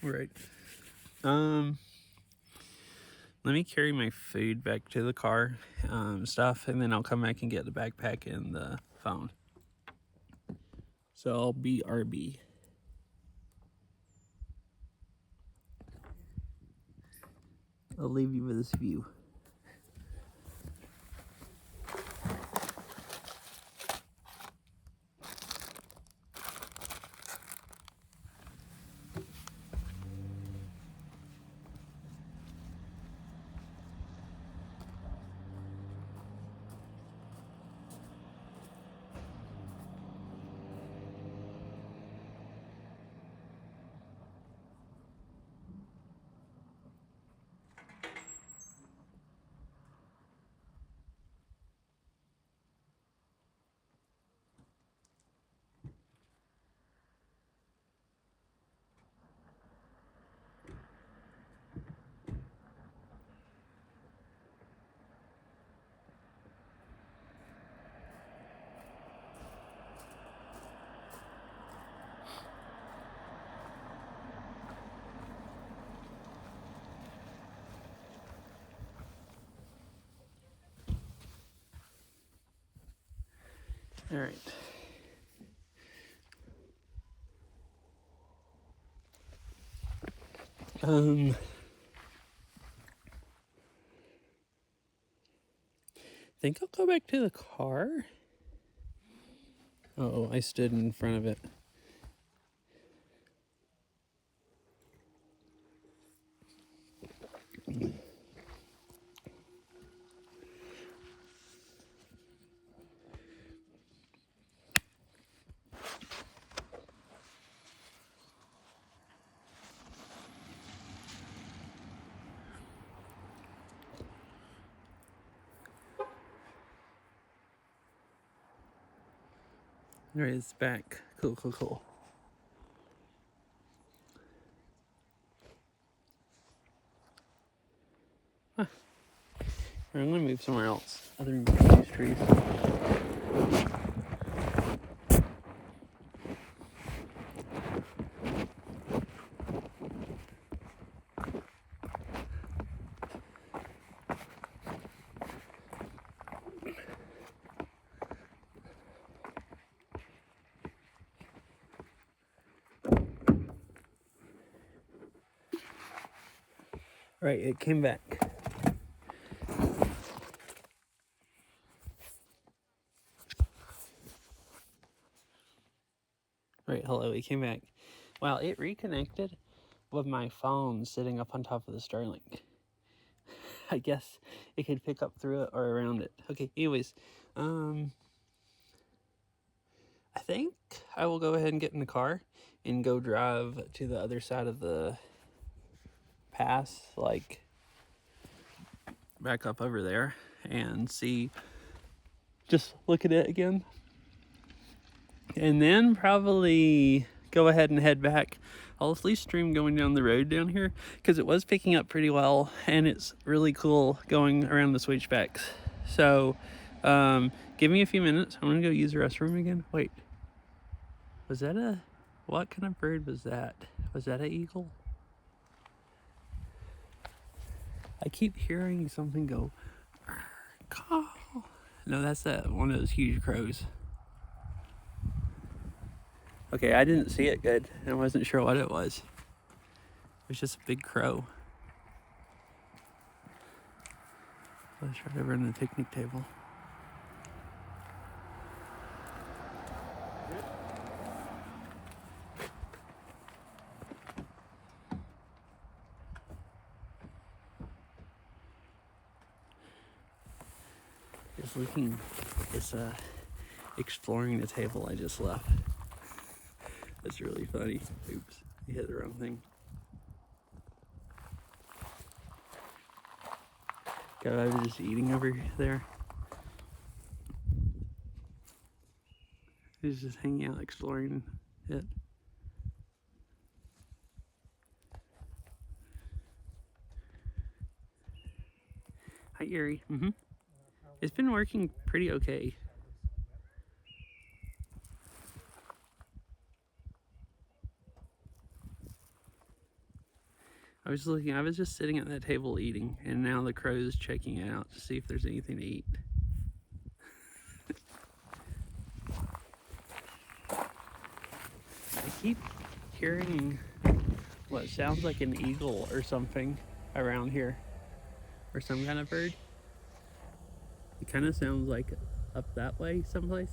Right. Let me carry my food back to the car, stuff, and then I'll come back and get the backpack and the phone. So I'll be RB. I'll leave you with this view. All right. Think I'll go back to the car. Oh, I stood in front of it. All right, it's back. Cool, cool, cool. Huh. I'm gonna move somewhere else other than these trees. Right, it came back. Right, hello, it came back. Wow, it reconnected with my phone sitting up on top of the Starlink. I guess it could pick up through it or around it. Okay, anyways, I think I will go ahead and get in the car and go drive to the other side of the pass, like back up over there and see, just look at it again. And then probably go ahead and head back. I'll at least stream going down the road down here because it was picking up pretty well and it's really cool going around the switchbacks. So give me a few minutes. I'm gonna go use the restroom again. Wait, was that what kind of bird was that? Was that an eagle? I keep hearing something go, call. No, that's one of those huge crows. Okay, I didn't see it good. I wasn't sure what it was. It was just a big crow. Let's right over on the picnic table. It's exploring the table I just left. That's really funny. Oops, you hit the wrong thing. I was just eating over there. He's just hanging out, exploring it. Hi, Erie. It's been working pretty okay. I was just sitting at that table eating, and now the crow's checking it out to see if there's anything to eat. I keep hearing what sounds like an eagle or something around here, or some kind of bird. It kind of sounds like up that way someplace.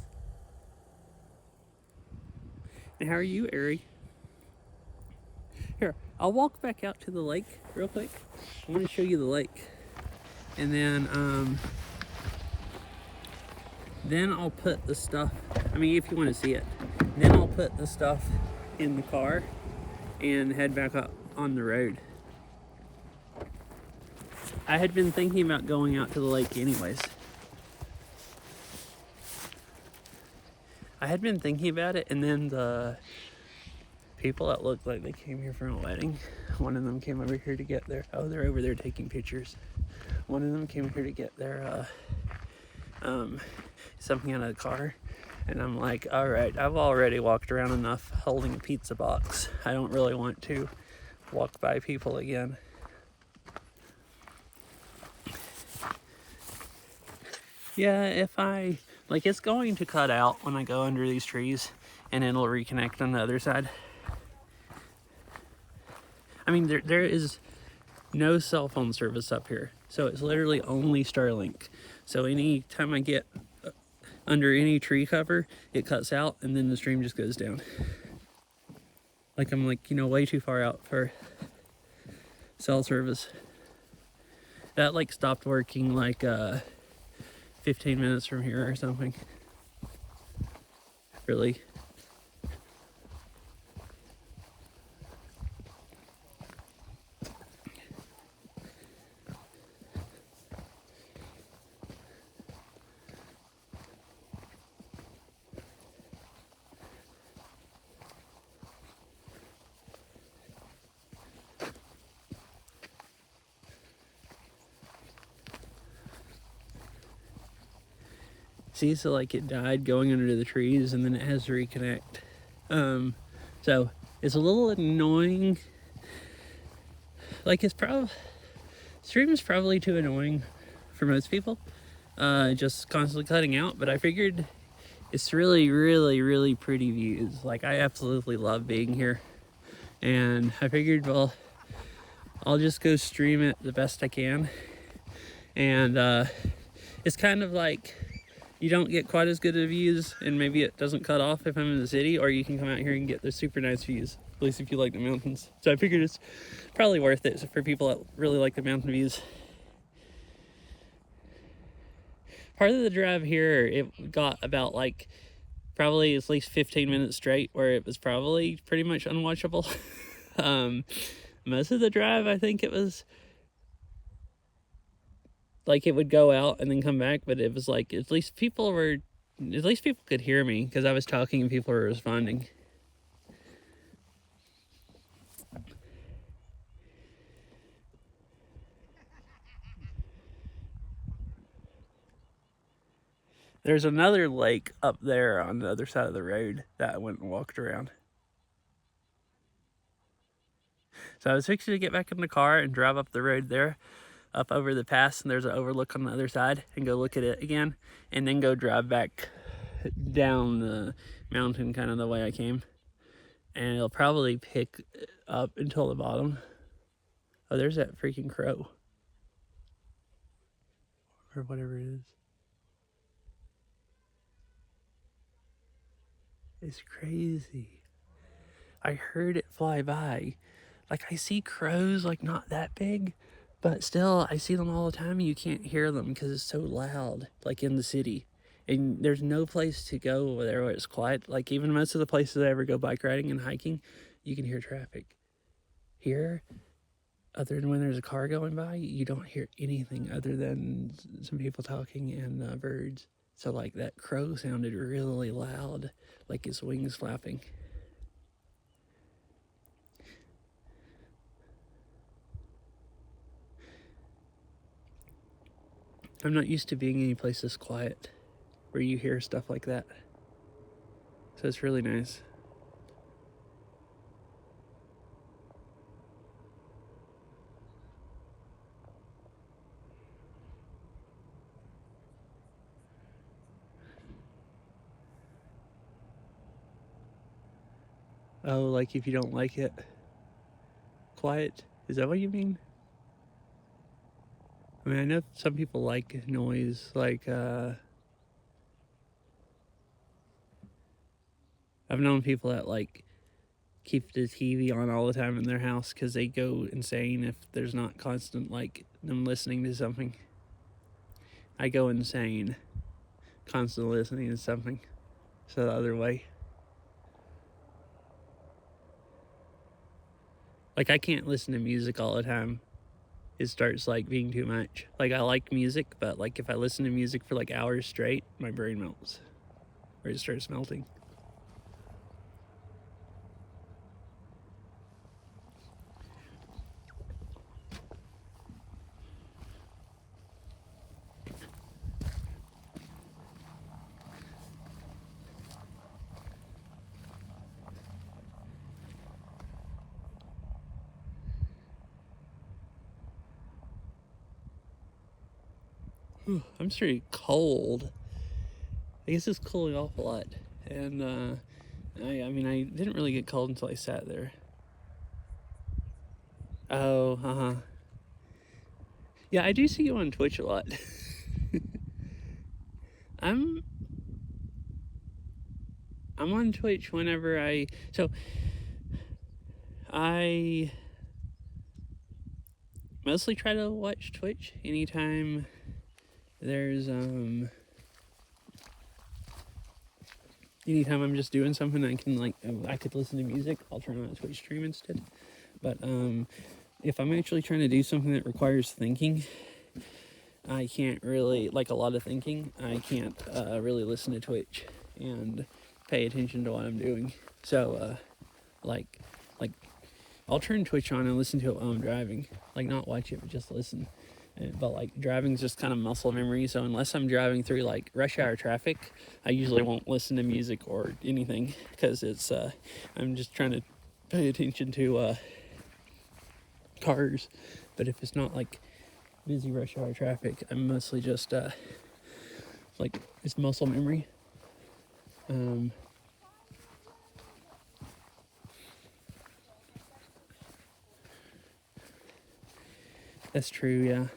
And how are you, Ari? Here, I'll walk back out to the lake real quick. I want to show you the lake. And then I'll put the stuff, I mean, if you want to see it, then I'll put the stuff in the car and head back up on the road. I had been thinking about going out to the lake anyways. I had been thinking about it, and then the people that looked like they came here from a wedding, one of them came over here to get their, oh, they're over there taking pictures. One of them came here to get their something out of the car, and I'm like, all right, I've already walked around enough holding a pizza box. I don't really want to walk by people again. Yeah, if I, like, it's going to cut out when I go under these trees, and it'll reconnect on the other side. I mean, there is no cell phone service up here, so it's literally only Starlink. So any time I get under any tree cover, it cuts out and then the stream just goes down. Like I'm like, you know, way too far out for cell service. That like stopped working like 15 minutes from here or something. Really. See, so like it died going under the trees and then it has to reconnect. So it's a little annoying. Like stream is probably too annoying for most people. Just constantly cutting out, but I figured it's really, really, really pretty views. Like I absolutely love being here. And I figured, well, I'll just go stream it the best I can. And it's kind of like, you don't get quite as good of views, and maybe it doesn't cut off if I'm in the city, or you can come out here and get the super nice views, at least if you like the mountains. So I figured it's probably worth it for people that really like the mountain views. Part of the drive here, it got about like probably at least 15 minutes straight where it was probably pretty much unwatchable. Most of the drive, I think it was like it would go out and then come back, but it was like at least people could hear me because I was talking and people were responding. There's another lake up there on the other side of the road that I went and walked around. So I was fixing to get back in the car and drive up the road there, up over the pass, and there's an overlook on the other side, and go look at it again, and then go drive back down the mountain kind of the way I came. And it'll probably pick up until the bottom. Oh, there's that freaking crow. Or whatever it is. It's crazy. I heard it fly by. Like I see crows like not that big, but still I see them all the time and you can't hear them because it's so loud, like in the city. And there's no place to go over there where it's quiet. Like even most of the places I ever go bike riding and hiking, you can hear traffic. Here, other than when there's a car going by, you don't hear anything other than some people talking and birds. So like that crow sounded really loud, like his wings flapping. I'm not used to being any place this quiet where you hear stuff like that. So it's really nice. Oh, like if you don't like it quiet? Is that what you mean? I mean, I know some people like noise, like, I've known people that, like, keep the TV on all the time in their house because they go insane if there's not constant, like, them listening to something. I go insane constantly listening to something. So the other way. Like, I can't listen to music all the time. It starts, like, being too much. Like, I like music, but, like, if I listen to music for, like, hours straight, my brain melts. Or it starts melting. I'm pretty cold. I guess it's cooling off a lot. And, I mean, I didn't really get cold until I sat there. Oh, yeah, I do see you on Twitch a lot. I'm on Twitch whenever I mostly try to watch Twitch anytime there's anytime I'm just doing something I could listen to music, I'll turn on a Twitch stream instead. But if I'm actually trying to do something that requires thinking, I can't really, like a lot of thinking, I can't really listen to Twitch and pay attention to what I'm doing. So like I'll turn Twitch on and listen to it while I'm driving, like not watch it but just listen. But like driving's just kind of muscle memory, so unless I'm driving through like rush hour traffic, I usually won't listen to music or anything, because it's I'm just trying to pay attention to cars. But if it's not like busy rush hour traffic, I'm mostly just like it's muscle memory. That's true, yeah.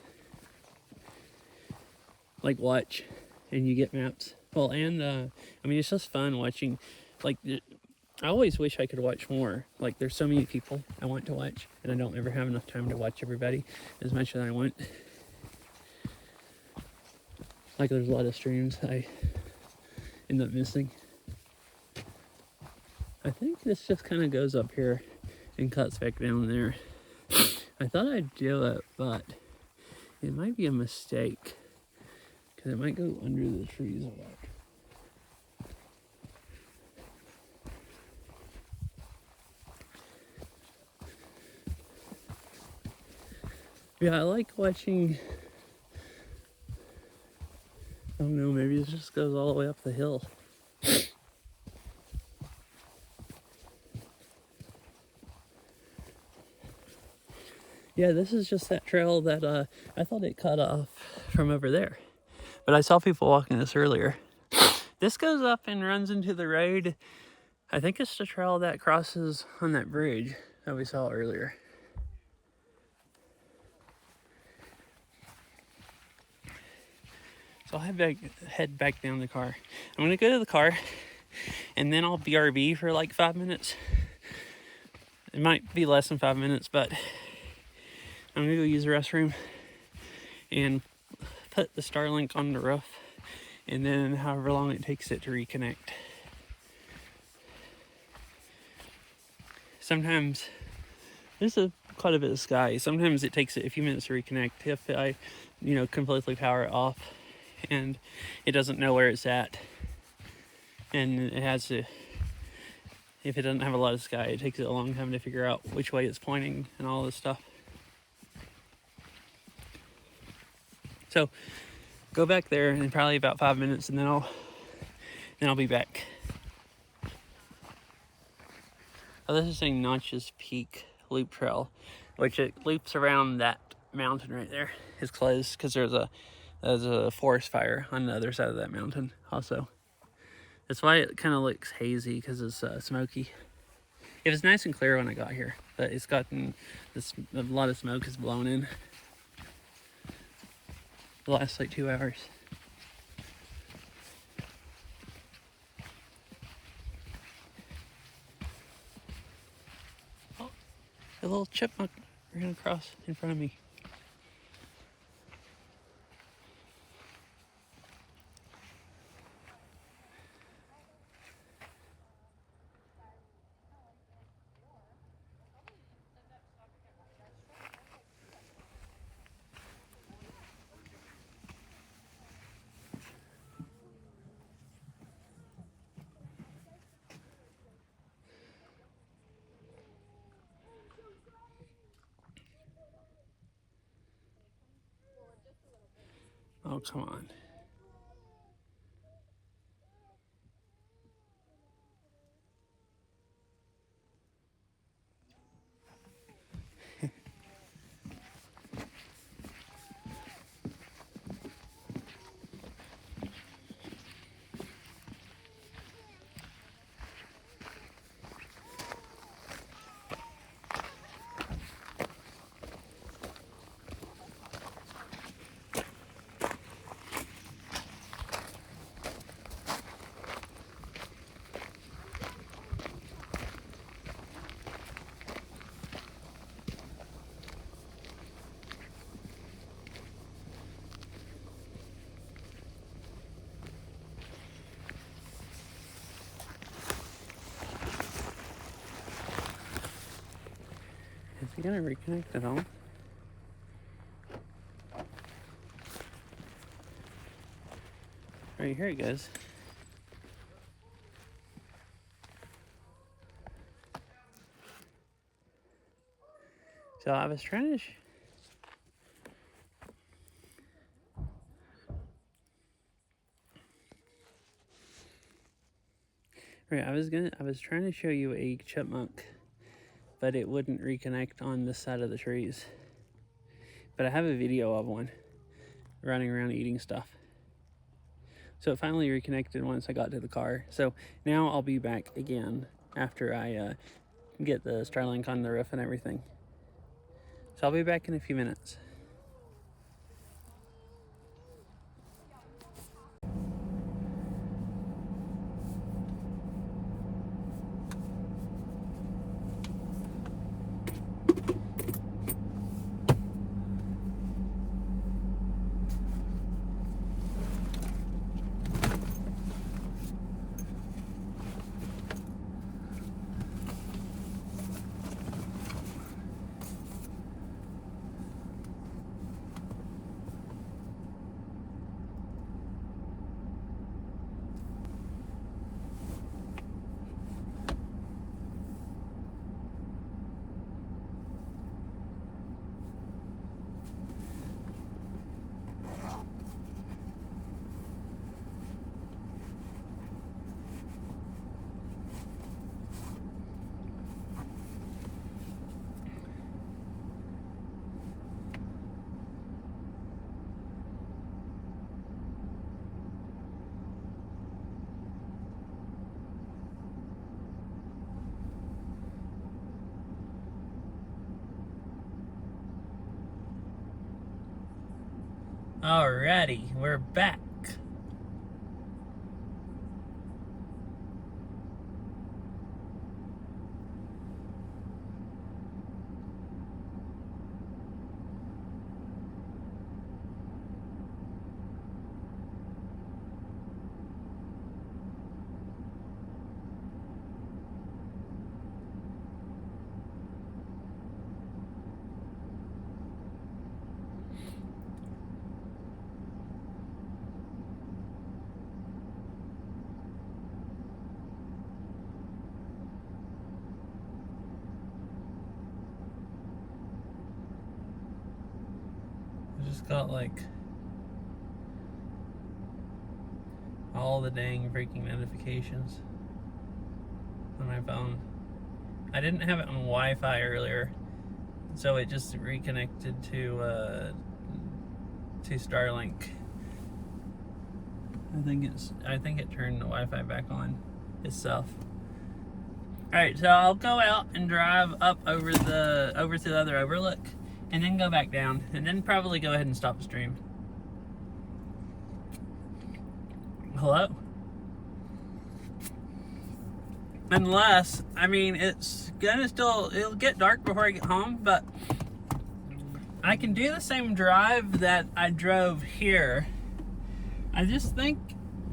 Like watch and you get maps. Well, and I mean, it's just fun watching. Like I always wish I could watch more. Like there's so many people I want to watch, and I don't ever have enough time to watch everybody as much as I want. Like there's a lot of streams I end up missing. I think this just kind of goes up here and cuts back down there. I thought I'd do it, but it might be a mistake, because it might go under the trees a lot. Yeah, I like watching. I don't know, maybe it just goes all the way up the hill. Yeah, this is just that trail that I thought it cut off from over there. But I saw people walking this earlier. This goes up and runs into the road. I think it's the trail that crosses on that bridge that we saw earlier. So I'll head back down the car. I'm gonna go to the car, and then I'll BRB for like 5 minutes. It might be less than 5 minutes, but I'm gonna go use the restroom and put the Starlink on the roof, and then however long it takes it to reconnect. Sometimes there's quite a bit of sky. Sometimes it takes it a few minutes to reconnect. If I, completely power it off and it doesn't know where it's at, and it has to, if it doesn't have a lot of sky, it takes it a long time to figure out which way it's pointing and all this stuff. So go back there in probably about 5 minutes, and then I'll be back. Oh, this is saying Notch's Peak Loop Trail, which it loops around that mountain right there. It's closed because there's a forest fire on the other side of that mountain also. That's why it kind of looks hazy, because it's smoky. It was nice and clear when I got here, but it's gotten a lot of smoke has blown in the last like 2 hours. Oh, a little chipmunk ran across in front of me. Oh, come on. You gotta reconnect it all. Right, here it goes. So I was trying to I was trying to show you a chipmunk, but it wouldn't reconnect on this side of the trees. But I have a video of one running around eating stuff. So it finally reconnected once I got to the car. So now I'll be back again after I get the Starlink on the roof and everything. So I'll be back in a few minutes. Alrighty, we're back. Just got like all the dang freaking notifications on my phone. I didn't have it on Wi-Fi earlier, so it just reconnected to Starlink. I think it turned the Wi-Fi back on itself. All right, so I'll go out and drive up over to the other overlook, and then go back down, and then probably go ahead and stop the stream. Hello? Unless, I mean, it'll get dark before I get home, but I can do the same drive that I drove here. I just think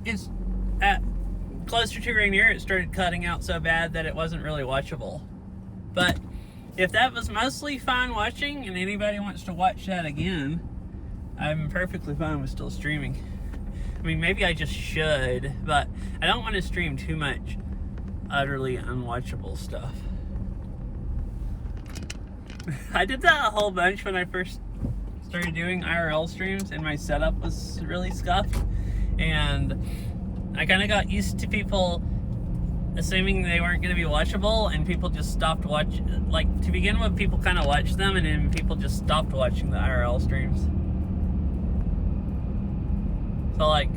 it's closer to Rainier, it started cutting out so bad that it wasn't really watchable. But if that was mostly fine watching and anybody wants to watch that again, I'm perfectly fine with still streaming. I mean, maybe I just should, but I don't want to stream too much utterly unwatchable stuff. I did that a whole bunch when I first started doing IRL streams and my setup was really scuffed, and I kind of got used to people assuming they weren't going to be watchable, and people just stopped watching. Like, to begin with, people kind of watched them, and then people just stopped watching the IRL streams. So, like,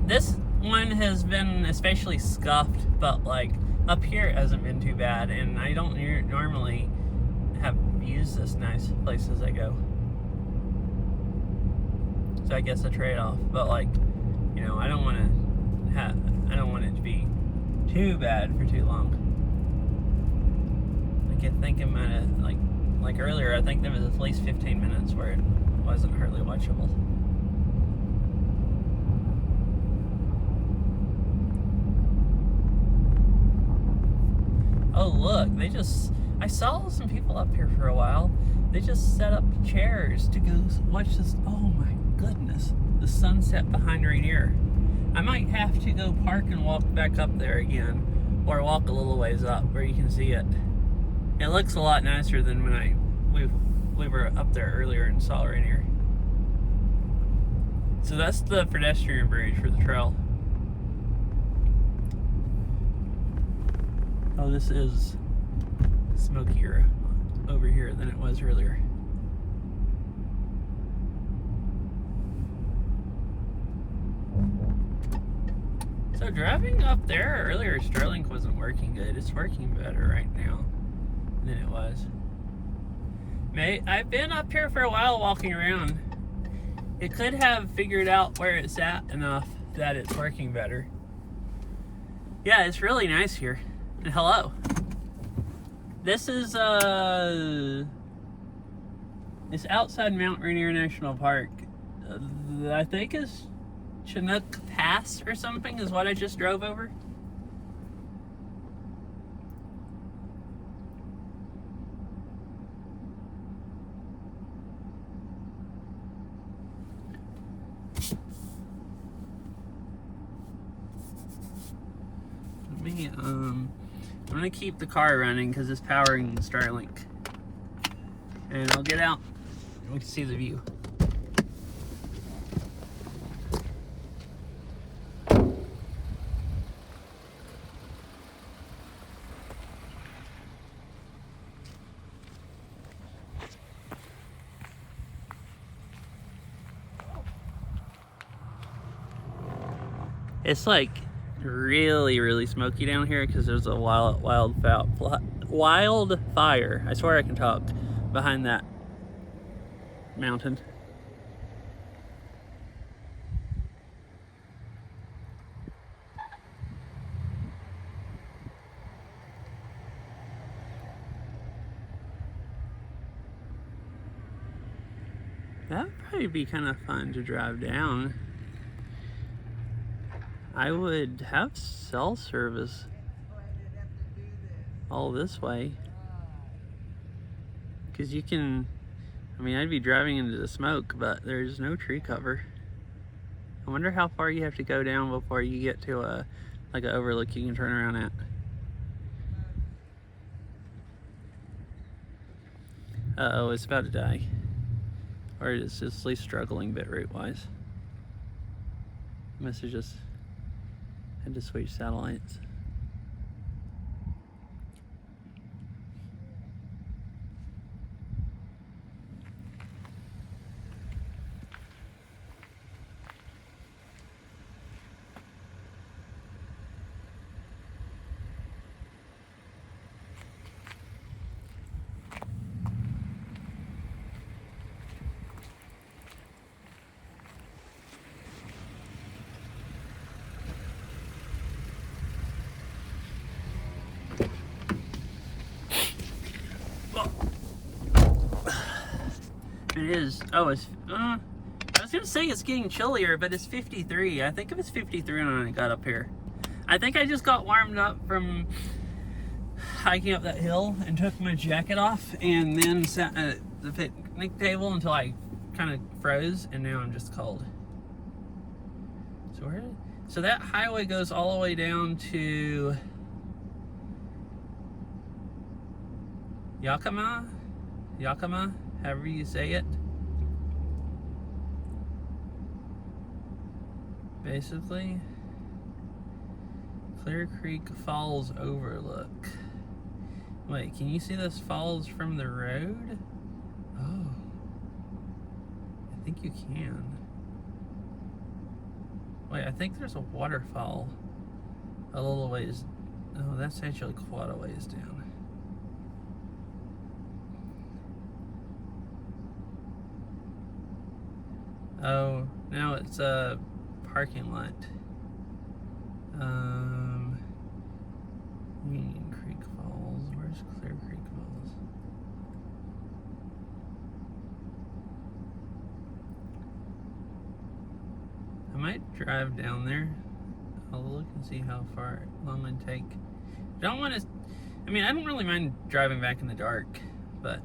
this one has been especially scuffed, but, like, up here it hasn't been too bad, and I don't normally have views this nice places I go. So I guess a trade-off, but, like, you know, I don't want it to be too bad for too long. I think it might have, like earlier, I think there was at least 15 minutes where it wasn't hardly watchable. Oh look, they just I saw some people up here for a while. They just set up chairs to go watch this. Oh my goodness, the sunset behind Rainier. I might have to go park and walk back up there again, or walk a little ways up where you can see it. It looks a lot nicer than when we were up there earlier and saw Rainier. So that's the pedestrian bridge for the trail. Oh, this is smokier over here than it was earlier. So driving up there earlier, Starlink wasn't working good. It's working better right now than it was. I've been up here for a while walking around. It could have figured out where it's at enough that it's working better. Yeah, it's really nice here. And hello. This is it's outside Mount Rainier National Park. I think it's Chinook Pass or something is what I just drove over. I'm gonna keep the car running because it's powering Starlink, and I'll get out and we can see the view. It's like really smoky down here because there's a wildfire. I swear I can talk behind that mountain. That'd probably be kind of fun to drive down. I would have cell service all this way. Because you can, I mean, I'd be driving into the smoke, but there's no tree cover. I wonder how far you have to go down before you get to like an overlook you can turn around at. Uh-oh, it's about to die. Or it's just at least struggling bitrate wise. Must have just had to switch satellites. It is. Oh, it's. I was gonna say it's getting chillier, but it's 53. I think it was 53 when I got up here. I think I just got warmed up from hiking up that hill and took my jacket off, and then sat at the picnic table until I kind of froze, and now I'm just cold. So that highway goes all the way down to Yakima, however you say it. Basically, Clear Creek Falls Overlook. Wait, can you see those falls from the road? Oh, I think you can. Wait, I think there's a waterfall a little ways. Oh, that's actually quite a ways down. Oh, now it's a parking lot. Union Creek Falls. Where's Clear Creek Falls? I might drive down there. I'll look and see how long it take. I mean, I don't really mind driving back in the dark, but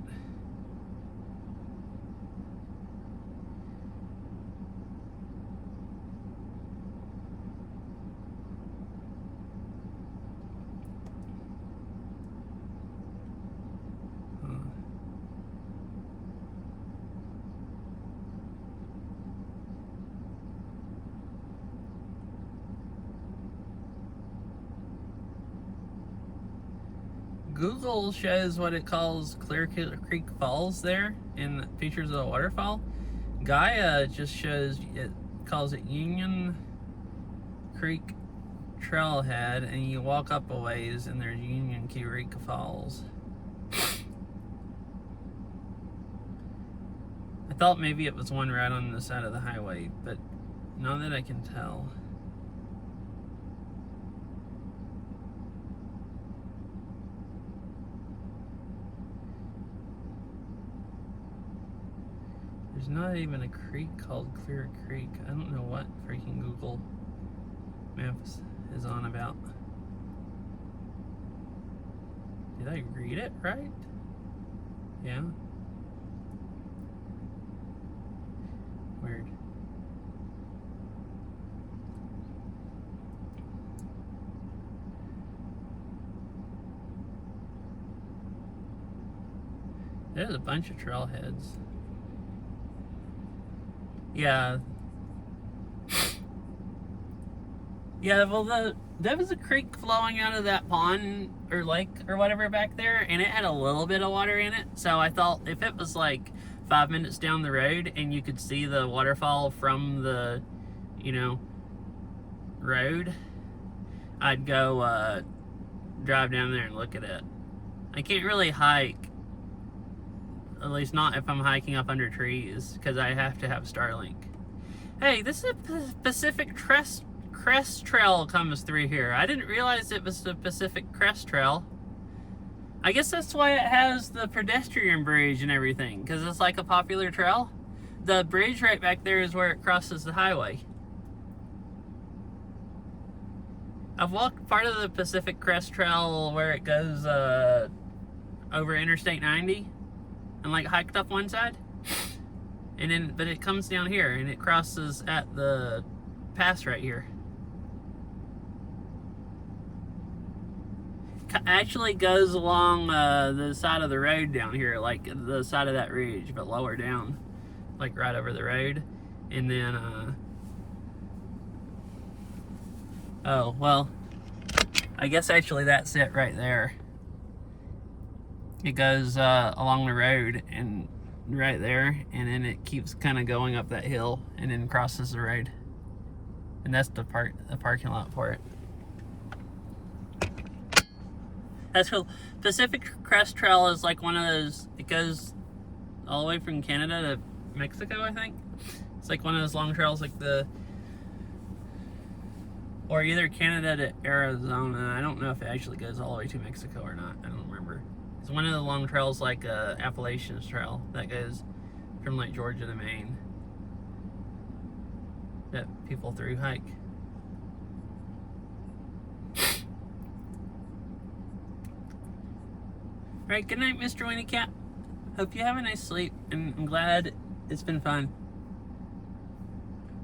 Google shows what it calls Clear Creek Falls there in features of the waterfall. Gaia just shows it, calls it Union Creek Trailhead, and you walk up a ways and there's Union Creek Falls. I thought maybe it was one right on the side of the highway, but not that I can tell. There's not even a creek called Clear Creek. I don't know what freaking Google Maps is on about. Did I read it right? Yeah. Weird. There's a bunch of trailheads. Yeah. Yeah, well, there was a creek flowing out of that pond or lake or whatever back there, and it had a little bit of water in it. So I thought if it was like 5 minutes down the road and you could see the waterfall from the, road, I'd go drive down there and look at it. I can't really hike. At least not if I'm hiking up under trees, because I have to have Starlink. Hey, this is a Pacific Crest Trail comes through here. I didn't realize it was the Pacific Crest Trail. I guess that's why it has the pedestrian bridge and everything, because it's like a popular trail. The bridge right back there is where it crosses the highway. I've walked part of the Pacific Crest Trail where it goes over Interstate 90. And like hiked up one side, and then but it comes down here and it crosses at the pass right here. Actually goes along the side of the road down here, like the side of that ridge, but lower down, like right over the road. And then oh well, I guess actually that's it right there. It goes along the road and right there, and then it keeps kind of going up that hill and then crosses the road. And that's the parking lot for it. That's cool. Pacific Crest Trail is like one of those, it goes all the way from Canada to Mexico, I think. It's like one of those long trails like or either Canada to Arizona. I don't know if it actually goes all the way to Mexico or not. I don't remember. It's one of the long trails like Appalachians Trail that goes from like Georgia to Maine that people through hike. Alright, good night, Mr. Winnie Cat. Hope you have a nice sleep, and I'm glad it's been fun.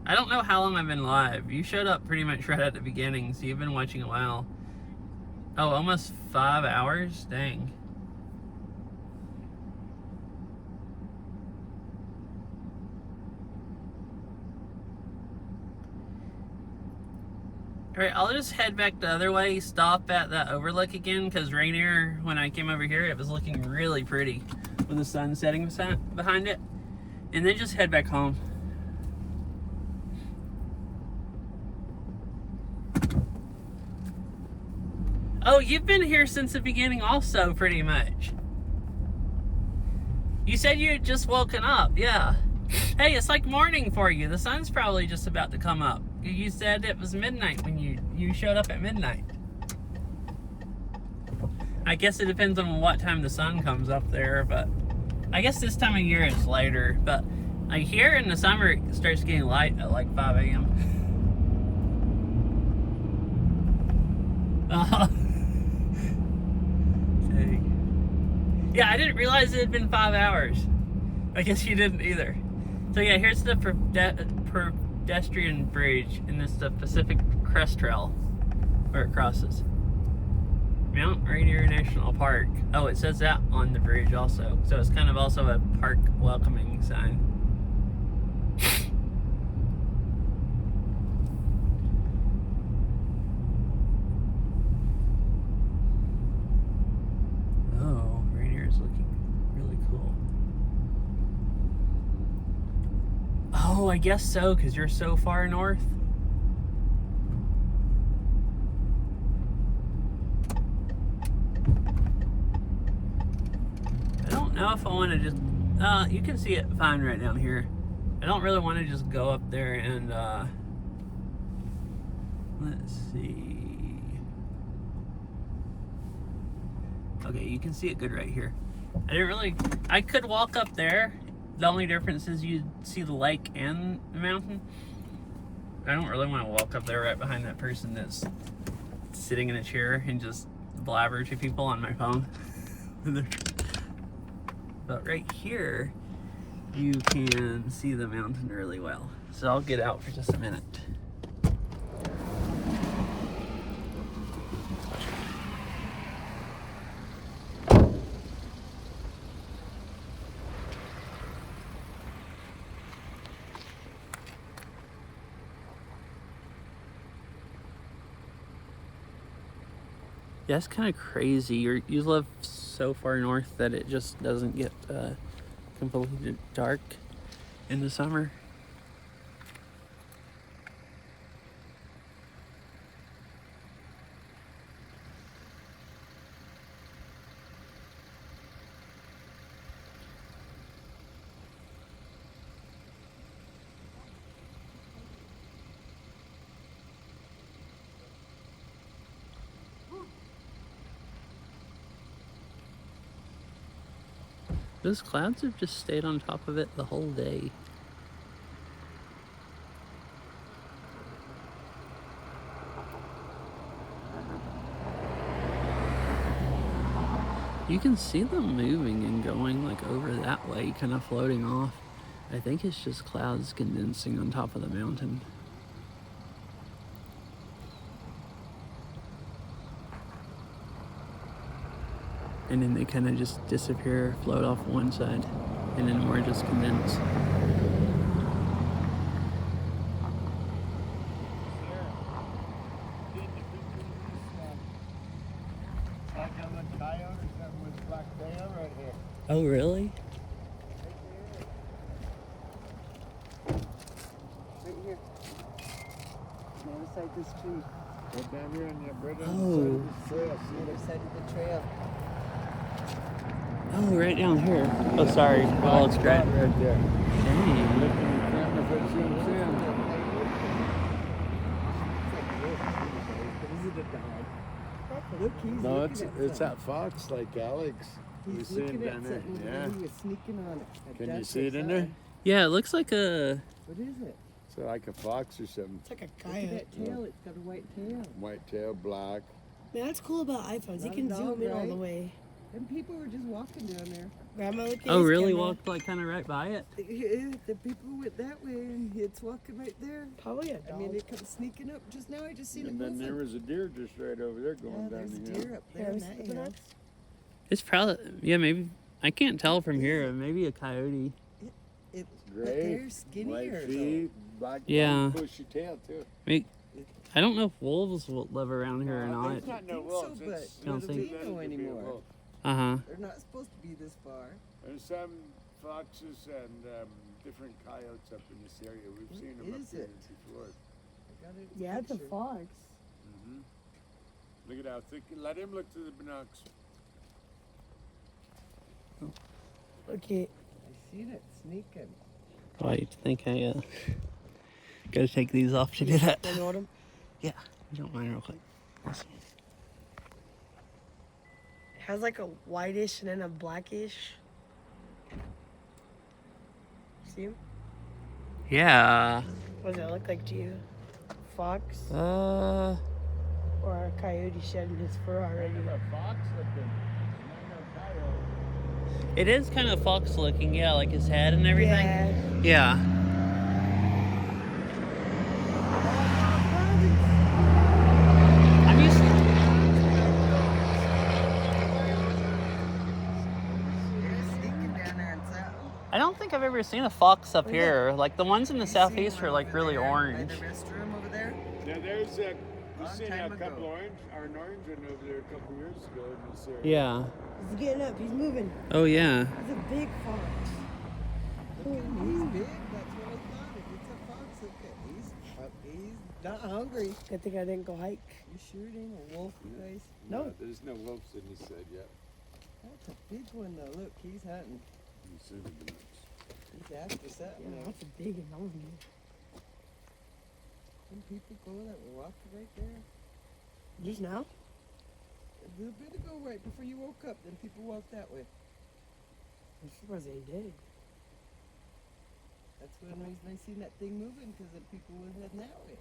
I don't know how long I've been live. You showed up pretty much right at the beginning, so you've been watching a while. Oh, almost 5 hours? Dang. Alright, I'll just head back the other way, stop at that overlook again, because Rainier, when I came over here, it was looking really pretty with the sun setting behind it. And then just head back home. Oh, you've been here since the beginning also, pretty much. You said you had just woken up, yeah. Hey, it's like morning for you. The sun's probably just about to come up. You said it was midnight when you showed up at midnight. I guess it depends on what time the sun comes up there, but I guess this time of year it's later. But like here in the summer, it starts getting light at like 5 a.m. Yeah, I didn't realize it had been 5 hours. I guess you didn't either. So yeah, here's the pedestrian bridge, and this is the Pacific Crest Trail where it crosses. Mount Rainier National Park. Oh, it says that on the bridge also. So it's kind of also a park welcoming sign. Oh, Rainier is looking really cool. Oh, I guess so, because you're so far north. I don't know if I want to just... you can see it fine right down here. I don't really want to just go up there and... let's see... Okay, you can see it good right here. I didn't really... I could walk up there. The only difference is you see the lake and the mountain. I don't really want to walk up there right behind that person that's sitting in a chair and just blabber to people on my phone. But right here, you can see the mountain really well. So I'll get out for just a minute. Yeah, it's kind of crazy. You live so far north that it just doesn't get completely dark in the summer. Those clouds have just stayed on top of it the whole day. You can see them moving and going like over that way, kind of floating off. I think it's just clouds condensing on top of the mountain. And then they kind of just disappear, float off one side, and then more just condense. Oh, really? Right here. On the other side of this tree. Right down here on the right Oh. The other side of the trail. Oh, right down here. Oh, sorry. Oh, it's great. Right there. Dang. Look in the camera if it zooms in. Is it a dog? Look, he's No, looking at it's something. that fox like Alex. We He's see him looking down at there. something. Yeah. He was sneaking on it. Can you see it in there? Yeah, it looks like a... What is it? It's like a fox or something. It's like a Look at coyote. that tail. It's got a white tail. White tail, black. Man, that's cool about iPhones. You Not can a dog, zoom in all the right? way. And people were just walking down there. Grandma, look at Oh, his really? camera. Walked like kind of right by it? The people went that way and it's walking right there. Probably a dog. I mean, it comes sneaking up. Just now I just seen it And then moving. there was a deer just right over there going Yeah, down there's a the hill. deer up Yeah, there. we in see that the hill. nuts. It's probably... Yeah, maybe... I can't tell from here. Maybe a coyote. But Gray, they're skinnier white though. feet, black Yeah. bushy tail too. I don't know if wolves will live around here or not. It's not no think so, wolves. but It's Don't it's think- intended know to be a anymore. wolf. Uh-huh. They're not supposed to be this far. There's some foxes and different coyotes up in this area. We've What seen them up is here it? before. I got it. Yeah, it's a picture. fox. hmm Look at how thick. Let him look through the binocs. Okay. I seen it sneaking. Oh, I think I gotta take these off to do that. Wanna hold him? Yeah, you don't mind real quick. Awesome. It has like a whitish and then a blackish. See him? Yeah. What does that look like to you? Fox Uh, or a coyote shedding his fur already? A fox looking. Not no coyote. It is kind of fox looking, yeah, like his head and everything. Yeah. Yeah. I'm used to... I don't think I've ever seen a fox up here. Like the ones in the southeast are like really orange. By the restroom over there? Now there's a, we Long seen a time couple ago. an orange one over there a couple years ago in this area. Yeah. He's getting up. He's moving. Oh yeah. He's a big fox. He's big. That's what I thought. If it's a fox, look at he's not hungry. Good thing I didn't go hike. You sure it ain't a wolf, you guys? No. There's no wolves in this side yet. That's a big one though. Look, he's hunting. You see the birds. He's after something. Yeah, there. that's a big one. Some people go that were walking right there. Just now? A little bit ago, right before you woke up, then people walked that way. I'm surprised they did. That's one reason I seen that thing moving, because the people were heading that way.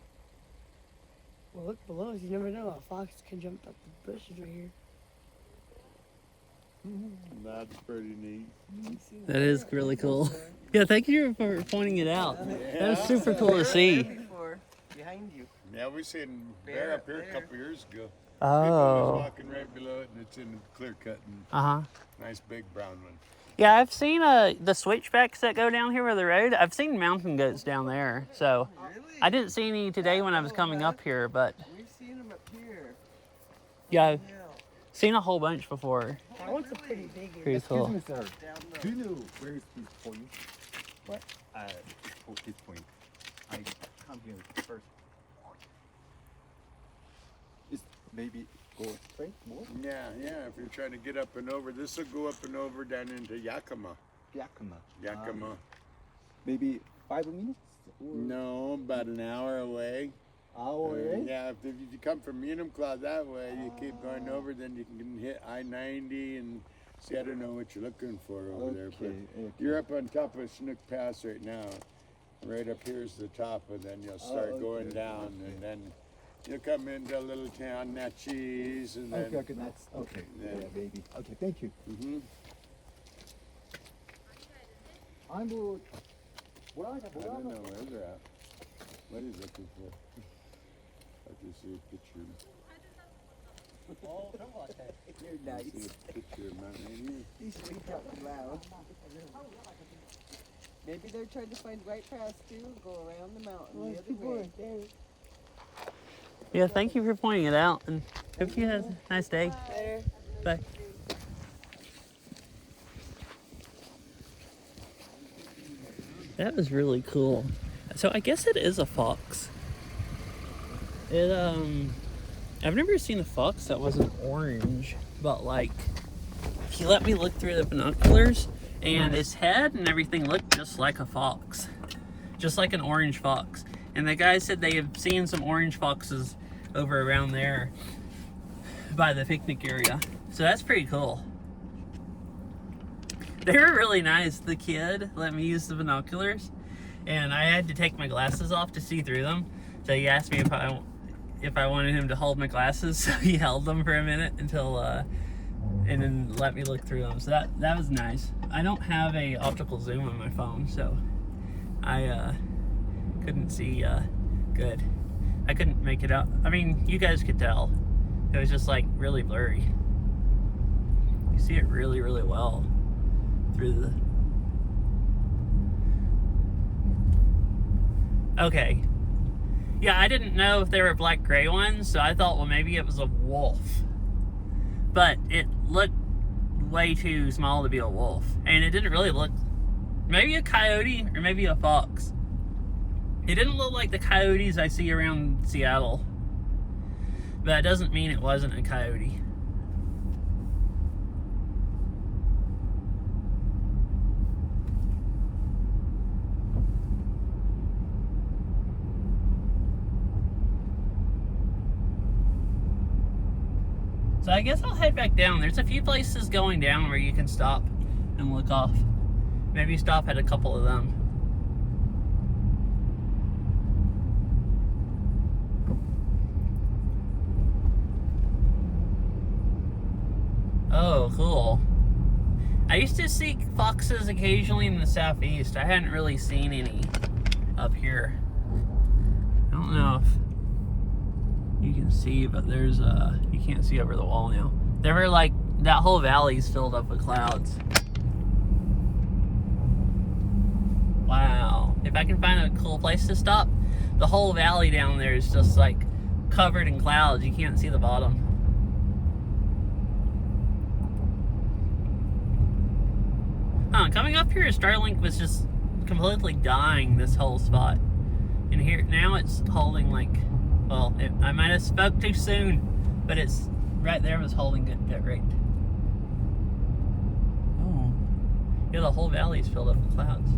Well, look below us. You never know. A fox can jump up the bushes right here. That's pretty neat. You seen That is bear really up cool. before. Yeah, thank you for pointing it out. That was super cool to Bear see. before, behind you. Yeah, we seen bear Bear up here there. a couple years ago. People was Oh. walking right below it, and it's in clear cut and Uh-huh. nice big brown one. Yeah, I've seen the switchbacks that go down here with the road. I've seen mountain goats down there. So Really? I didn't see any today when I was coming up here, but We've seen them up here. yeah, I've Yeah. seen a whole bunch before. That one's a pretty big one. Pretty cool. Excuse me, sir. Down Do low. you know where is this point? What? This point. I come here first. Is maybe go straight more? Yeah, if you're trying to get up and over, this will go up and over down into Yakima. Yakima. Yakima. Maybe 5 minutes? Or No, about an hour away. hour away? Yeah, if you come from Enumclaw that way, you keep going over, then you can hit I-90 and see, I don't know what you're looking for over there, but Okay. you're up on top of Snook Pass right now. Right up here's the top, and then you'll start okay, going down, and then you'll come into a little town, Natchez, and then. Okay, that's okay. Yeah. Yeah, baby. Okay, thank you. Mhm. I'm bored. I don't know where they're at. What he's looking for. I just see a picture. You're I see nice. a picture of Mount Rainier. These speak up loud. Maybe they're trying to find right past you, go around the mountain Well, the there's other people way. right there. Yeah, thank you for pointing it out, and hope you have a nice day. There. Bye. That was really cool. So I guess it is a fox. I've never seen a fox that wasn't orange, but like, he let me look through the binoculars, and his head and everything looked just like a fox, just like an orange fox. And the guy said they have seen some orange foxes over around there by the picnic area. So that's pretty cool. They were really nice. The kid let me use the binoculars, and I had to take my glasses off to see through them. So he asked me if I wanted him to hold my glasses. So he held them for a minute until, and then let me look through them. So that was nice. I don't have a optical zoom on my phone, so I couldn't see good. I couldn't make it out. I mean, you guys could tell. It was just like really blurry. You see it really, really well through the... Okay. Yeah, I didn't know if they were black-gray ones, so I thought, well, maybe it was a wolf. But it looked way too small to be a wolf. And it didn't really look... Maybe a coyote or maybe a fox. It didn't look like the coyotes I see around Seattle. But that doesn't mean it wasn't a coyote. So I guess I'll head back down. There's a few places going down where you can stop and look off. Maybe stop at a couple of them. Oh, cool. I used to see foxes occasionally in the southeast. I hadn't really seen any up here. I don't know if you can see, but there's you can't see over the wall now. There were like, that whole valley's filled up with clouds. Wow. If I can find a cool place to stop, the whole valley down there is just like covered in clouds. You can't see the bottom. Coming up here, Starlink was just completely dying this whole spot. And here, now it's holding like, well, I might have spoke too soon, but it's right there was holding good bit rate. Oh. Yeah, the whole valley's filled up with clouds.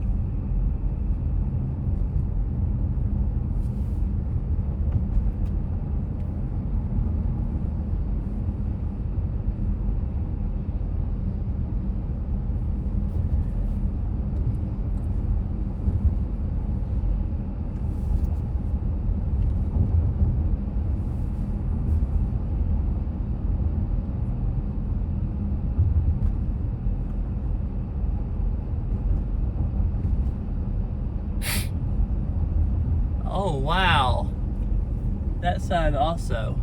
Oh, wow. That side also.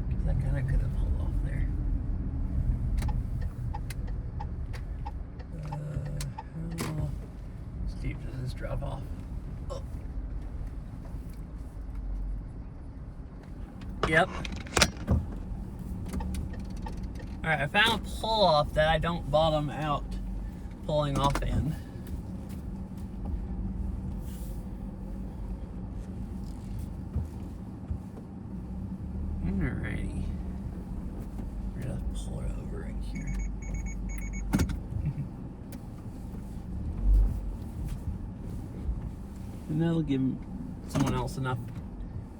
Because I kind of could have pulled off there. How steep does this drop off? Oh. Yep. Alright, I found a pull off that I don't bottom out pulling off in. Alrighty. We're gonna pull it over right here. And that'll give someone else enough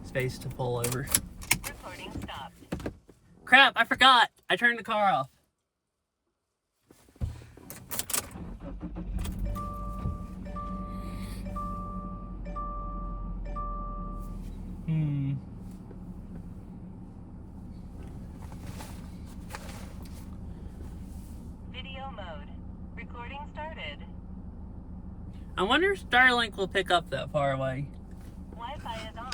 space to pull over. Recording stopped. Crap, I forgot! I turned the car off. Video mode. Recording started. I wonder if Starlink will pick up that far away. Wi-Fi is on.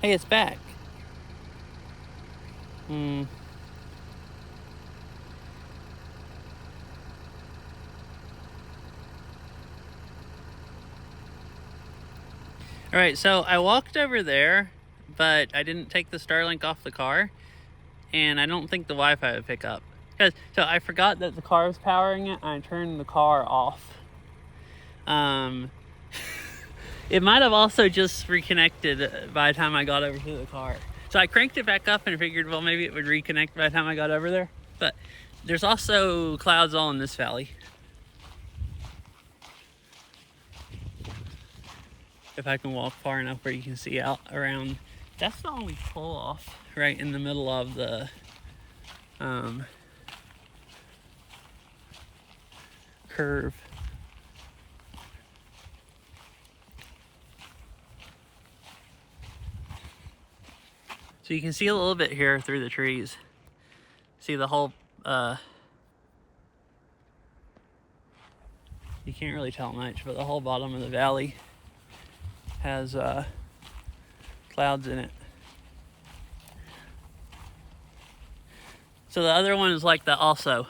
Hey, it's back. All right, so I walked over there, but I didn't take the Starlink off the car, and I don't think the Wi-Fi would pick up. So I forgot that the car was powering it, and I turned the car off. It might have also just reconnected by the time I got over to the car. So I cranked it back up and figured, well, maybe it would reconnect by the time I got over there. But there's also clouds all in this valley. If I can walk far enough where you can see out around. That's the only pull off right in the middle of the curve. So you can see a little bit here through the trees. See the whole, you can't really tell much, but the whole bottom of the valley has clouds in it. So the other one is like that also.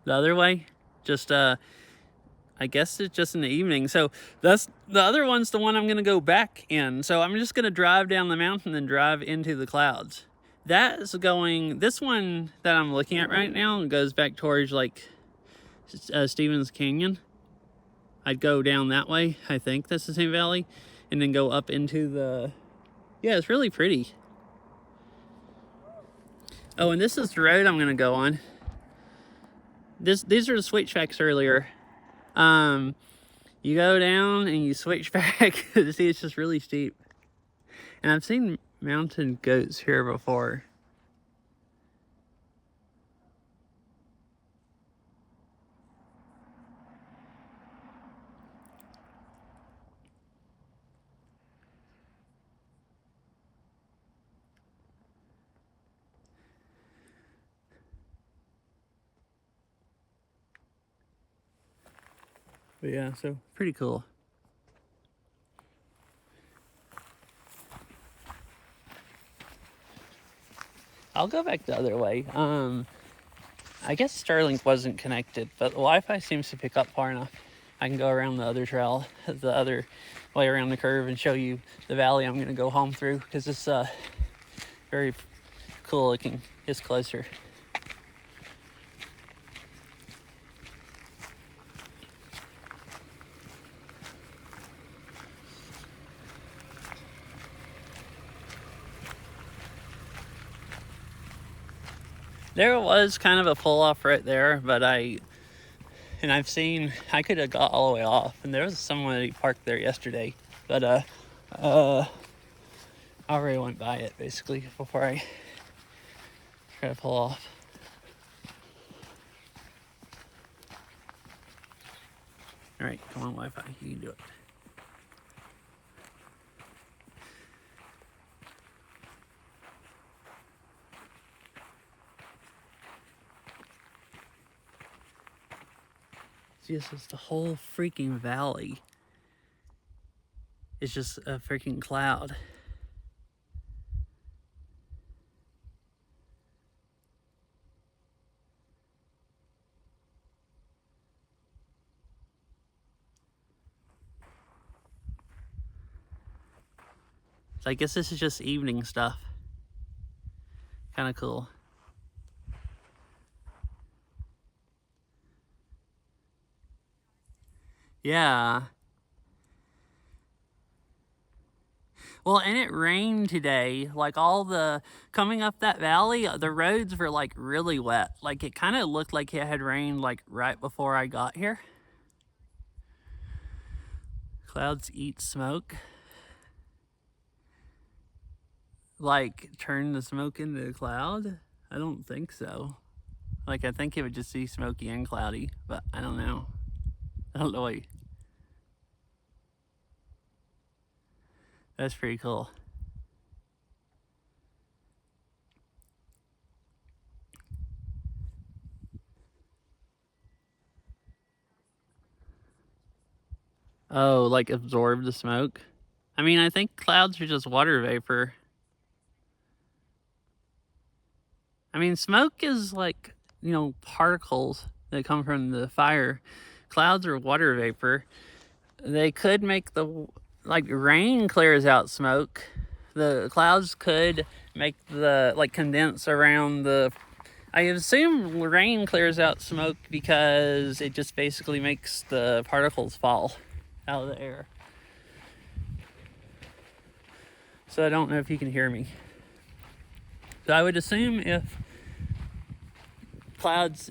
The other way, just I guess it's just in the evening. So that's the other one's the one I'm gonna go back in. So I'm just gonna drive down the mountain and drive into the clouds. That is going, this one that I'm looking at right now goes back towards like Stevens Canyon. I'd go down that way, I think that's the same valley, and then go up into the, yeah, it's really pretty. Oh, and this is the road I'm gonna go on. These are the switchbacks earlier. You go down and you switch back. See, it's just really steep. And I've seen mountain goats here before. But yeah, so pretty cool. I'll go back the other way. I guess Starlink wasn't connected, but the Wi-Fi seems to pick up far enough. I can go around the other trail, the other way around the curve, and show you the valley I'm gonna go home through, because it's very cool looking. It's closer. There was kind of a pull off right there, but I've seen, I could have got all the way off, and there was somebody parked there yesterday, but I already went by it basically before I try to pull off. All right, come on, Wi-Fi, you can do it. See, this is the whole freaking valley. It's just a freaking cloud. So I guess this is just evening stuff. Kind of cool. Yeah. Well, and it rained today. Like coming up that valley, the roads were like really wet. Like it kind of looked like it had rained like right before I got here. Clouds eat smoke. Like turn the smoke into a cloud? I don't think so. Like I think it would just be smoky and cloudy, but I don't know. I don't know. That's pretty cool. Oh, like absorb the smoke? I mean, I think clouds are just water vapor. I mean, smoke is like, you know, particles that come from the fire. Clouds are water vapor. They could make the, like, rain clears out smoke. The clouds could make the, like, condense around the, I assume rain clears out smoke because it just basically makes the particles fall out of the air. So I don't know if you can hear me. So I would assume if clouds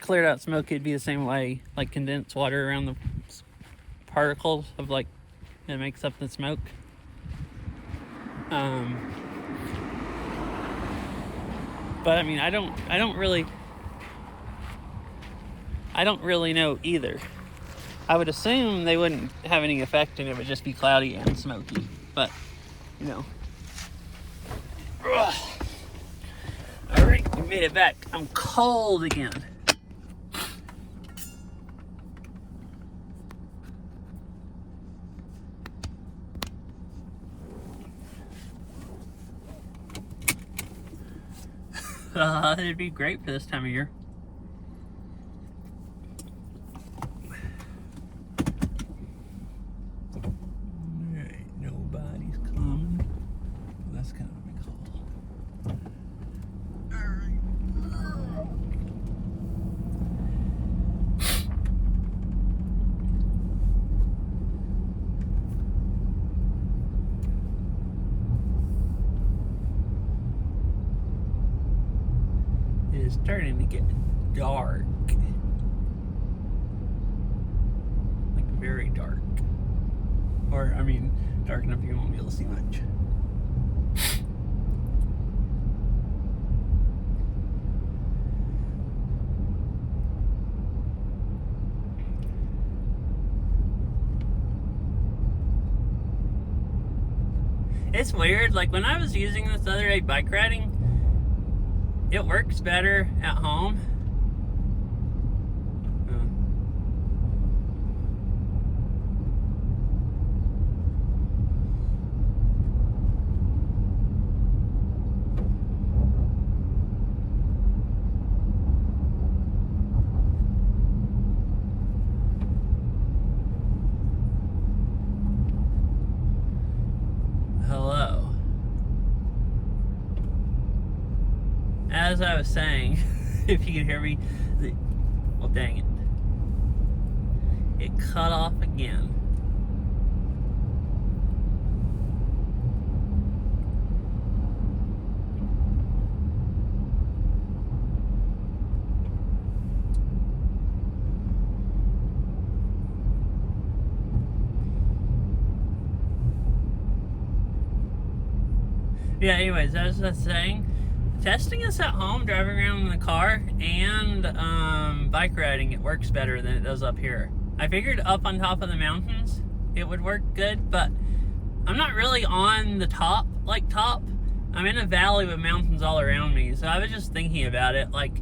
cleared out smoke, it'd be the same way, like condensed water around the particles of, like, that makes up the smoke. But I mean, I don't really know either. I would assume they wouldn't have any effect and it would just be cloudy and smoky. But, you know. Alright, we made it back. I'm cold again. It'd be great for this time of year. Alright, nobody's coming. That's kind of a big hole. Alright. It is starting to get dark. Like, very dark. Or, I mean, dark enough you won't be able to see much. It's weird, like when I was using this the other day bike riding, it works better at home. Hello. As I was saying, if you can hear me, well, dang it. It cut off again. Yeah, anyways, as I was saying, testing this at home, driving around in the car, and bike riding, it works better than it does up here. I figured up on top of the mountains it would work good, but I'm not really on the top. I'm in a valley with mountains all around me, so I was just thinking about it. Like,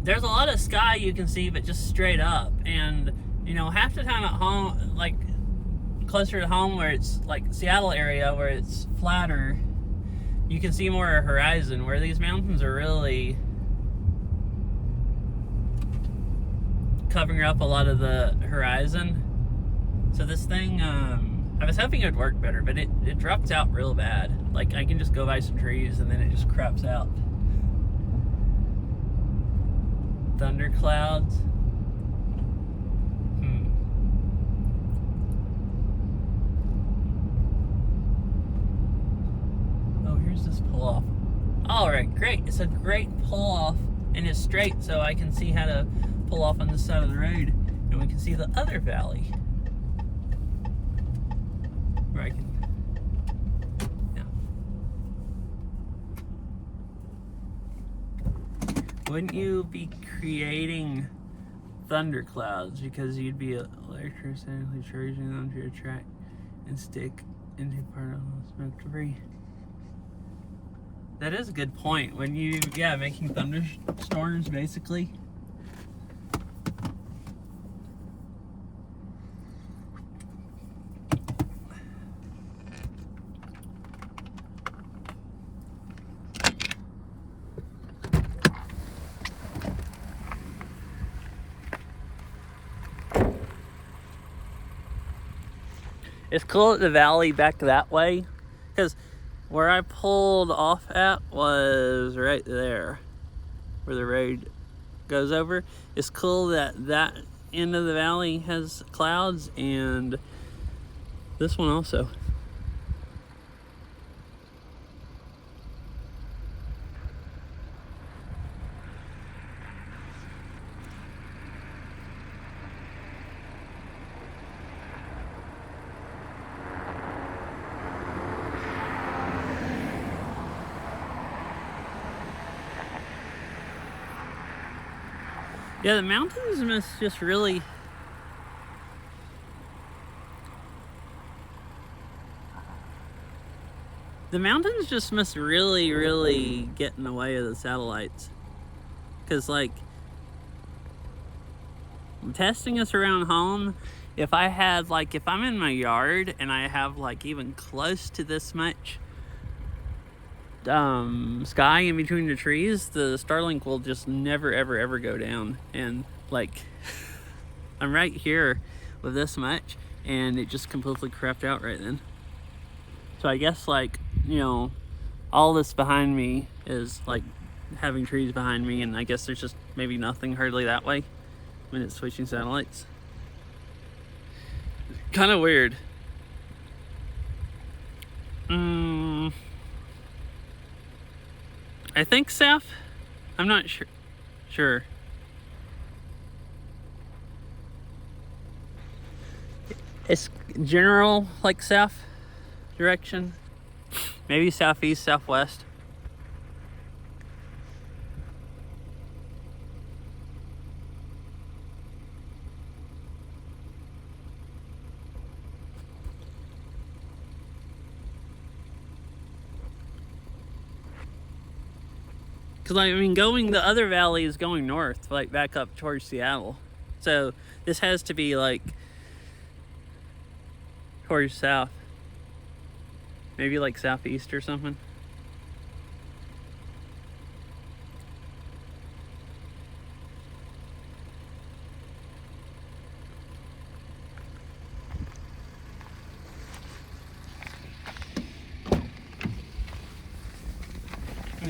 there's a lot of sky you can see, but just straight up. And, you know, half the time at home, like, closer to home where it's, like, Seattle area where it's flatter, you can see more horizon, where these mountains are really covering up a lot of the horizon. So this thing, I was hoping it would work better, but it drops out real bad. Like, I can just go by some trees and then it just crops out. Thunderclouds. This pull off. Alright, great. It's a great pull off and it's straight, so I can see how to pull off on this side of the road and we can see the other valley where I can, yeah. Wouldn't you be creating thunderclouds because you'd be electrostatically charging onto your track and stick into part of the smoke debris? That is a good point. When you, making thunderstorms, basically. It's cool that the valley back that way, because where I pulled off at was right there, where the road goes over. It's cool that that end of the valley has clouds, and this one also. Yeah, the mountains must just really... The mountains just must really, really get in the way of the satellites. Because, like, I'm testing this around home. If I had, like, if I'm in my yard and I have, like, even close to this much sky in between the trees, the Starlink will just never, ever, ever go down. And, like, I'm right here with this much, and it just completely crapped out right then. So I guess, like, you know, all this behind me is like having trees behind me, and I guess there's just maybe nothing hardly that way when it's switching satellites. Kind of weird. I think south. I'm not sure. It's general, like, south direction. Maybe southeast, southwest. Because, I mean, going the other valley is going north, like back up towards Seattle. So this has to be like towards south. Maybe like southeast or something.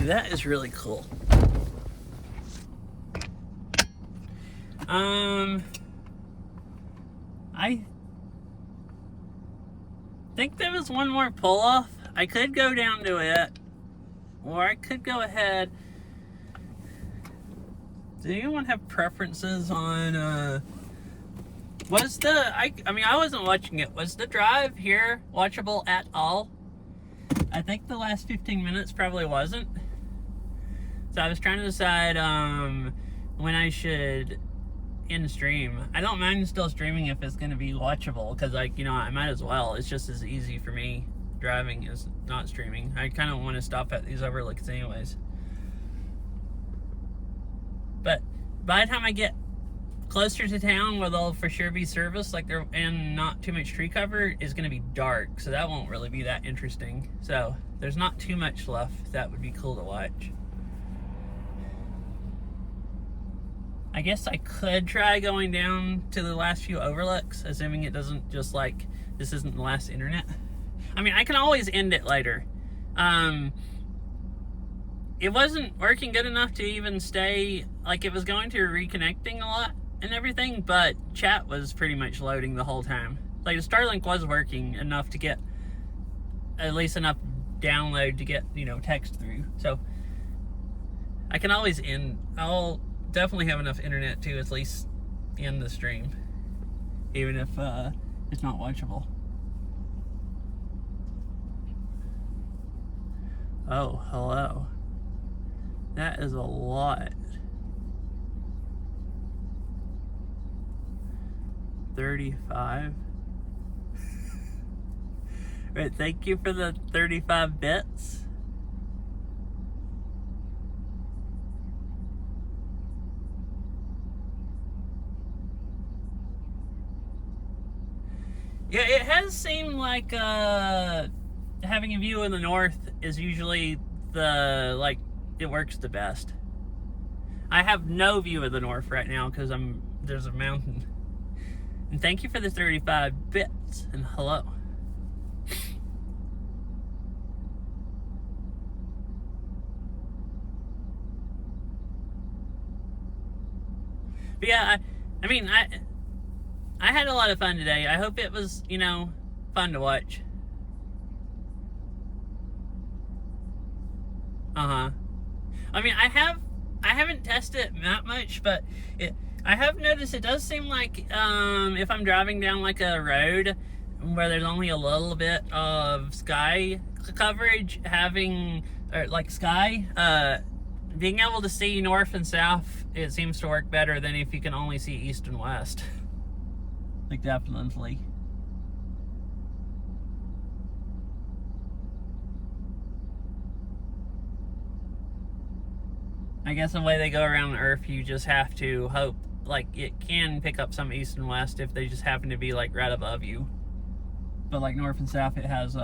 That is really cool. I think there was one more pull off. I could go down to it, or I could go ahead. Do anyone have preferences on was the I mean, I wasn't watching it. Was the drive here watchable at all? I think the last 15 minutes probably wasn't. So I was trying to decide when I should end stream. I don't mind still streaming if it's going to be watchable, because, like, you know, I might as well. It's just as easy for me driving as not streaming. I kind of want to stop at these overlooks anyways. But by the time I get closer to town where they'll for sure be service, like, there and not too much tree cover, is going to be dark, so that won't really be that interesting. So there's not too much left that would be cool to watch. I guess I could try going down to the last few overlooks, assuming it doesn't just, like, this isn't the last internet. I mean, I can always end it later. It wasn't working good enough to even stay, like, it was going to reconnecting a lot and everything, but chat was pretty much loading the whole time. Like, the Starlink was working enough to get at least enough download to get, you know, text through. So I can always end. I'll definitely have enough internet to at least end the stream, even if it's not watchable. Oh, hello. That is a lot. 35. Right, thank you for the 35 bits. Yeah, it has seemed like having a view in the north is usually the, like, it works the best. I have no view of the north right now because there's a mountain. And thank you for the 35 bits, and hello. But yeah, I mean, I had a lot of fun today. I hope it was, you know, fun to watch. Uh-huh. I mean, I haven't tested it that much, but I have noticed it does seem like if I'm driving down like a road where there's only a little bit of sky coverage, having or like sky, being able to see north and south, it seems to work better than if you can only see east and west. Like definitely. I guess the way they go around Earth, you just have to hope, like, it can pick up some east and west if they just happen to be, like, right above you. But, like, north and south, it has,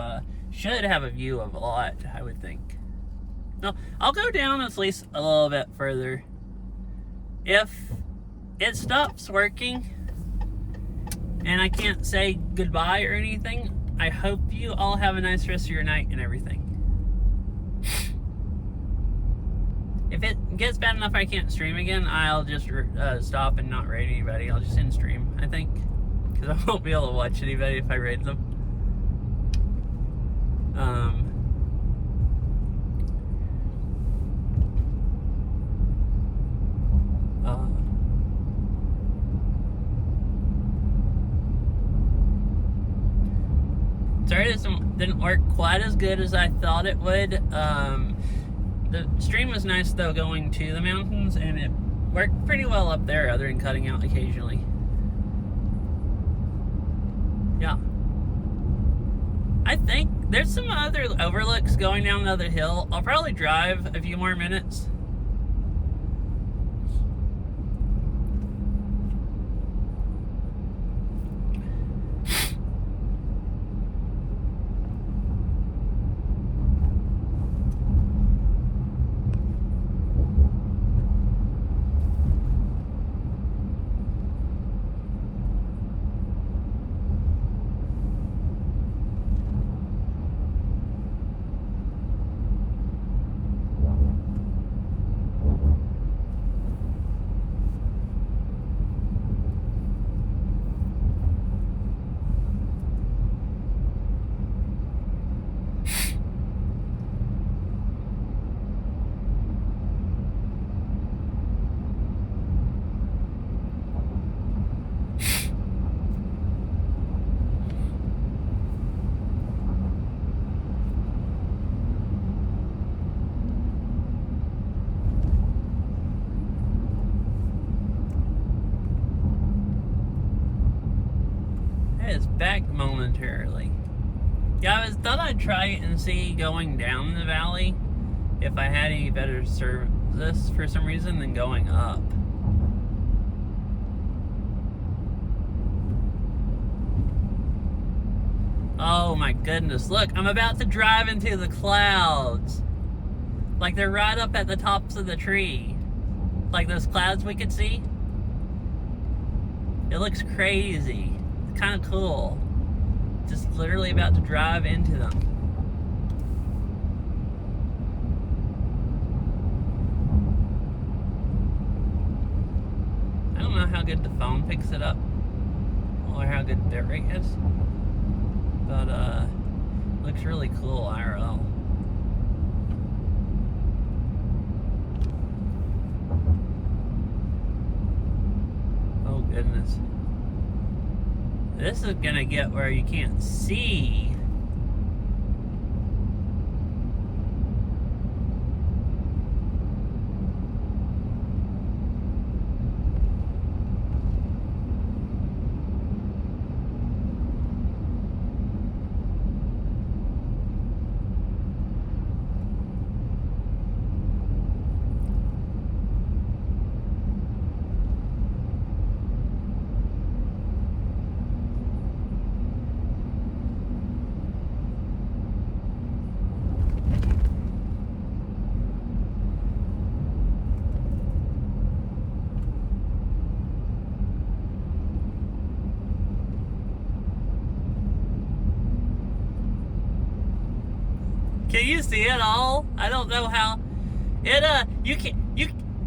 should have a view of a lot, I would think. No, I'll go down at least a little bit further. If it stops working, and I can't say goodbye or anything, I hope you all have a nice rest of your night and everything. If it gets bad enough I can't stream again, I'll just stop and not raid anybody. I'll just end stream, I think. Because I won't be able to watch anybody if I raid them. Sorry this didn't work quite as good as I thought it would. The stream was nice though going to the mountains, and it worked pretty well up there other than cutting out occasionally. Yeah. I think there's some other overlooks going down another hill. I'll probably drive a few more minutes. It's back momentarily. Yeah, thought I'd try it and see going down the valley if I had any better service for some reason than going up. Oh my goodness, look, I'm about to drive into the clouds. Like they're right up at the tops of the tree. Like those clouds we could see. It looks crazy. Kind of cool. Just literally about to drive into them. I don't know how good the phone picks it up or how good the bitrate is, but looks really cool IRL. Oh goodness. This is gonna get where you can't see. Can you see it all? I don't know how. It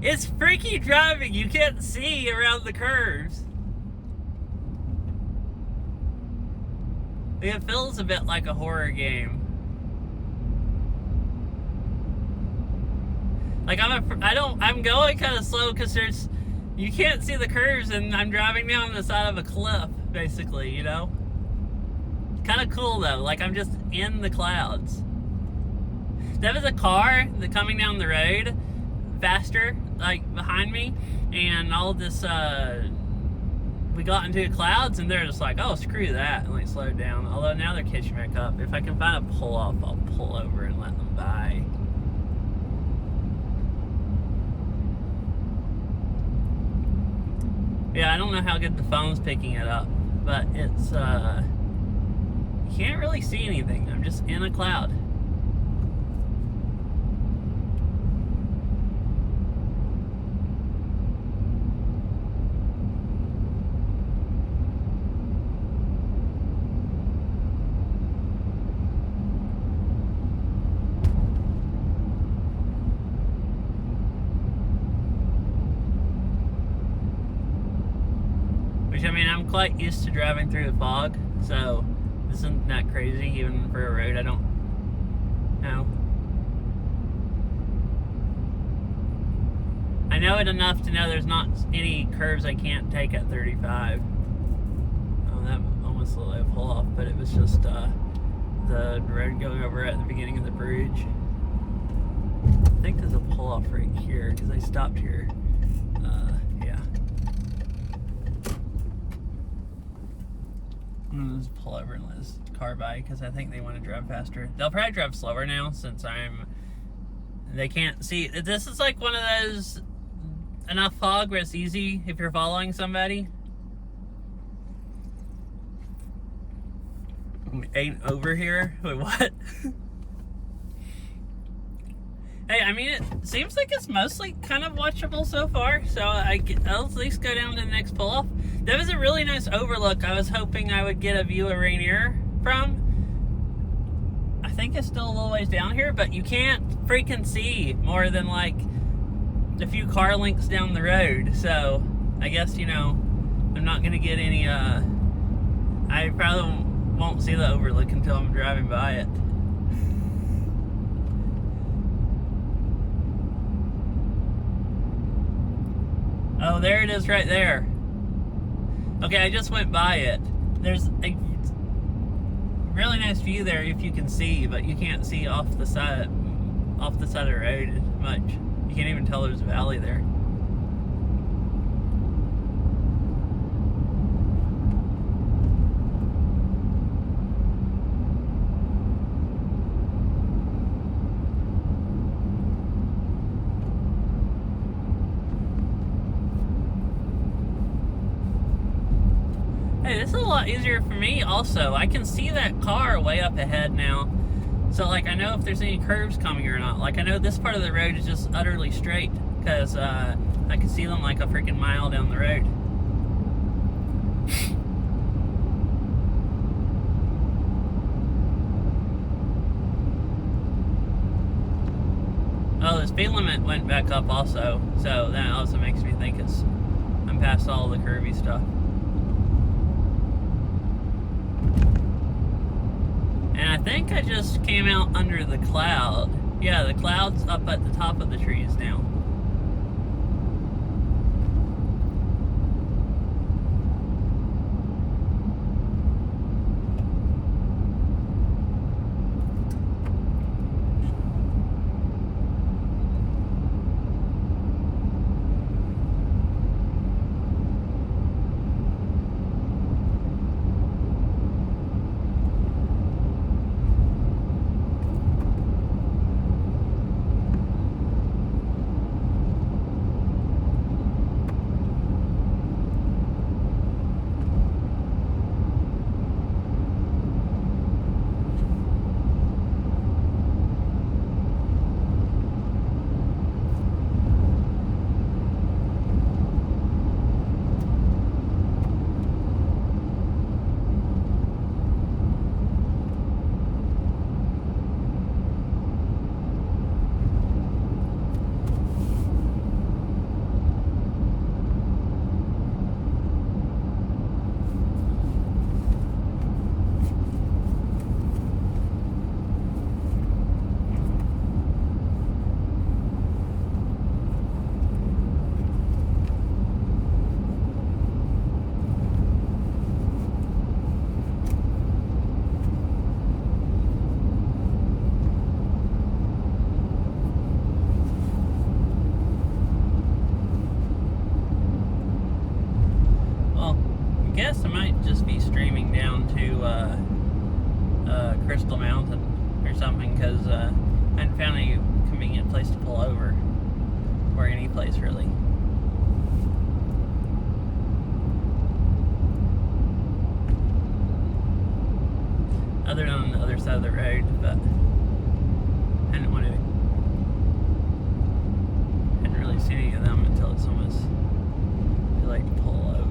It's freaky driving. You can't see around the curves. It feels a bit like a horror game. Like I'm going kind of slow because you can't see the curves and I'm driving down the side of a cliff, basically, you know? Kind of cool though, like I'm just in the clouds. There was a car coming down the road faster, like behind me, and all of this, we got into the clouds and they're just like, oh, screw that, and like slowed down. Although now they're catching back up. If I can find a pull off, I'll pull over and let them by. Yeah, I don't know how good the phone's picking it up, but it's, you can't really see anything. I'm just in a cloud. Which, I mean, I'm quite used to driving through the fog, so this isn't that crazy, even for a road I don't know. I know it enough to know there's not any curves I can't take at 35. Oh, that almost looked like a pull off, but it was just the road going over at the beginning of the bridge. I think there's a pull off right here, because I stopped here. Yeah. I'm gonna just pull over and let this car by because I think they want to drive faster. They'll probably drive slower now since they can't see. This is like one of those enough fog where it's easy if you're following somebody. Ain't over here? Wait, what? Hey, I mean, it seems like it's mostly kind of watchable so far, so I'll at least go down to the next pull-off. That was a really nice overlook. I was hoping I would get a view of Rainier from. I think it's still a little ways down here, but you can't freaking see more than like a few car lengths down the road. So I guess, you know, I'm not gonna get any, I probably won't see the overlook until I'm driving by it. Oh, there it is right there. Okay, I just went by it. There's a really nice view there if you can see, but you can't see off the side of the road much. You can't even tell there's a valley there. Hey, this is a lot easier for me also. I can see that car way up ahead now. So, like, I know if there's any curves coming or not. Like, I know this part of the road is just utterly straight because I can see them like a freaking mile down the road. Oh, the speed limit went back up also. So, that also makes me think I'm past all the curvy stuff. And I think I just came out under the cloud. Yeah, the cloud's up at the top of the trees now. Crystal Mountain or something, because I hadn't found any convenient place to pull over, or any place really. Other than on the other side of the road, but I didn't want to. Hadn't really seen any of them until it's almost too late to pull over.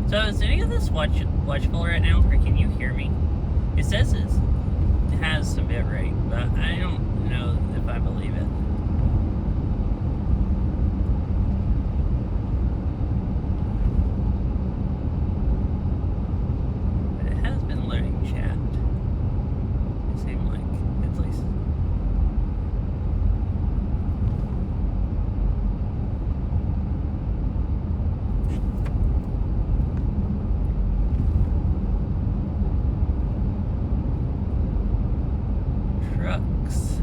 So is any of this watchable right now, or can you hear me? It says it has some bit rate, but I don't know if I believe it. But it has been loading chat. It seemed like, at least. Trucks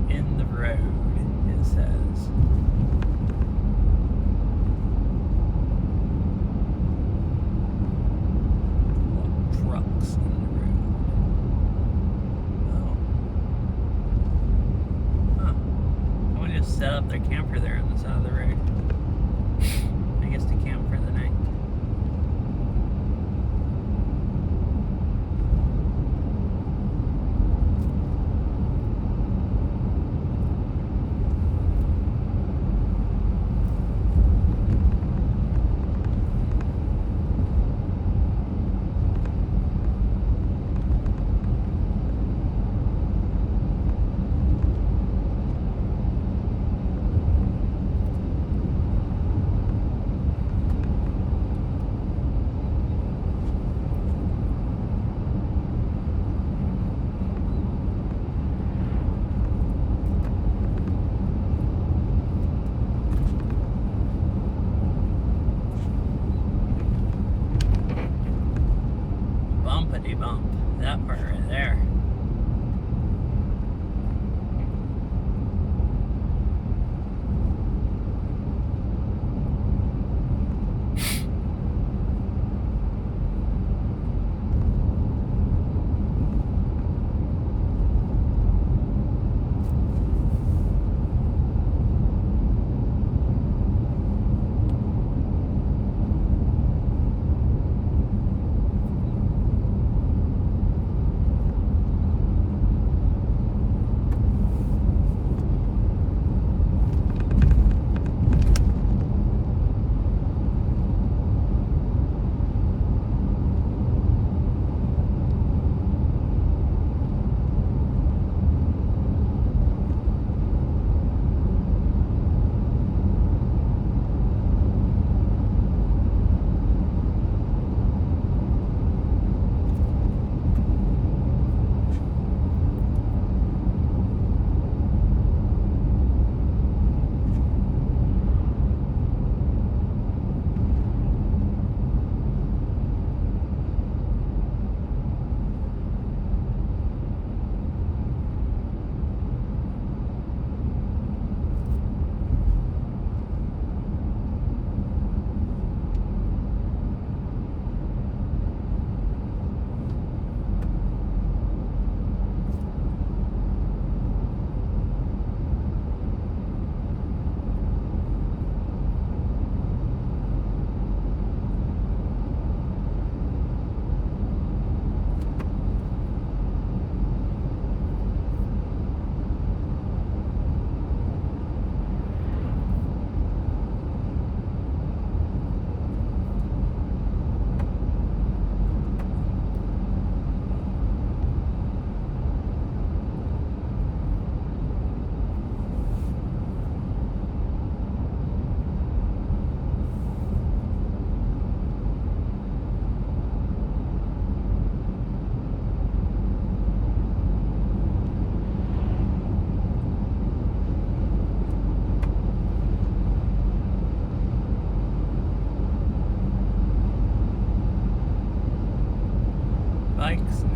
in the road, it says. Trucks in the road. Oh. Huh. Someone just set up their camper there on the side of the road. I guess to camp for the night. Bumpity bump. That part right there.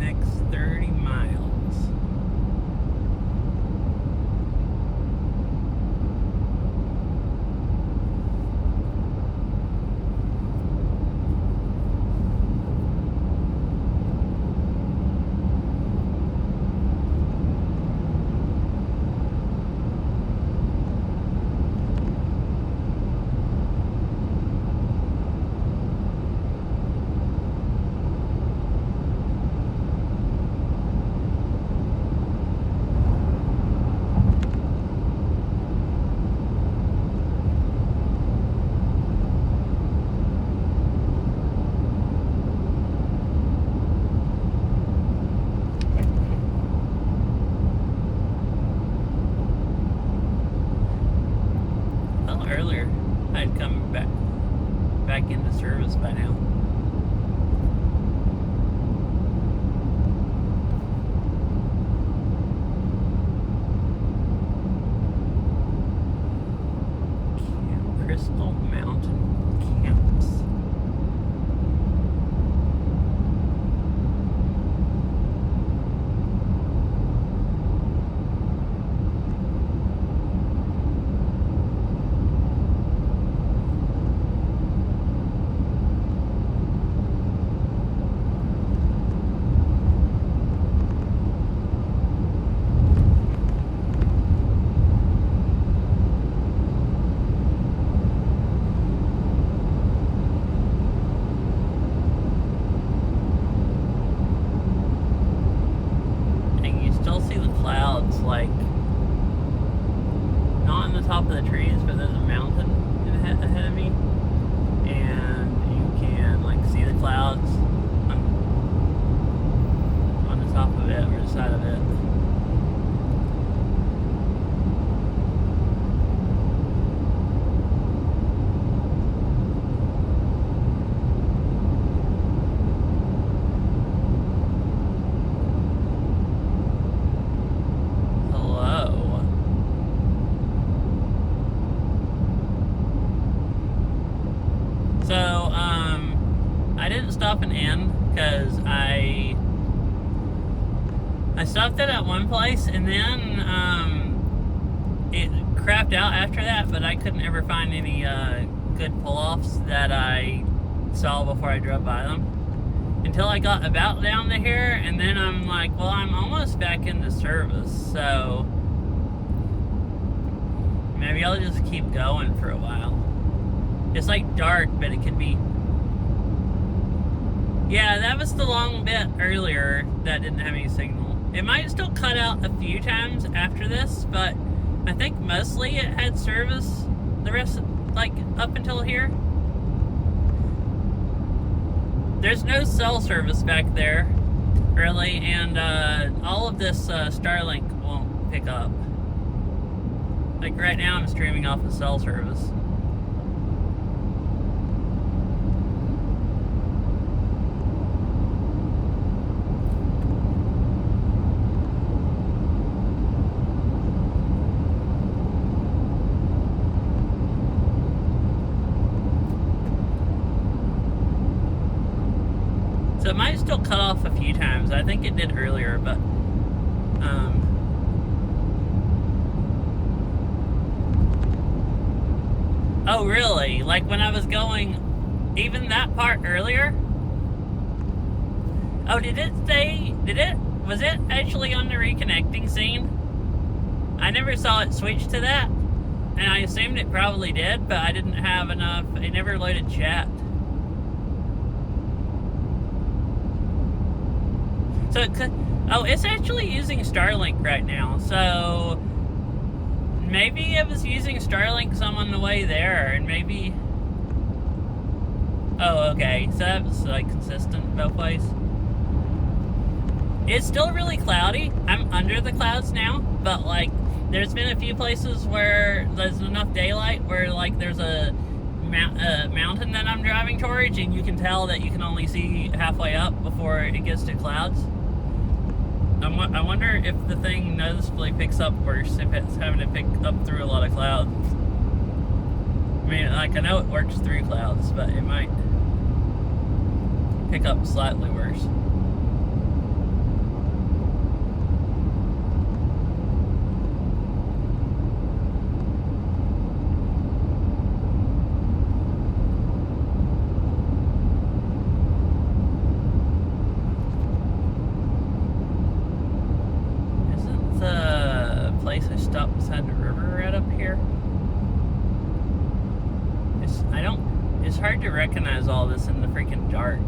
next 30 miles. Well, earlier I'd come back into service by now. Crystal Mountain Camps. And you still see the clouds, like, not on the top of the trees, but there's a mountain ahead of me. And you can, like, see the clouds on the top of it, or the side of it. Hello. So, I didn't stop and end because I stopped it at one place, and then it crapped out after that, but I couldn't ever find any good pull-offs that I saw before I drove by them. Until I got about down to here, and then I'm like, well, I'm almost back into service, so maybe I'll just keep going for a while. It's like dark, but it could be... Yeah, that was the long bit earlier that didn't have any signal. It might still cut out a few times after this, but I think mostly it had service the rest, like, up until here. There's no cell service back there, really, and all of this Starlink won't pick up. Like right now I'm streaming off of cell service. So it might still cut off a few times. I think it did earlier, but oh really? Like when I was going, even that part earlier? Oh, was it actually on the reconnecting scene? I never saw it switch to that, and I assumed it probably did, but I didn't have enough, it never loaded chat. So it could, oh, it's actually using Starlink right now, so maybe it was using Starlink some on the way there, and maybe, oh, okay, so that was like consistent both ways. It's still really cloudy. I'm under the clouds now, but like, there's been a few places where there's enough daylight where like there's a mountain that I'm driving towards, and you can tell that you can only see halfway up before it gets to clouds. I wonder if the thing noticeably picks up worse if it's having to pick up through a lot of clouds. I mean, like, I know it works through clouds, but it might pick up slightly worse. here. It's hard to recognize all this in the freaking dark.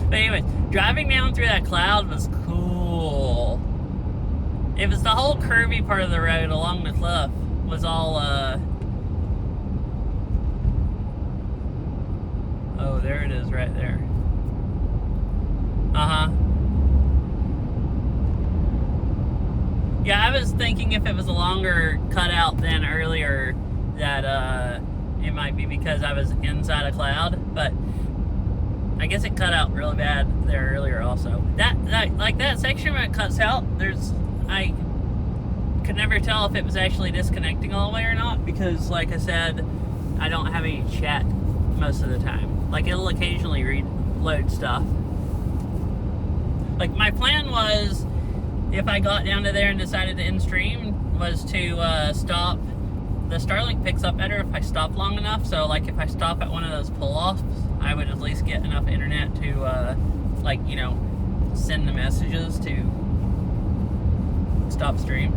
But anyways, driving down through that cloud was cool. It was the whole curvy part of the road along the cliff was all, oh, there it is right there. Uh-huh. Yeah, I was thinking if it was a longer cutout than earlier that, it might be because I was inside a cloud, but I guess it cut out really bad there earlier also. That like that section where it cuts out, I could never tell if it was actually disconnecting all the way or not because, like I said, I don't have any chat most of the time. Like, it'll occasionally reload stuff. Like, my plan was, if I got down to there and decided to end stream, was to stop. The Starlink picks up better if I stop long enough, so like if I stop at one of those pull-offs, I would at least get enough internet to, like, you know, send the messages to stop stream.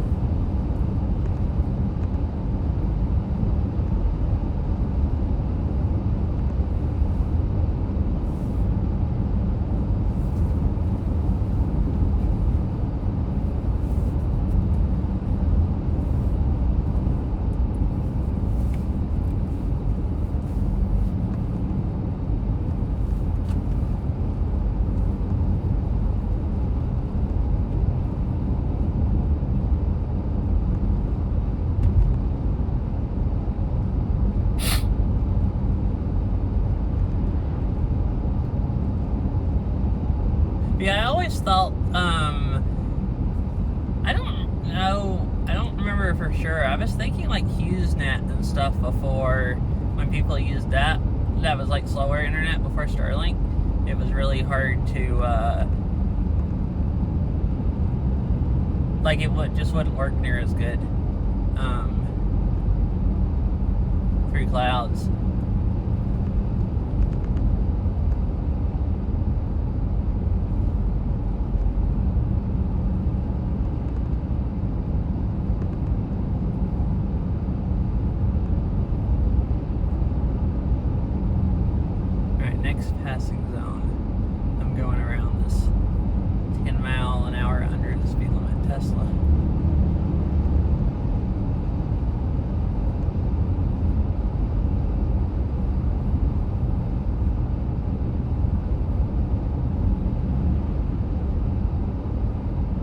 Yeah, I always thought, I don't know, I don't remember for sure. I was thinking like HughesNet and stuff before, when people used that was like slower internet before Starlink. It was really hard to, like just wouldn't work near as good, through clouds. Passing zone. I'm going around this 10 mile an hour under the speed limit Tesla.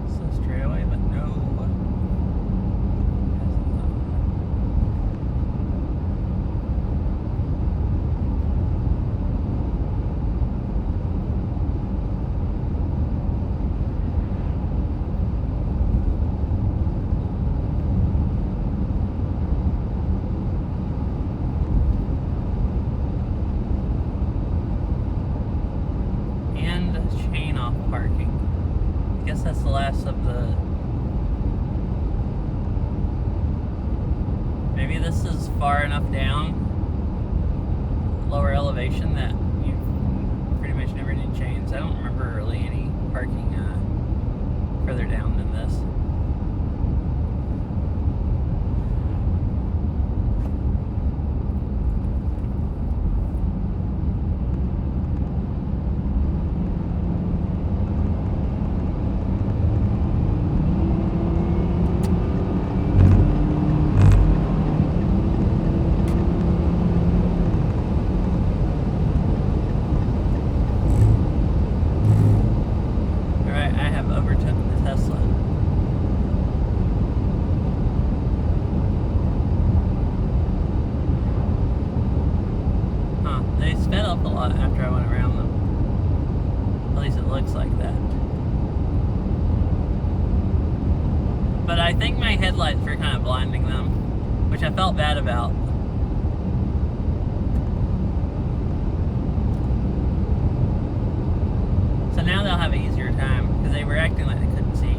So straight away, but no. Chain off parking. I guess that's the last of the... Maybe this is far enough down, lower elevation, that you pretty much never need chains. I don't remember really any parking further down than this. After I went around them. At least it looks like that. But I think my headlights were kind of blinding them, which I felt bad about. So now they'll have an easier time, because they were acting like they couldn't see.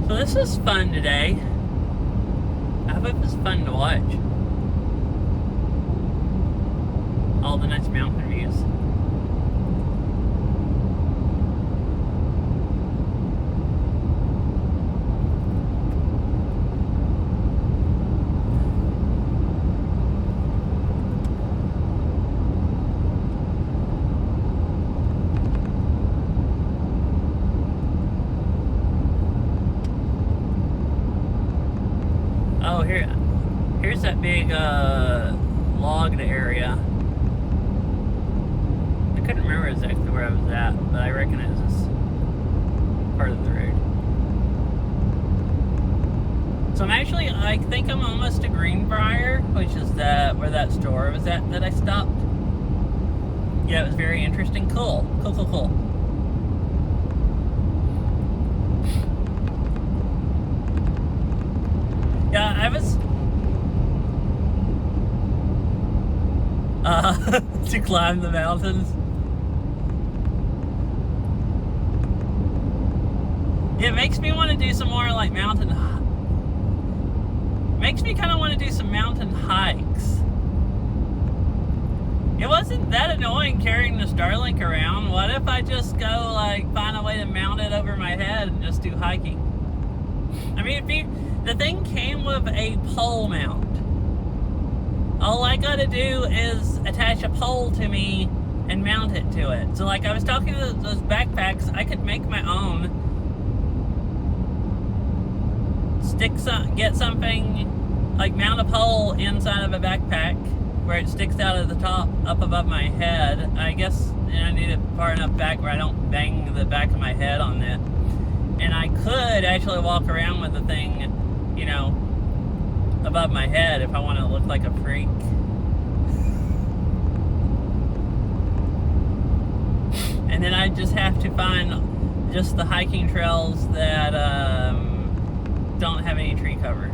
So this was fun today. I hope it was fun to watch. all the nice mountain views. Oh, here's that big logged area. I couldn't remember exactly where I was at, but I reckon it was this part of the road. So I'm actually, I think I'm almost to Greenbrier, which is where that store was at that I stopped. Yeah, it was very interesting. Cool. Cool. Yeah, I was to climb the mountains. It makes me want to do some more like makes me kind of want to do some mountain hikes. It wasn't that annoying carrying the Starlink around. What if I just go like find a way to mount it over my head and just do hiking? I mean, the thing came with a pole mount. All I gotta do is attach a pole to me and mount it to it. So like I was talking to those backpacks, I could make my own. Get something, like mount a pole inside of a backpack where it sticks out of the top up above my head. I guess I need it far enough back where I don't bang the back of my head on it. And I could actually walk around with the thing, you know, above my head if I want to look like a freak. And then I just have to find just the hiking trails that don't have any tree cover.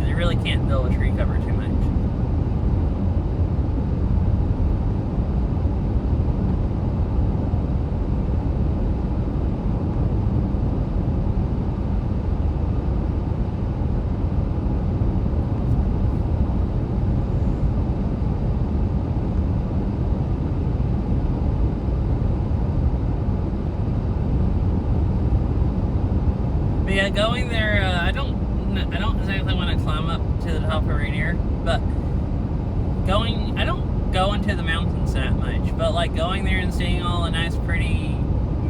You really can't build a tree cover too much. But yeah, going there, I don't exactly want to climb up to the top of Rainier, but I don't go into the mountains that much, but like going there and seeing all the nice pretty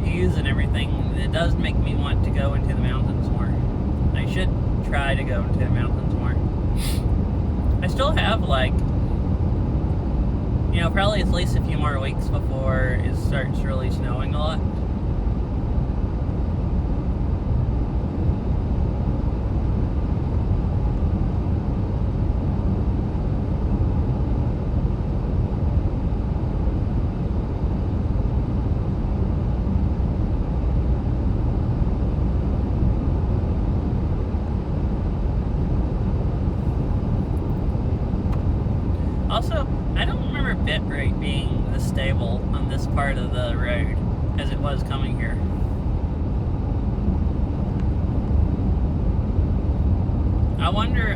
views and everything, it does make me want to go into the mountains more. I should try to go into the mountains more. I still have like, you know, probably at least a few more weeks before it starts really snowing a lot. Also, I don't remember bitrate being this stable on this part of the road as it was coming here. I wonder,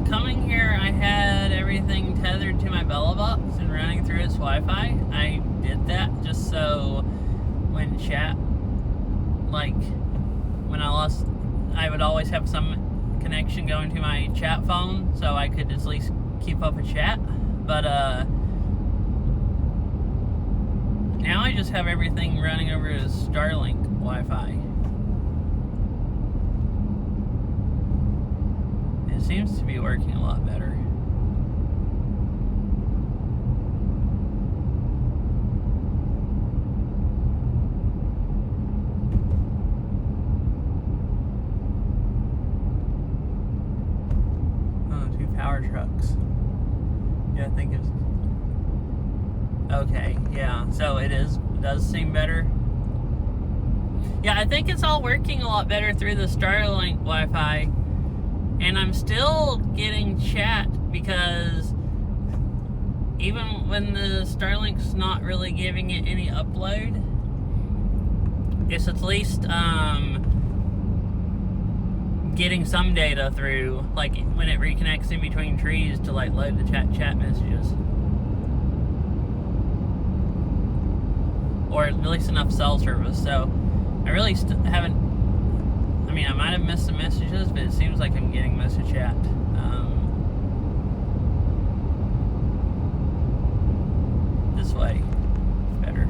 coming here I had everything tethered to my Bella box and running through its Wi-Fi. I did that just so when chat, like when I lost, I would always have some connection going to my chat phone so I could at least keep up a chat. But now I just have everything running over to Starlink Wi-Fi. It seems to be working a lot better. Oh, 2 power trucks. Yeah, I think it's okay. Yeah, so it does seem better. Yeah, I think it's all working a lot better through the Starlink Wi-Fi, and I'm still getting chat because even when the Starlink's not really giving it any upload, it's at least getting some data through, like when it reconnects in between trees to like load the chat messages, or at least enough cell service. So I really haven't. I mean, I might have missed some messages, but it seems like I'm getting most of chat. This way, better.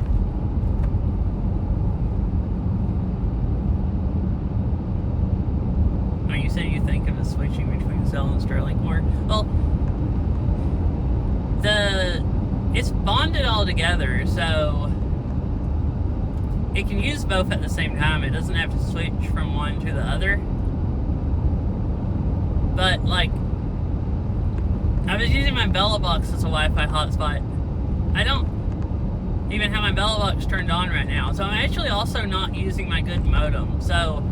I mean, you said you think of it switching between Cell and Starlink more. Well, it's bonded all together, so it can use both at the same time. It doesn't have to switch from one to the other. But, like, I was using my Bella box as a Wi-Fi hotspot. I don't even have my Bella box turned on right now. So I'm actually also not using my good modem. So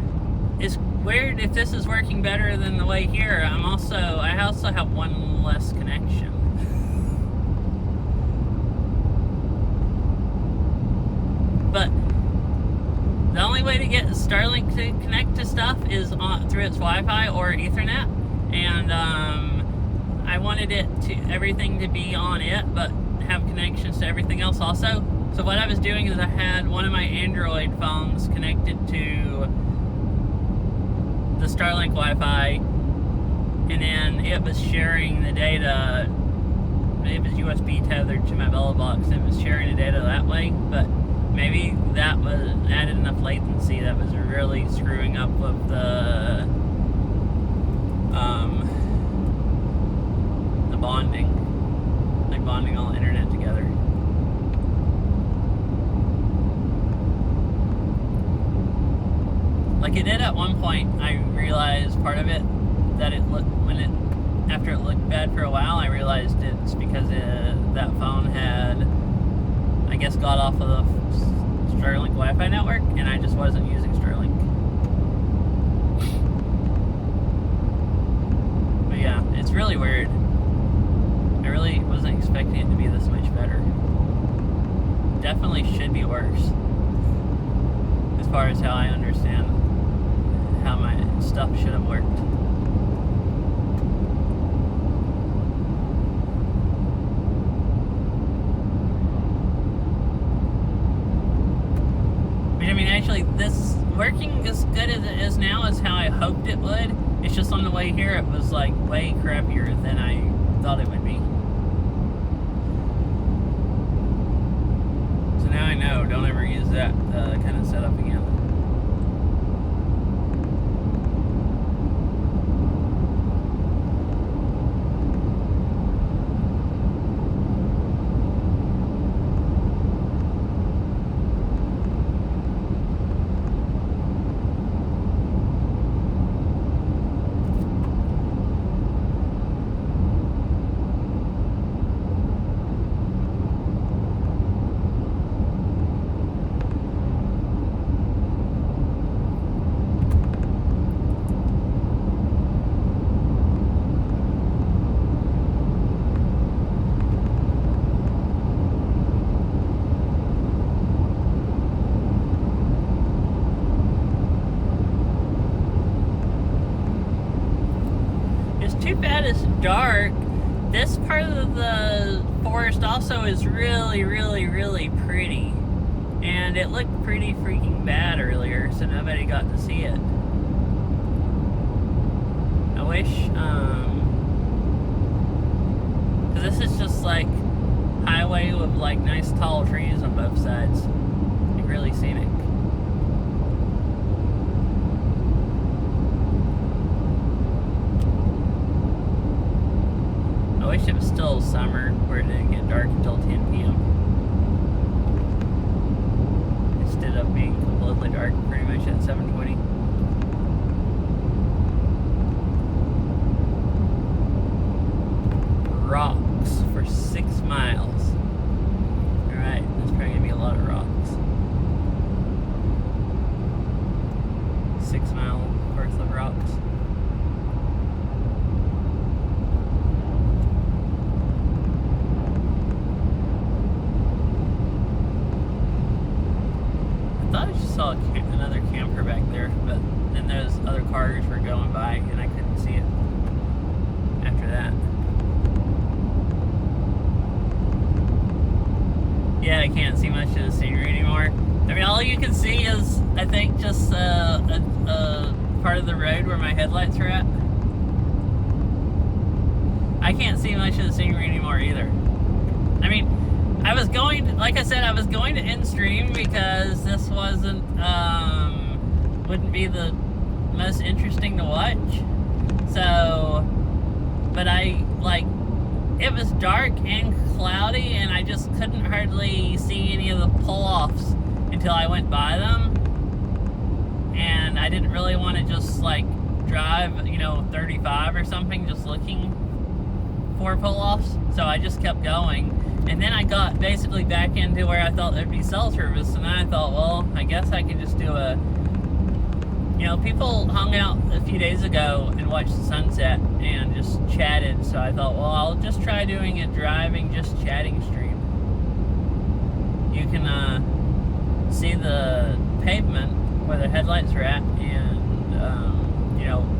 it's weird if this is working better than the way here. I also have one less connection. But the only way to get Starlink to connect to stuff is through its Wi-Fi or Ethernet, and I wanted everything to be on it, but have connections to everything else also. So what I was doing is I had one of my Android phones connected to the Starlink Wi-Fi, and then it was sharing the data. It was USB tethered to my Bella box, and it was sharing the data that way, but maybe that was added enough latency that was really screwing up with the bonding, like bonding all the internet together. Like it did at one point. I realized part of it that after it looked bad for a while, I realized it's because that phone had, I guess, got off of the Starlink Wi-Fi network, and I just wasn't using Starlink. But yeah, it's really weird. I really wasn't expecting it to be this much better. Definitely should be worse, as far as how I understand how my stuff should have worked. I mean, actually, this working as good as it is now is how I hoped it would. It's just on the way here, it was like way crappier than I thought it would be. So now I know, don't ever use that kind of setup again. Too bad it's dark. This part of the forest also is really, really, really pretty. And it looked pretty freaking bad earlier, so nobody got to see it. I wish, cause this is just like highway with like nice tall trees on both sides. Like really scenic. I wish it was still summer where it didn't get dark until 10 p.m. Instead of being completely dark pretty much at 7:20. Rocks for 6 miles. Alright, there's probably gonna be a lot of rocks. 6 mile worth of rocks. thought I just saw another camper back there, but then those other cars were going by and I couldn't see it after that. Yeah, I can't see much of the scenery anymore. I mean, all you can see is, I think, just a part of the road where my headlights are at. I can't see much of the scenery anymore either. I mean, I was going, like I said, I was going to end stream because this wouldn't be the most interesting to watch. So, but it was dark and cloudy and I just couldn't hardly see any of the pull-offs until I went by them. And I didn't really want to just drive, 35 or something, just looking for pull-offs. So I just kept going. And then I got basically back into where I thought there'd be cell service, and then I thought, well, I guess I can just do people hung out a few days ago and watched the sunset and just chatted, so I thought, well, I'll just try doing a driving, just chatting stream. You can see the pavement where the headlights are at and,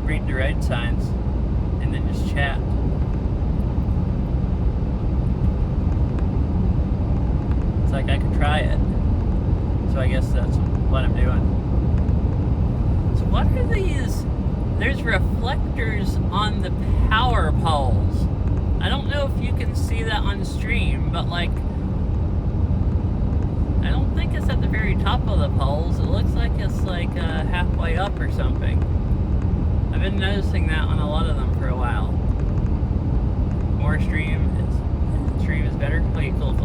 read the road signs and then just chat. I could try it, so I guess that's what I'm doing. So what are these? There's reflectors on the power poles. I don't know if you can see that on stream, but I don't think it's at the very top of the poles. It looks like it's halfway up or something. I've been noticing that on a lot of them for a while. More stream is better. Okay, cool.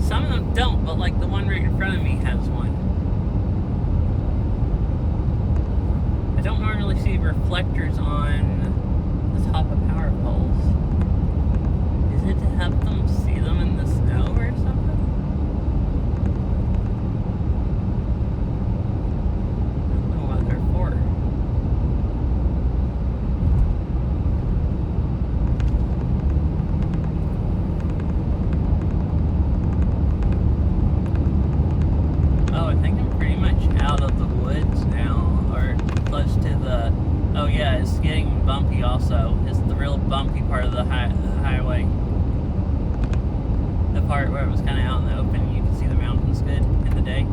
Some of them don't, but the one right in front of me has one. I don't normally see reflectors on the top of power poles. Is it to have them see them in the snow or something? I don't know what they're for. Out of the woods now, or close to the, oh yeah, it's getting bumpy also. It's the real bumpy part of the highway. The part where it was kind of out in the open, you can see the mountains good in the day.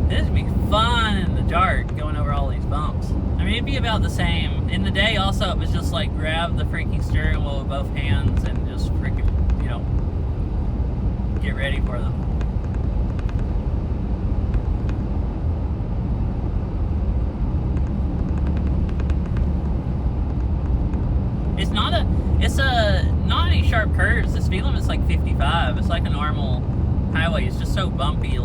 This would be fun in the dark, going over all these bumps. I mean, it'd be about the same. In the day also, it was just grab the freaking steering wheel with both hands and just freaking, get ready for them. It's not any sharp curves. The speed limit's 55. It's like a normal highway. It's just so bumpy, you're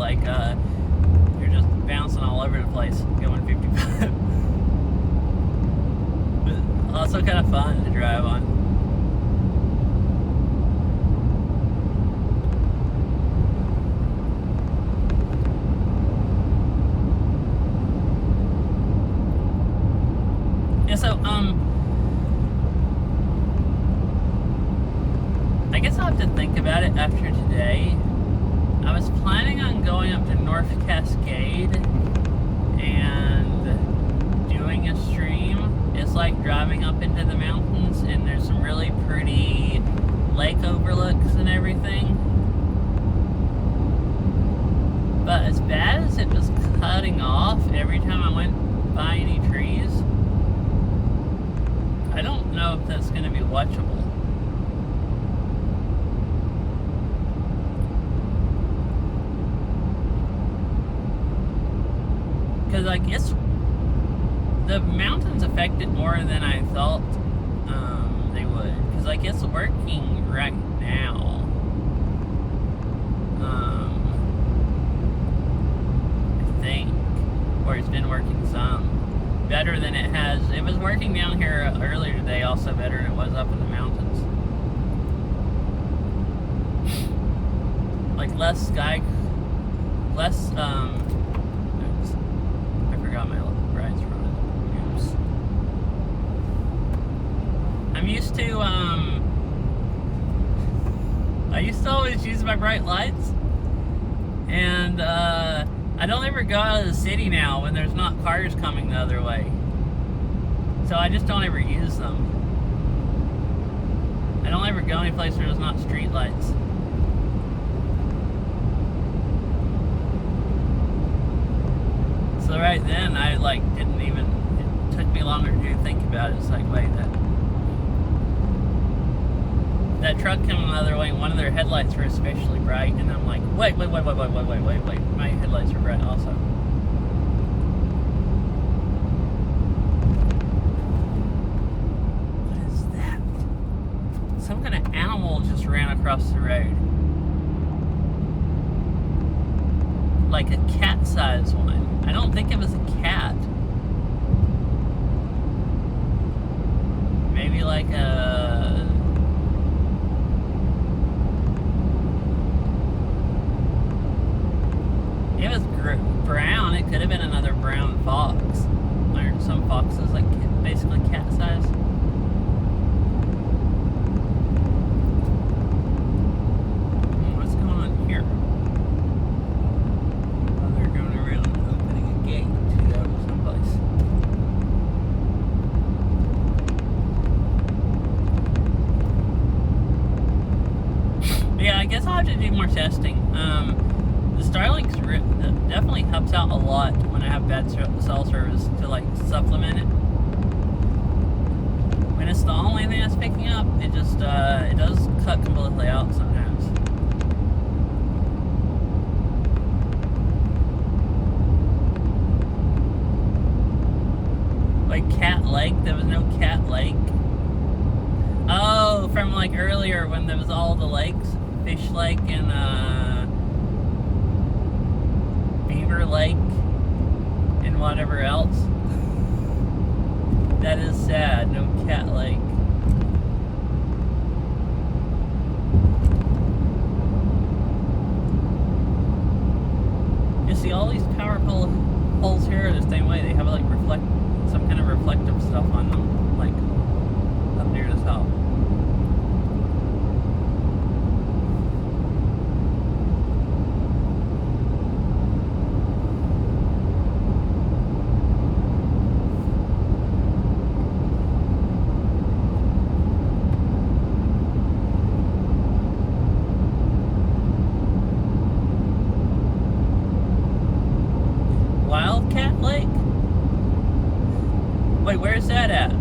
just bouncing all over the place going 55. But also kind of fun to drive on. Yeah, so I guess I'll have to think about it after today. I was planning on going up to North Cascade and doing a stream. It's driving up into the mountains and there's some really pretty lake overlooks and everything. But as bad as it was cutting off every time I went by any trees, I don't know if that's going to be watchable. Because the mountains affect it more than I thought they would. Because it's working right now. I think, or it's been working some better than it has. It was working down here earlier today, also better than it was up in the mountains. Less got my brides from it. Oops. I I'm used to, I used to always use my bright lights, and I don't ever go out of the city now when there's not cars coming the other way. So I just don't ever use them. I don't ever go any place where there's not street lights. So right then, I like didn't even, it took me longer to think about it. It's like, wait, that truck coming the other way, one of their headlights were especially bright, and I'm like, wait, my headlights are bright also. What is that? Some kind of animal just ran across the road. Like a cat-sized one. I don't think it was a cat. Maybe like a... It was brown. It could have been another brown fox. Or some foxes, like basically cat size. What's going on here? Oh, they're going around opening a gate to go someplace. Yeah, I guess I'll have to do more testing. The Starlink definitely helps out a lot when I have bad cell service to like supplement it. When it's the only thing that's picking up, it just it does cut completely out sometimes. Like Cat Lake, there was no Cat Lake. Oh, from like earlier when there was all the lakes, Fish Lake and Beaver Lake and whatever else. That is sad. No Cat Lake. You see, all these power poles here are the same way. They have like some kind of reflective stuff on them, like up near the top. Wildcat Lake? Wait, where's that at?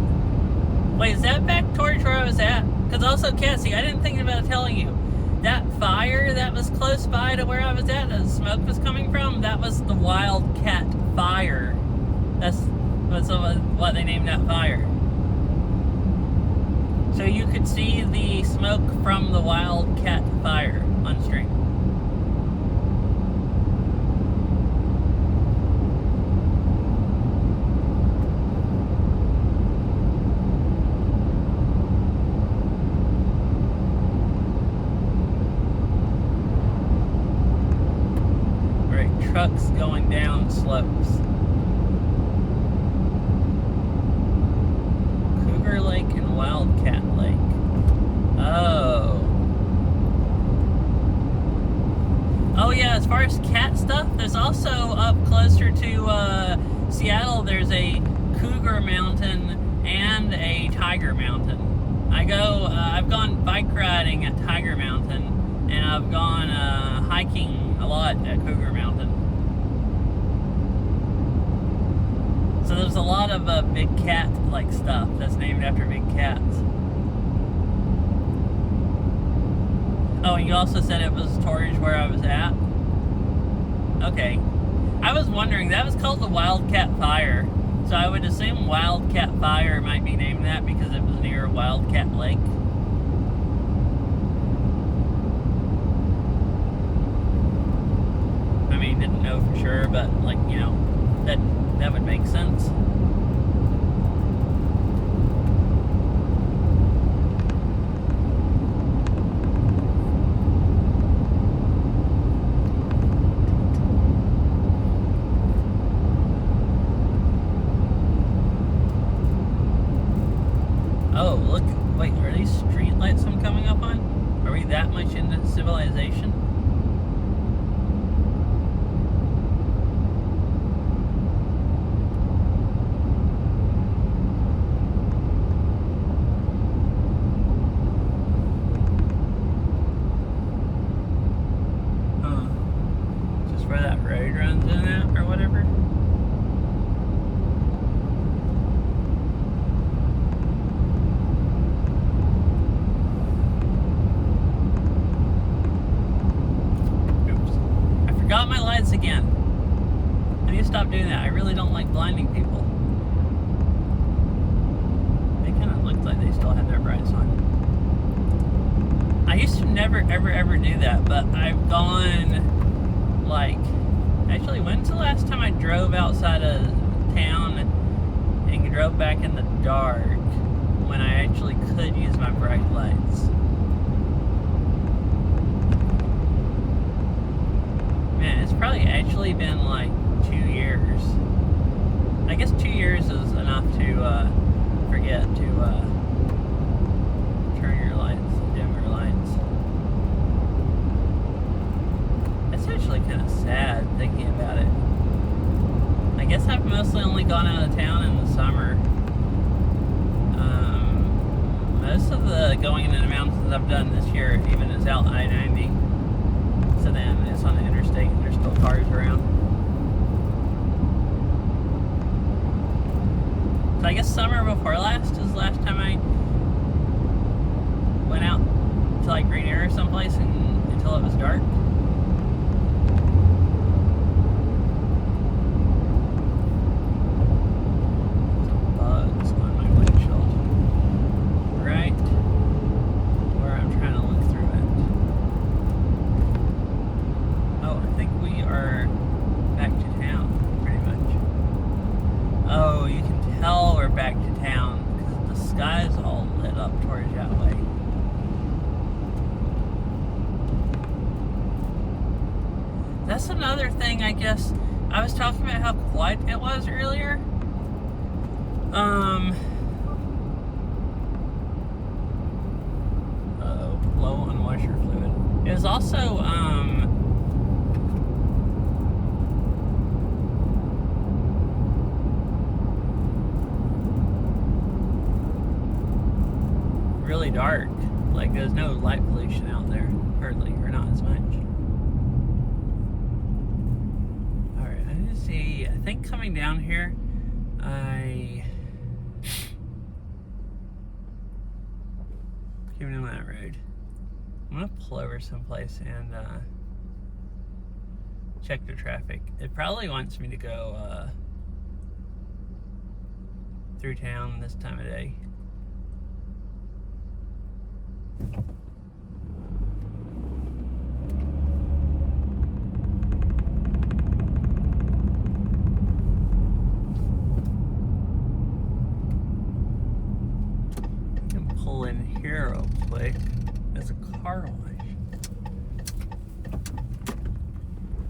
Wait, is that back towards where I was at? Because also, Cassie, I didn't think about telling you. That fire that was close by to where I was at, the smoke was coming from, that was the Wildcat Fire. That's what they named that fire. So you could see the smoke from the Wildcat Fire on stream. Trucks going down slopes. Cougar Lake and Wildcat Lake. Oh. Oh yeah, as far as cat stuff, there's also up closer to Seattle, there's a Cougar Mountain and a Tiger Mountain. I've gone bike riding at Tiger Mountain, and I've gone hiking a lot at Cougar Mountain. So there's a lot of big cat-like stuff that's named after big cats. Oh, and you also said it was towards where I was at? Okay. I was wondering, that was called the Wildcat Fire. So I would assume Wildcat Fire might be named that because it was near Wildcat Lake. I mean, didn't know for sure, but like, you know, that would make sense. Oh, look, lights I'm coming up on? Are we that much into civilization? Just where that road runs in at or whatever. Got my lights again. I need to stop doing that. I really don't like blinding people. They kind of looked like they still had their brights on. I used to never, ever do that, but I've gone, like, actually, when's the last time I drove outside of town and drove back in the dark when I actually could use my bright lights? Man, it's probably actually been like 2 years. I guess 2 years is enough to forget to turn your lights, dim your lights. That's actually kind of sad thinking about it. I guess I've mostly only gone out of town in the summer. Most of the going into the mountains I've done this year even is out I-90. So then it's on the interstate and there's still cars around. So I guess summer before last is the last time I went out to like Green Air or someplace until it was dark. Some bugs on my windshield. Right where I'm trying to look through it. Oh, I think we are back to town, pretty much. Oh, you can tell we're back to town because the sky's all lit up towards that way. That's another thing, I guess. I was talking about how quiet it was earlier. Low on washer fluid. It was also, really dark. Like there's no light pollution out there, hardly, or not as much. Alright, I need to see, I think coming down here, keeping on that road. I'm gonna pull over someplace and check the traffic. It probably wants me to go through town this time of day. I can pull in here real quick. There's a car wash.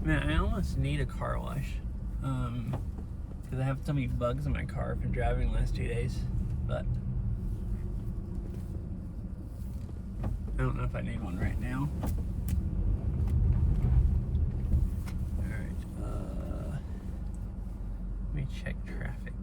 Man, I almost need a car wash. Because I have so many bugs in my car from driving the last 2 days. But I don't know if I need one right now. Alright, let me check traffic.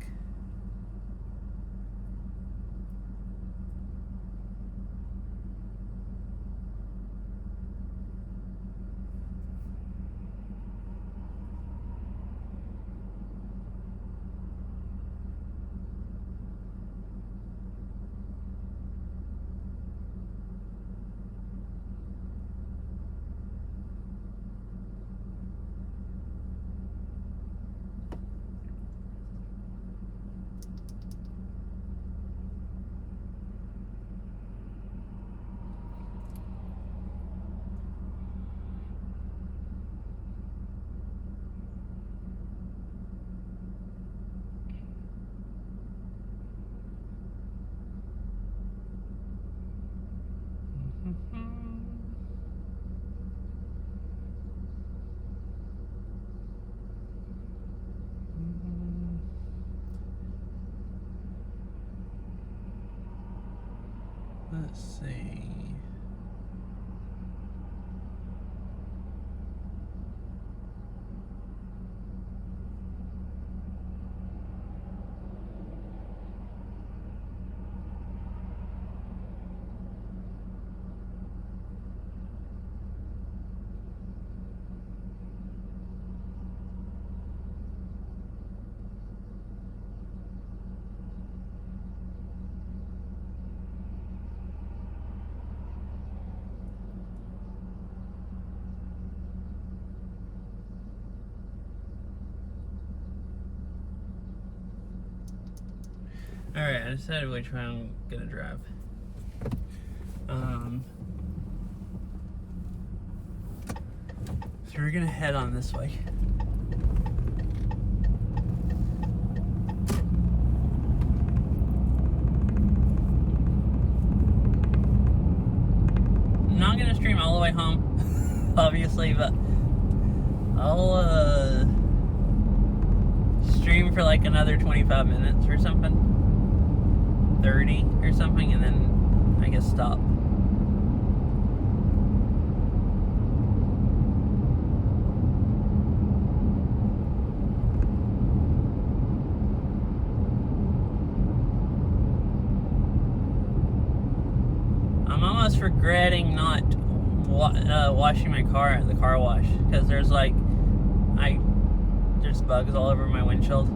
Let's see. Alright, I decided which way I'm gonna drive. So we're gonna head on this way. I'm not gonna stream all the way home, obviously, but I'll stream for like another 25 minutes or something. 30 or something, and then I guess stop. I'm almost regretting not washing my car at the car wash, because there's bugs all over my windshield.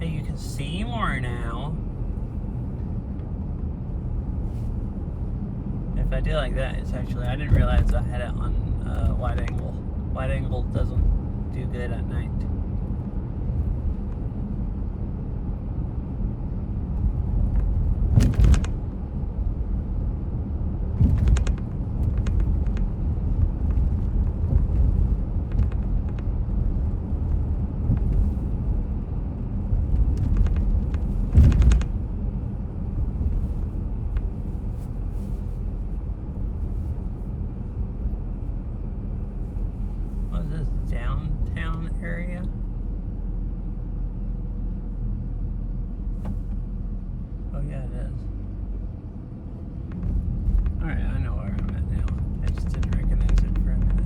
You can see more now. If I do like that, it's actually, I didn't realize I had it on wide angle. Wide angle doesn't do good at night. Downtown area. Oh yeah, it is. Alright, I know where I'm at now. I just didn't recognize it for a minute.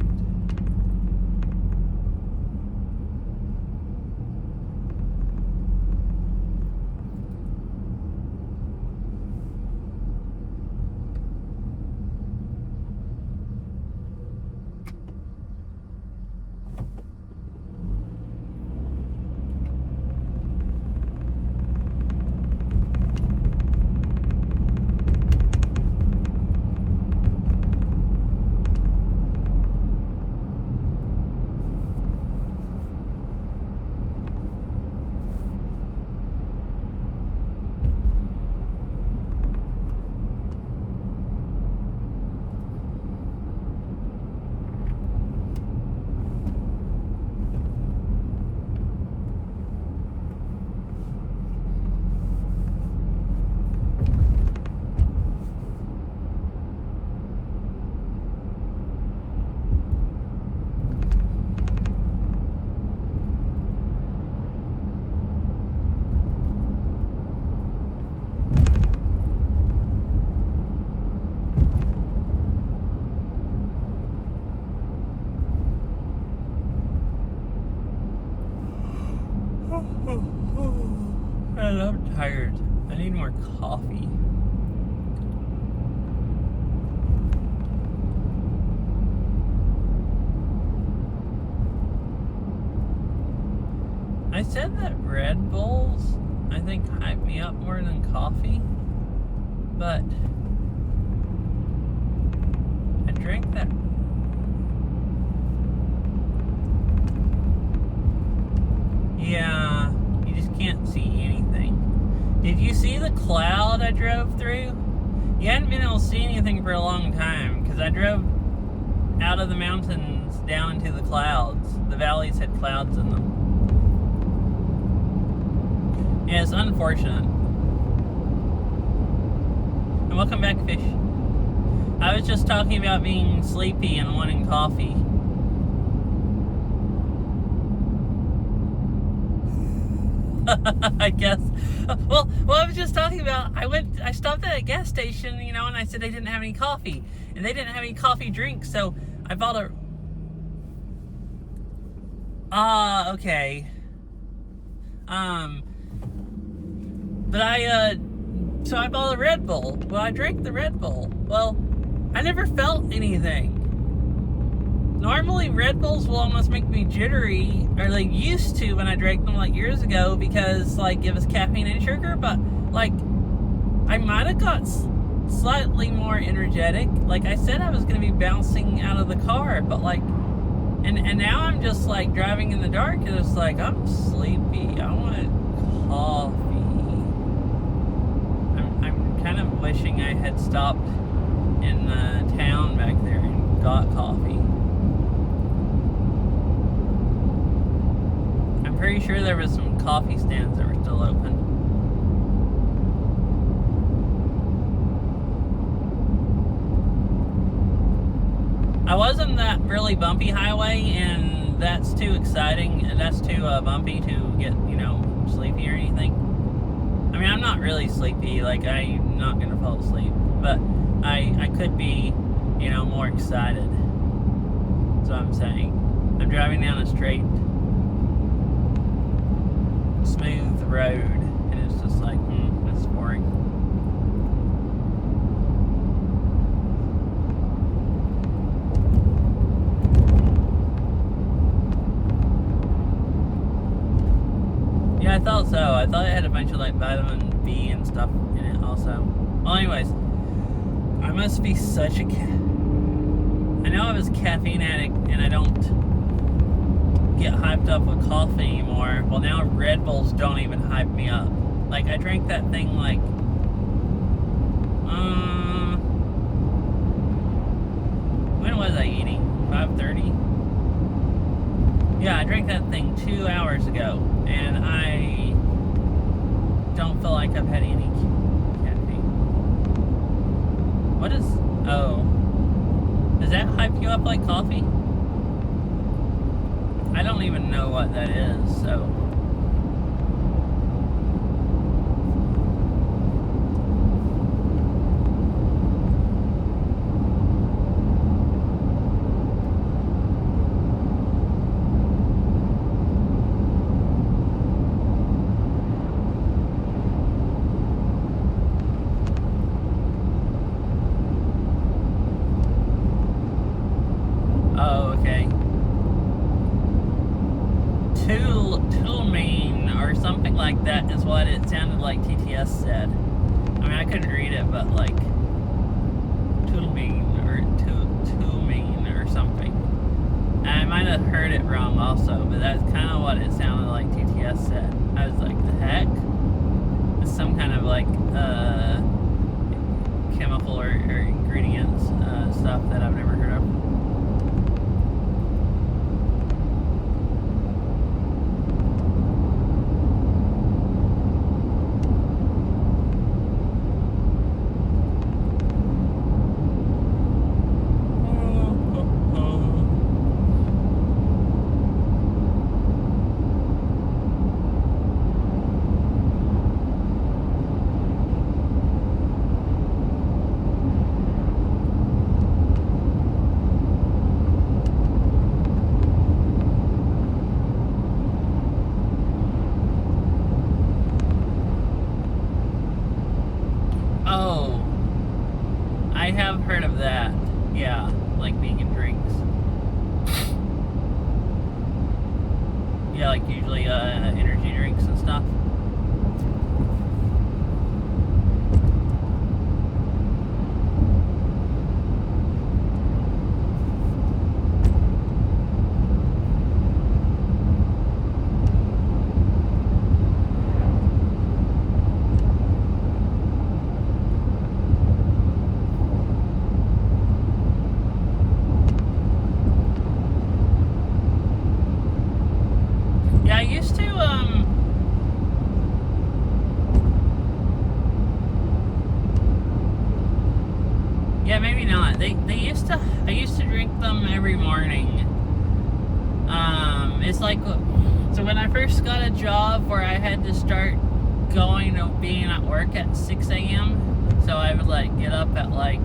Man, I'm tired. I need more coffee. I said that red Red Bulls, I think, hype me up more than coffee. But I drank that. Yeah, you just can't see anything. Did you see the cloud I drove through? You hadn't been able to see anything for a long time because I drove out of the mountains down into the clouds. The valleys had clouds in them. Yeah, it's unfortunate. And welcome back, Fish. I was just talking about being sleepy and wanting coffee. I guess. Well, I was just talking about, I stopped at a gas station, and I said they didn't have any coffee. And they didn't have any coffee drinks, so I bought a... okay. But so I bought a Red Bull. Well, I drank the Red Bull. Well, I never felt anything. Normally, Red Bulls will almost make me jittery, or they used to when I drank them like years ago, because like it was caffeine and sugar. But like, I might have got slightly more energetic. Like I said, I was going to be bouncing out of the car, but like, and now I'm just like driving in the dark, and it's like I'm sleepy. I want coffee. I'm kind of wishing I had stopped in the town back there and got coffee. I'm pretty sure there was some coffee stands that were still open. I was on that really bumpy highway, and that's too exciting, and that's too bumpy to get, sleepy or anything. I mean, I'm not really sleepy, like, I'm not gonna fall asleep, but I could be, more excited. That's what I'm saying. I'm driving down a straight, smooth road, and it's just like, that's boring. Yeah, I thought so. I thought it had a bunch of like vitamin B and stuff in it also. Well, anyways, I must be such a I know I was a caffeine addict, and I don't get hyped up with coffee anymore. Well, now Red Bulls don't even hype me up. Like, I drank that thing like, when was I eating? 5:30? Yeah, I drank that thing 2 hours ago, and I don't feel like I've had any caffeine. What is, does that hype you up like coffee? I don't even know what that is, so. Oh, okay. Toolmean or something like that is what it sounded like TTS said. I mean, I couldn't read it, but like Toolmean or Toolmean or something. And I might have heard it wrong also, but that's kind of what it sounded like TTS said. I was like, the heck? It's some kind of like chemical or ingredients stuff that I've never heard of. Oh, I have heard of that. Yeah, like vegan drinks. Yeah, like usually energy drinks and stuff. I used to drink them every morning. It's like, so when I first got a job where I had to start going to being at work at 6 a.m. So I would like get up at like,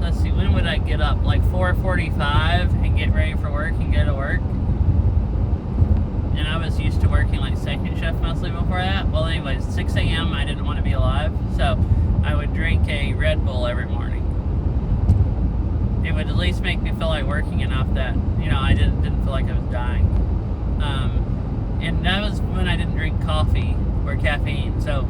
let's see, when would I get up? Like 4:45 and get ready for work and go to work. And I was used to working like second shift mostly before that. Well, anyways, 6 a.m. I didn't want to be alive, so I would drink a Red Bull every morning. It would at least make me feel like working enough that, you know, I didn't feel like I was dying. And that was when I didn't drink coffee or caffeine. So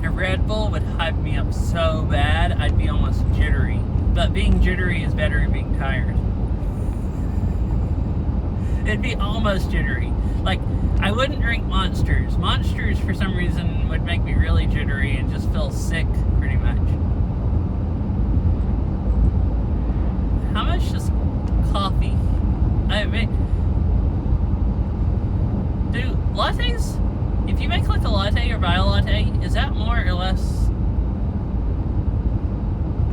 a Red Bull would hype me up so bad, I'd be almost jittery. But being jittery is better than being tired. It'd be almost jittery. Like, I wouldn't drink Monsters. Monsters, for some reason, would make me really jittery and just feel sick, pretty much. How much is coffee? I mean, do lattes, if you make like a latte or buy a latte, is that more or less?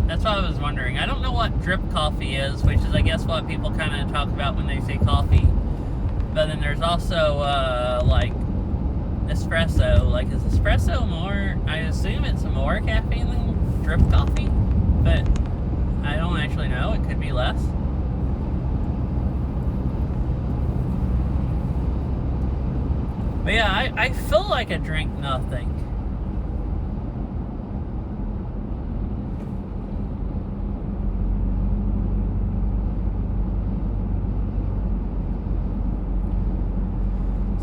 That's what I was wondering. I don't know what drip coffee is, which is I guess what people kind of talk about when they say coffee. But then there's also like espresso. Like, is espresso more, I assume it's more caffeine than drip coffee, but I don't actually know. It could be less. But yeah, I feel like I drink nothing.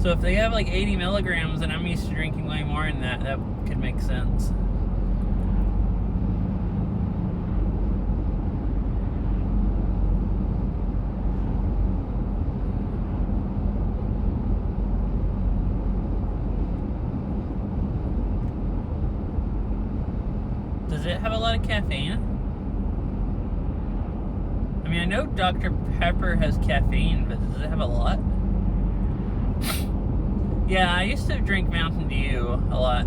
So if they have like 80 milligrams and I'm used to drinking way more than that, that could make sense. Does it have a lot of caffeine? I mean, I know Dr. Pepper has caffeine, but does it have a lot? Yeah, I used to drink Mountain Dew a lot.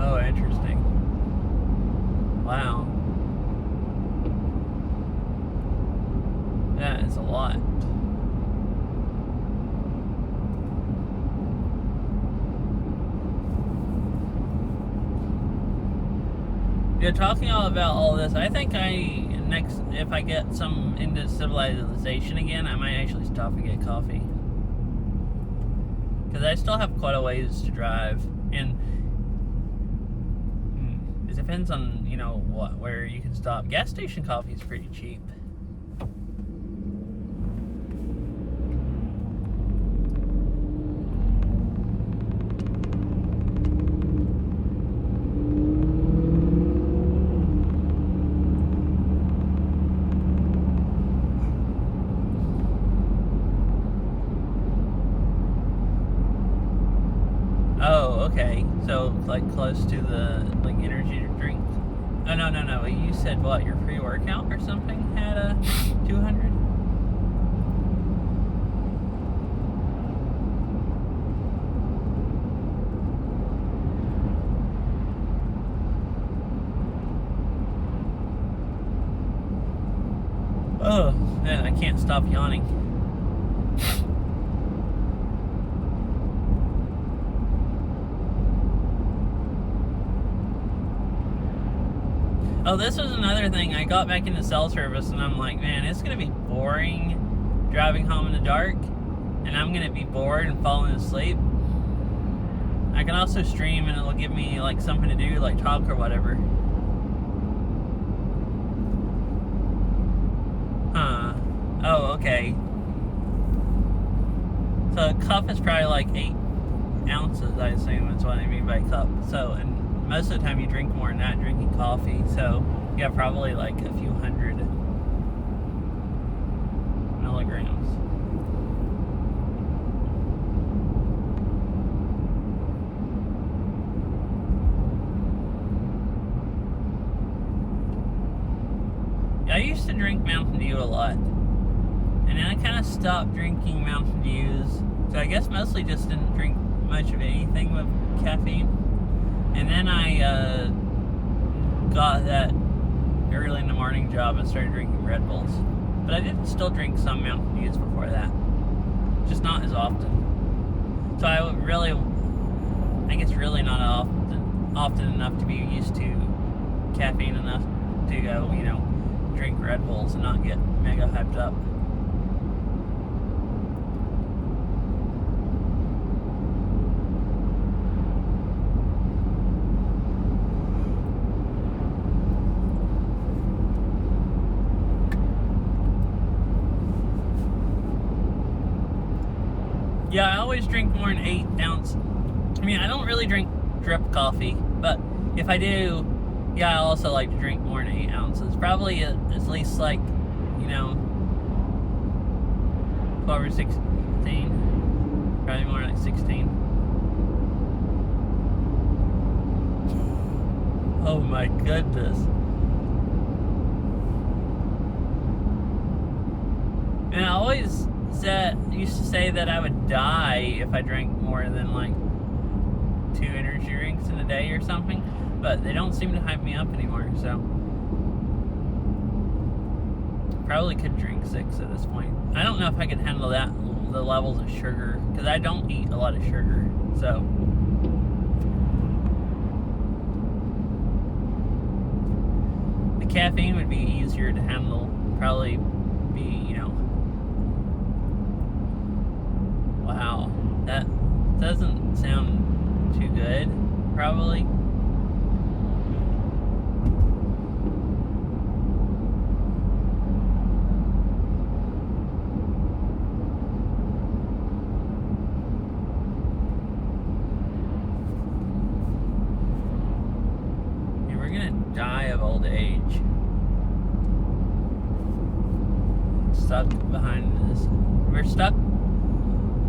Oh, interesting. Wow. That is a lot. Yeah, talking all about all this, I think next, if I get some into civilization again, I might actually stop and get coffee. Because I still have quite a ways to drive, and it depends on, you know, where you can stop. Gas station coffee is pretty cheap. Oh, okay. So, like, close to the, like, energy drink. Oh, no. You said, what, your pre-workout or something had a 200? Oh, man, I can't stop yawning. Oh, this was another thing. I got back into cell service and I'm like, man, it's going to be boring driving home in the dark. And I'm going to be bored and falling asleep. I can also stream and it'll give me like something to do, like talk or whatever. Huh. Oh, okay. So a cup is probably like 8 ounces, I assume. That's what I mean by cup. So, and most of the time you drink more than that drinking coffee, so yeah, probably like a few hundred milligrams. I used to drink Mountain Dew a lot, and then I kind of stopped drinking Mountain Dews, so I guess mostly just didn't drink much of anything with caffeine. And then I got that early in the morning job and started drinking Red Bulls. But I did still drink some Mountain Dews before that. Just not as often. So I would really, I guess really not often enough to be used to caffeine enough to go, you know, drink Red Bulls and not get mega hyped up. Yeah, I always drink more than 8 ounce. I mean, I don't really drink drip coffee, but if I do, yeah, I also like to drink more than 8 ounces. Probably at least like, you know, 12 or 16. Probably more like 16. Oh my goodness. And I always used to say that I would die if I drank more than like 2 energy drinks in a day or something, but they don't seem to hype me up anymore, so probably could drink 6 at this point. I don't know if I could handle that, the levels of sugar, because I don't eat a lot of sugar, so the caffeine would be easier to handle, probably be, you know. Wow, that doesn't sound too good, probably. Yeah, we're gonna die of old age. Stuck behind this. We're stuck.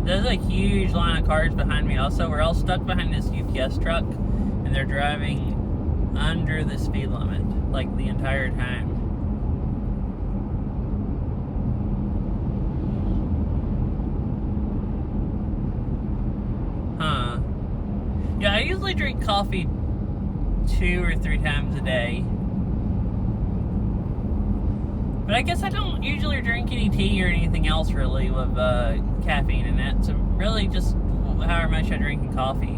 There's a huge line of cars behind me also. We're all stuck behind this UPS truck, and they're driving under the speed limit, like the entire time. Huh. Yeah, I usually drink coffee 2 or 3 times a day. But I guess I don't usually drink any tea or anything else really with caffeine in it. So really just however much I drink in coffee.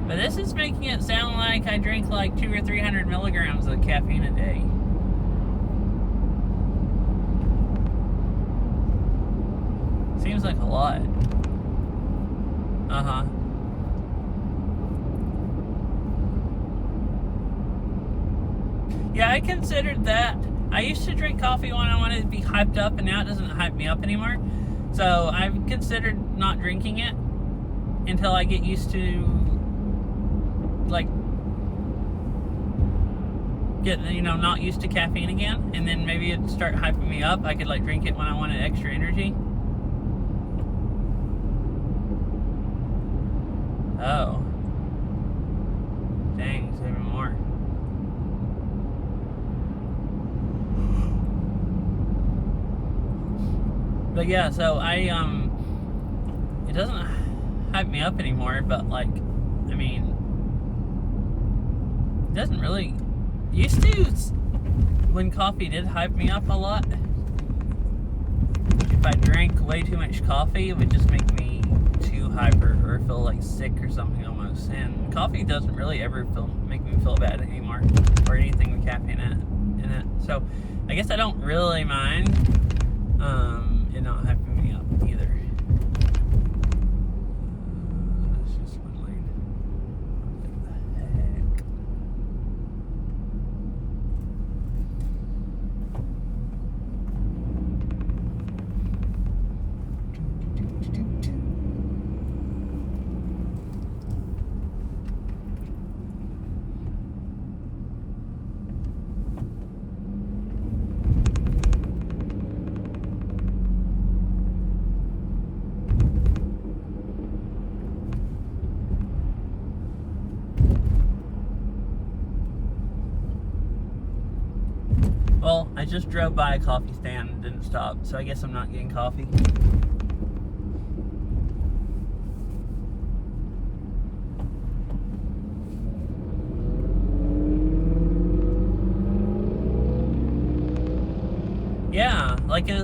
But this is making it sound like I drink like 200 or 300 milligrams of caffeine a day. Seems like a lot. Uh-huh. Yeah, I considered that. I used to drink coffee when I wanted to be hyped up, and now it doesn't hype me up anymore. So I've considered not drinking it until I get used to, like, not used to caffeine again, and then maybe it'd start hyping me up. I could, like, drink it when I wanted extra energy. Oh. Dang, it's even more. But yeah, so it doesn't hype me up anymore, but like, I mean, it doesn't really, used to, when coffee did hype me up a lot, if I drank way too much coffee, it would just make me too hyper or feel like sick or something almost, and coffee doesn't really ever make me feel bad anymore, or anything with caffeine in it, so I guess I don't really mind, it not hyping me up either. It's just one lane. What the heck? Well, I just drove by a coffee stand and didn't stop, so I guess I'm not getting coffee. Yeah, like it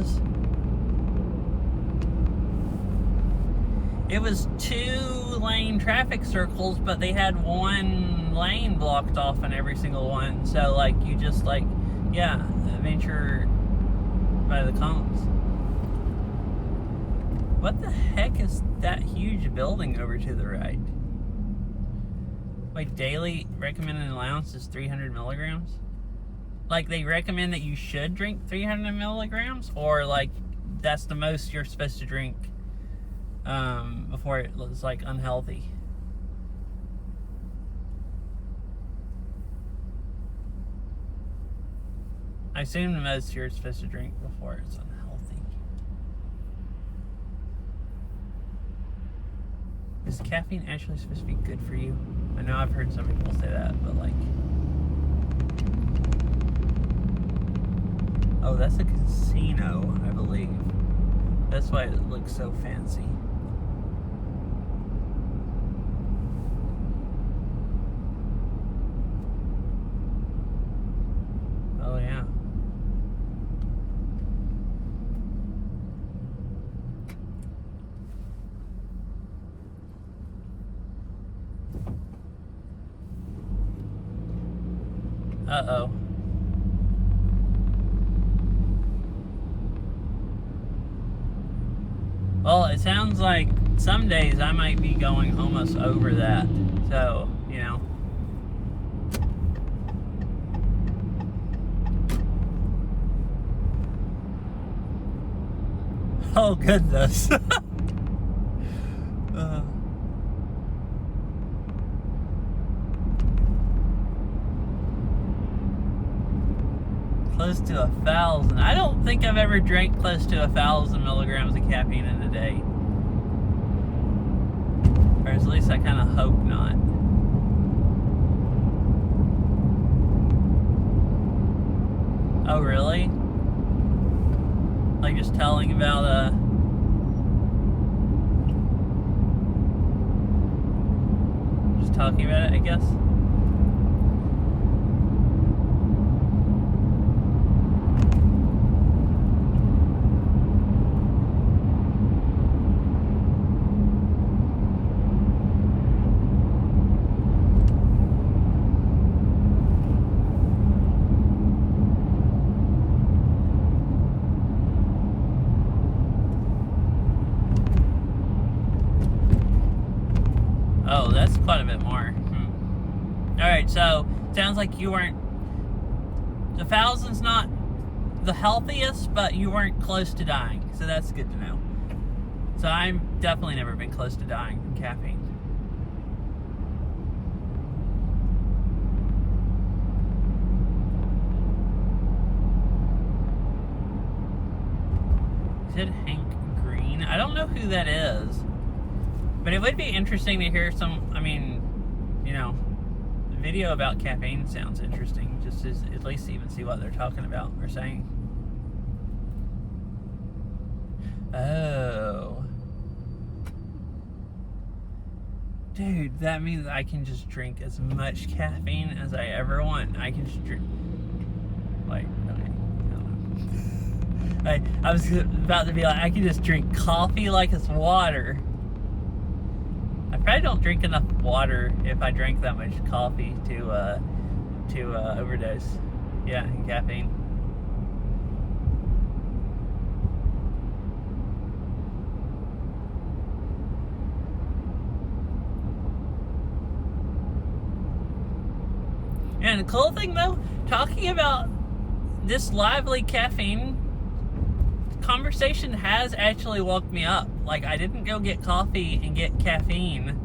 was 2-lane traffic circles, but they had 1 lane blocked off in every single one. So like you just like, yeah, venture by the comps. What the heck is that huge building over to the right? Like daily recommended allowance is 300 milligrams? Like they recommend that you should drink 300 milligrams, or like that's the most you're supposed to drink before it was like unhealthy? I assume the most you're supposed to drink before it's unhealthy. Is caffeine actually supposed to be good for you? I know I've heard some people say that, but like... Oh, that's a casino, I believe. That's why it looks so fancy. Oh, yeah. Uh-oh. Well, it sounds like some days I might be going almost over that. So, you know. Oh, goodness. Close to 1,000. I don't think I've ever drank close to 1,000 milligrams of caffeine in a day. Or at least I kind of hope not. Oh, really? Like just telling about just talking about it, I guess. Oh, that's quite a bit more. Alright, so sounds like you weren't... The 1,000's not the healthiest, but you weren't close to dying. So that's good to know. So I'm definitely never been close to dying from caffeine. Is it Hank Green? I don't know who that is. But it would be interesting to hear some, I mean, you know, the video about caffeine sounds interesting, just to at least even see what they're talking about or saying. Oh. Dude, that means I can just drink as much caffeine as I ever want. I can just drink, like, okay, I don't know. I was about to be like, I can just drink coffee like it's water. I probably don't drink enough water if I drank that much coffee to overdose. Yeah, in caffeine. And the cool thing though, talking about this lively caffeine conversation has actually woke me up. Like, I didn't go get coffee and get caffeine.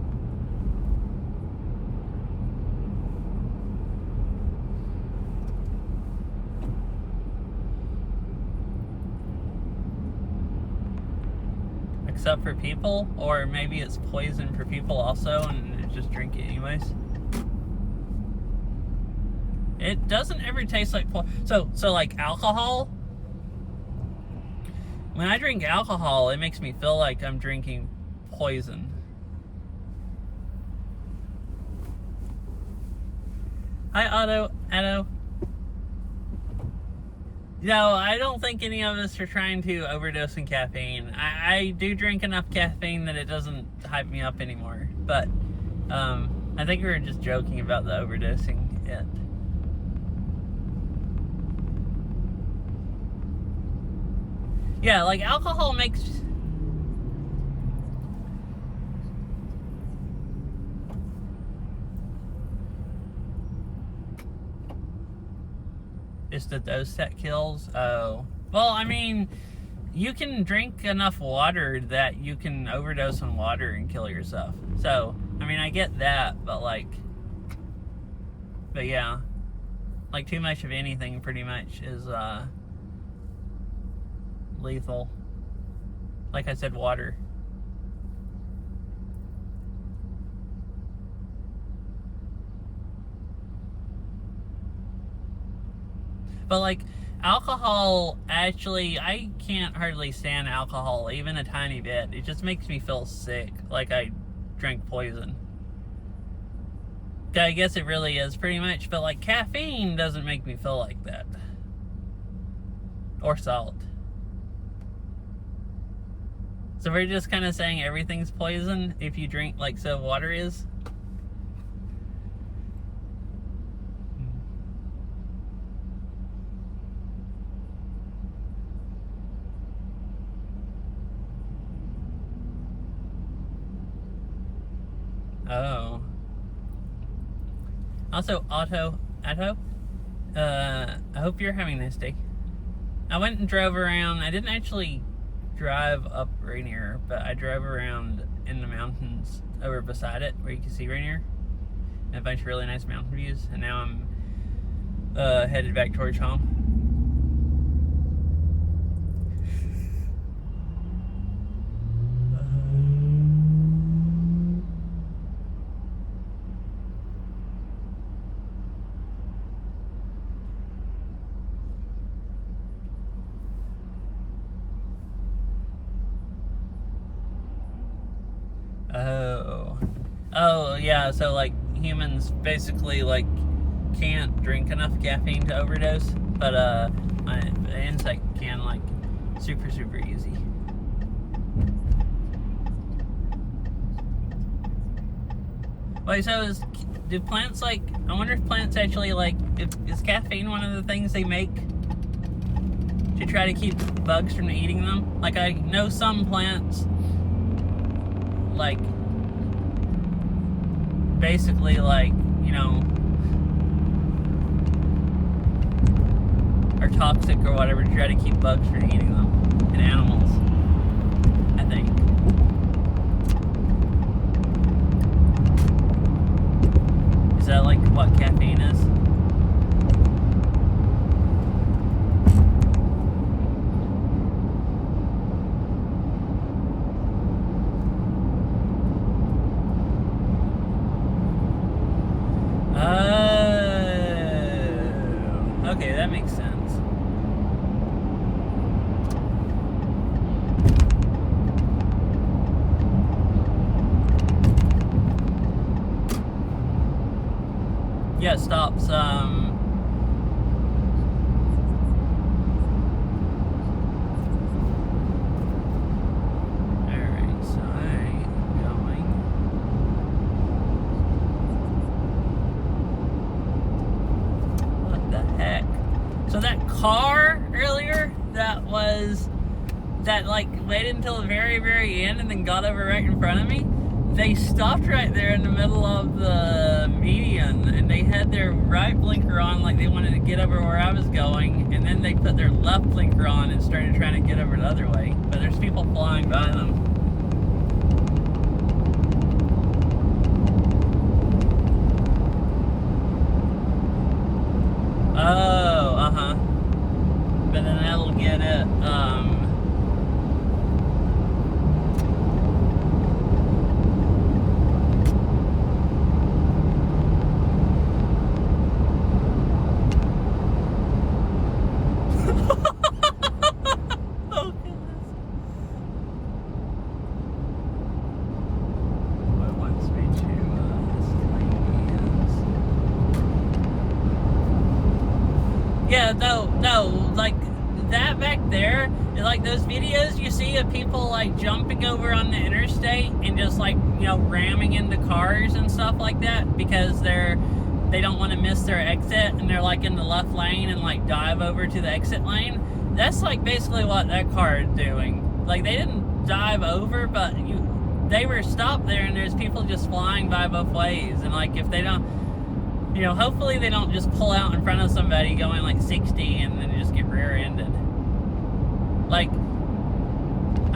Except for people, or maybe it's poison for people also and they just drink it anyways. It doesn't ever taste like so like alcohol. When I drink alcohol, it makes me feel like I'm drinking poison. Hi, Otto. No, I don't think any of us are trying to overdose in caffeine. I do drink enough caffeine that it doesn't hype me up anymore. But I think we were just joking about the overdosing it. Yeah, like alcohol makes... Just the dose that kills? Oh. Well, I mean, you can drink enough water that you can overdose on water and kill yourself. So, I mean, I get that, but like... But yeah. Like, too much of anything, pretty much, is, lethal. Like I said, water. But like alcohol, actually, I can't hardly stand alcohol, even a tiny bit. It just makes me feel sick, like I drank poison. I guess it really is pretty much, but like caffeine doesn't make me feel like that. Or salt. So we're just kind of saying everything's poison if you drink like so water is? Oh. Also, Atto, I hope you're having a nice day. I went and drove around. I didn't actually drive up Rainier, but I drove around in the mountains over beside it where you can see Rainier and a bunch of really nice mountain views. And now I'm headed back towards home. Oh, yeah, so, like, humans basically, like, can't drink enough caffeine to overdose, but, an insect can, like, super, super easy. Wait, so do plants, like, I wonder if plants actually, like, is caffeine one of the things they make to try to keep bugs from eating them? Like, I know some plants, like, basically, like, you know, are toxic or whatever to try to keep bugs from eating them. And animals, I think. Is that like what caffeine is? Okay, that makes sense. Yeah, it stops, alright, so I'm going. What the heck? So that car earlier, that like waited until the very, very end and then got over right in front of me, they stopped right there in the middle of the median and they had their right blinker on like they wanted to get over where I was going, and then they put their left blinker on and started trying to get over the other way. But there's people flying by them. Oh, uh-huh. But then that'll get it, oh, goodness. What wants me to, yeah, no, like, there is like those videos you see of people like jumping over on the interstate and just like, you know, ramming into cars and stuff like that because they don't want to miss their exit and they're like in the left lane and like dive over to the exit lane. That's like basically what that car is doing. Like they didn't dive over, but they were stopped there and there's people just flying by both ways. And like if they don't, you know, hopefully they don't just pull out in front of somebody going like 60 and then just get rear-ended. Like, I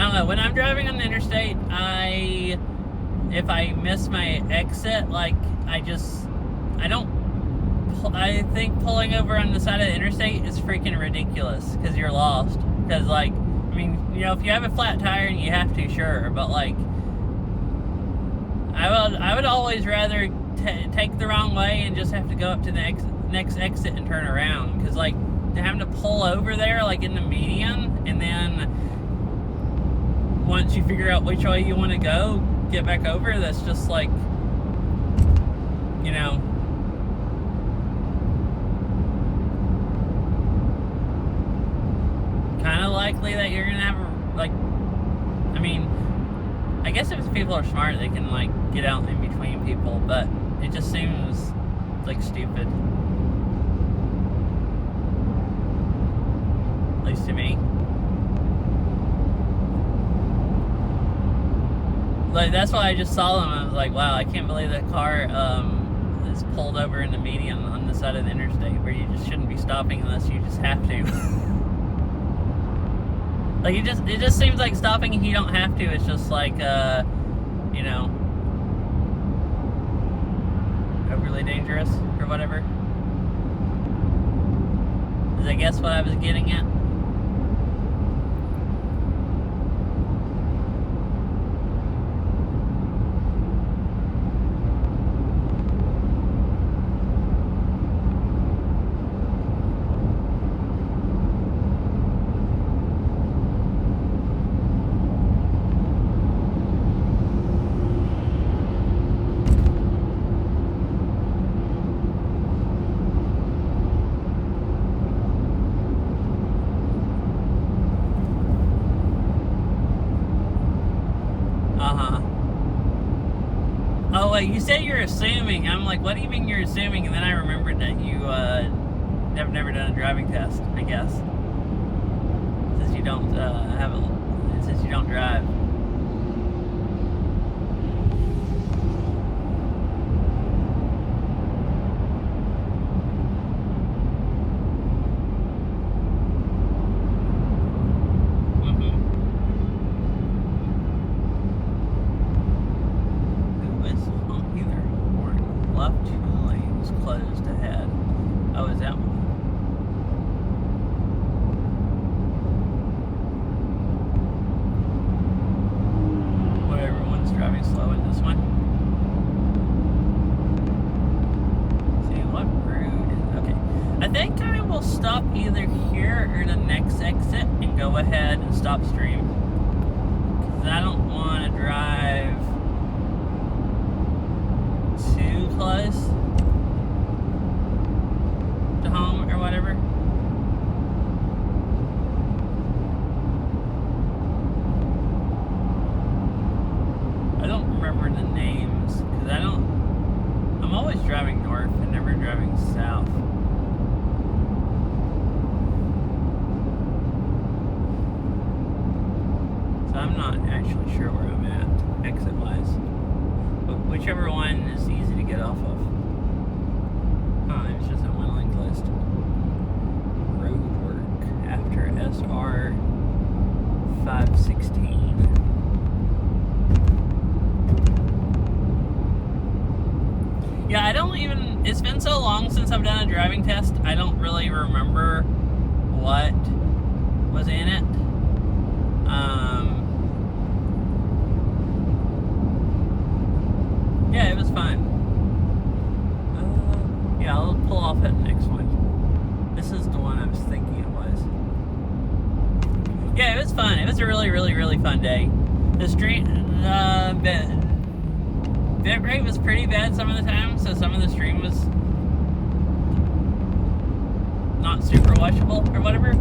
don't know, when I'm driving on the interstate, if I miss my exit, like, I think pulling over on the side of the interstate is freaking ridiculous because you're lost. Because, like, I mean, you know, if you have a flat tire and you have to, sure, but like, I would always rather take the wrong way and just have to go up to the next exit and turn around. Because, like, having to pull over there, like, in the median, and then once you figure out which way you want to go, get back over, that's just, like, you know, kind of likely that you're gonna have, like, I mean, I guess if people are smart, they can, like, get out in between people, but it just seems, like, stupid. At least to me. Like, that's why I just saw them, I was like, wow, I can't believe that car, is pulled over in the median on the side of the interstate, where you just shouldn't be stopping unless you just have to. Like, it just seems like stopping if you don't have to. It's just like, you know, overly dangerous or whatever. Is I guess what I was getting at. Oh, wait, you said you're assuming. I'm like, what do you mean you're assuming? And then I remembered that you have never done a driving test, I guess. Since you don't since you don't drive. Left 2 lanes closed ahead. Oh, is that one? Where everyone's driving slow in this one. Let's see what road. Okay. I think I will stop either here or the next exit and go ahead and stop stream. Because I don't want to drive too close to home or whatever. I don't remember the names because I'm always driving north and never driving south. So I'm not actually sure where I'm at exit wise. Whichever one is easy to get off of. Oh, it's just a one-link list. Road work after SR 516. Yeah, I don't even, it's been so long since I've done a driving test, I don't really remember what was in it. Yeah, it was fun. Yeah, I'll pull off at the next one. This is the one I was thinking it was. Yeah, it was fun. It was a really, really, really fun day. The stream, bit rate was pretty bad some of the time, so some of the stream was not super watchable or whatever.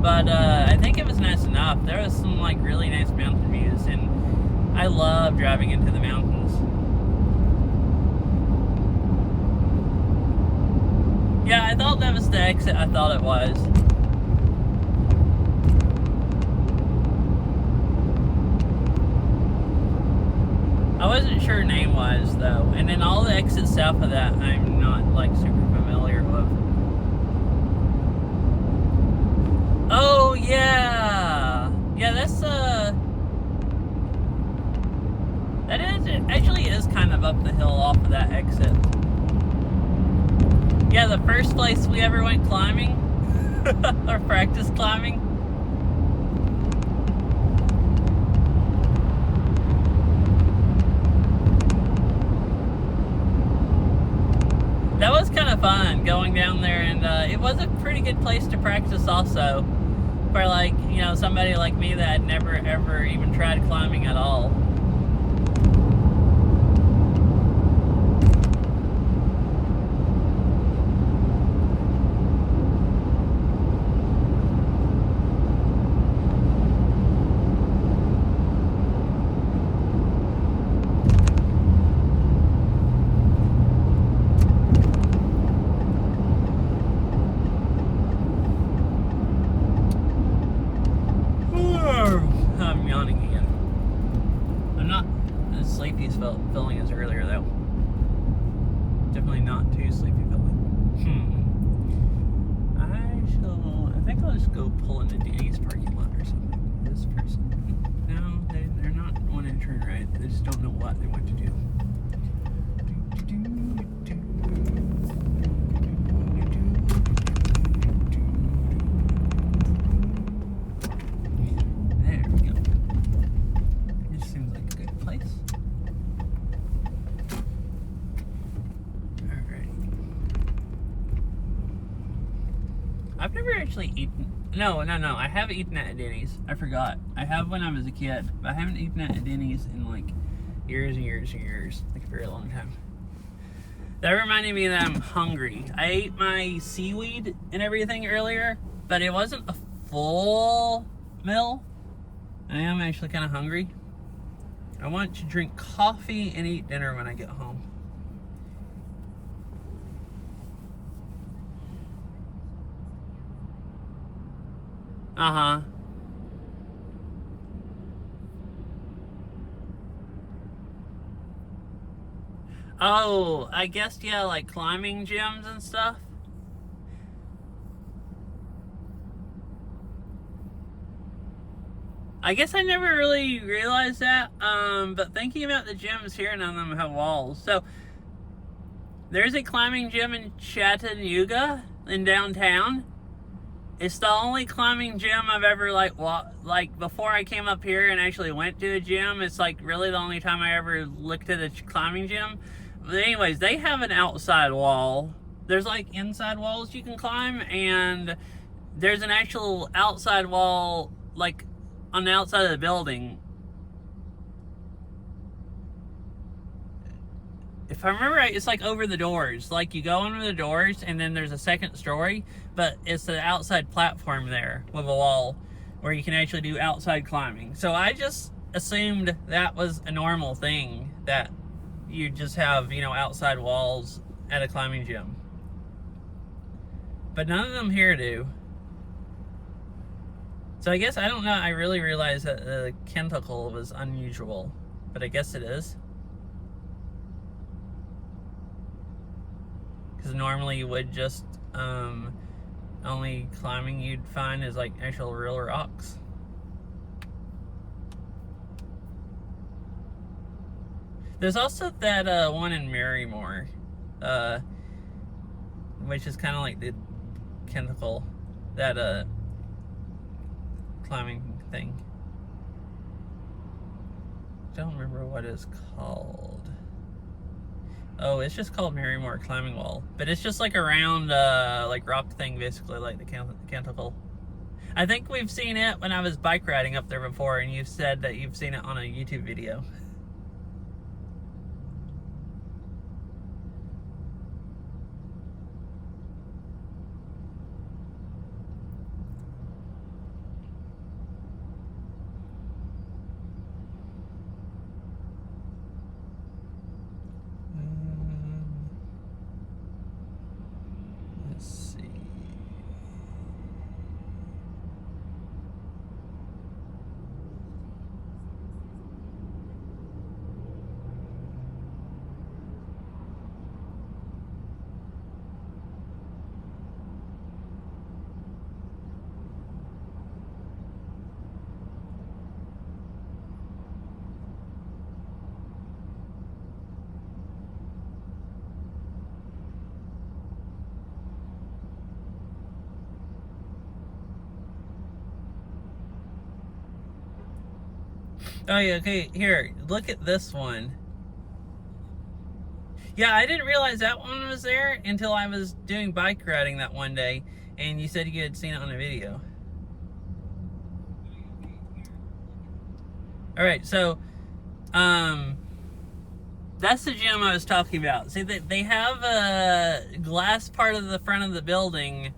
but I think it was nice enough. There was some like really nice mountain views, and I love driving into the mountains. Yeah, I thought that was the exit I thought it was. I wasn't sure name-wise, though. And then all the exits south of that, I'm not, like, super familiar with. Oh, yeah! Yeah, that's, that is, it actually is kind of up the hill off of that exit. Yeah, the first place we ever went climbing, or practice climbing. That was kind of fun going down there, and it was a pretty good place to practice also for, like, you know, somebody like me that had never ever even tried climbing at all. I'm yawning again. I'm not as sleepy as feeling as earlier, though. Definitely not too sleepy feeling. I think I'll just go pull into Danny's parking lot or something. This person. No, they're not wanting to turn right. They just don't know what they want to do. There we go. This seems like a good place. Alright. I've never actually eaten. No. I have eaten at Denny's. I forgot. I have when I was a kid, but I haven't eaten at Denny's in like years and years and years. Like a very long time. That reminded me that I'm hungry. I ate my seaweed and everything earlier, but it wasn't a full meal. I am actually kind of hungry. I want to drink coffee and eat dinner when I get home. Uh-huh. Oh, I guess, yeah, like climbing gyms and stuff. I guess I never really realized that, but thinking about the gyms here, none of them have walls. So, there's a climbing gym in Chattanooga, in downtown. It's the only climbing gym I've ever, like, before I came up here and actually went to a gym, it's, like, really the only time I ever looked at a climbing gym. But anyways, they have an outside wall. There's, like, inside walls you can climb, and there's an actual outside wall, like, on the outside of the building. If I remember right, it's like over the doors. Like you go under the doors and then there's a second story, but it's the outside platform there with a wall where you can actually do outside climbing. So I just assumed that was a normal thing, that you just have, you know, outside walls at a climbing gym. But none of them here do. So I guess, I don't know, I really realized that the Kentacle was unusual, but I guess it is. Because normally you would just, only climbing you'd find is like actual real rocks. There's also that one in Marymore, which is kind of like the Kentacle, that climbing thing. Don't remember what it's called. Oh, it's just called Marymore Climbing Wall, but it's just like a round, like rock thing, basically, like the Kentacle. I think we've seen it when I was bike riding up there before, and you've said that you've seen it on a YouTube video. Oh yeah, okay, here, look at this one. Yeah, I didn't realize that one was there until I was doing bike riding that one day, and you said you had seen it on a video. Alright, so, that's the gym I was talking about. See, they have a glass part of the front of the building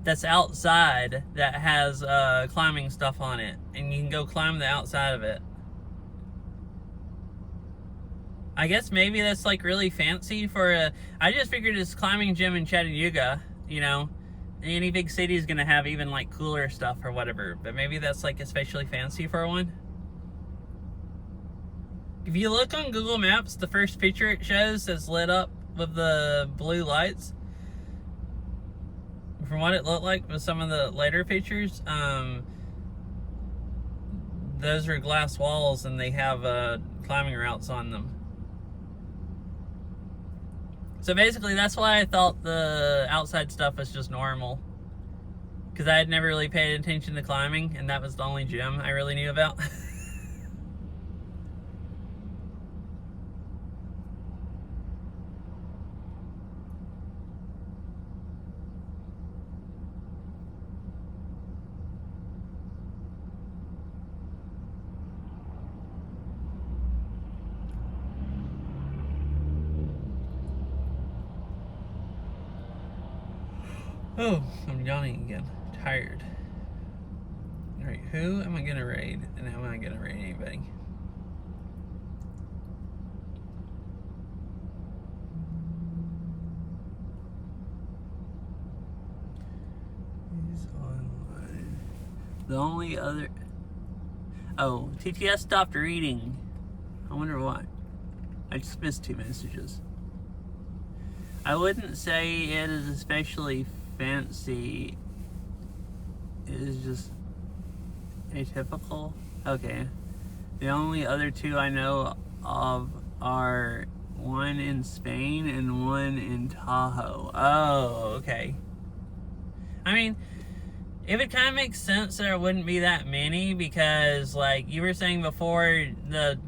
that's outside that has climbing stuff on it, and you can go climb the outside of it. I guess maybe that's like really fancy for a... I just figured it's climbing gym in Chattanooga, you know. Any big city is gonna have even like cooler stuff or whatever, but maybe that's like especially fancy for one. If you look on Google Maps, the first picture it shows is lit up with the blue lights. From what it looked like with some of the later pictures, those are glass walls and they have climbing routes on them. So basically, that's why I thought the outside stuff was just normal. Because I had never really paid attention to climbing, and that was the only gym I really knew about. Oh, I'm yawning again. Tired. Alright, who am I gonna raid? And am I gonna raid anybody? He's online. The only other... Oh, TTS stopped reading. I wonder why. I just missed 2 messages. I wouldn't say it is especially fancy. It is just atypical. Okay. The only other 2 I know of are one in Spain and one in Tahoe. Oh, okay. I mean, it would kind of make sense there wouldn't be that many because, like you were saying before, the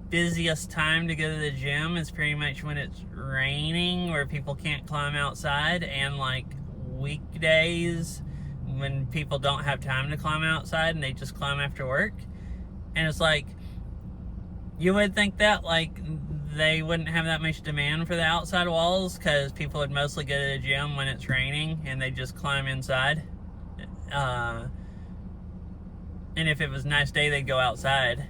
busiest time to go to the gym is pretty much when it's raining, where people can't climb outside, and like weekdays when people don't have time to climb outside and they just climb after work. And it's like, you would think that like they wouldn't have that much demand for the outside walls because people would mostly go to the gym when it's raining and they just climb inside. And if it was a nice day, they'd go outside.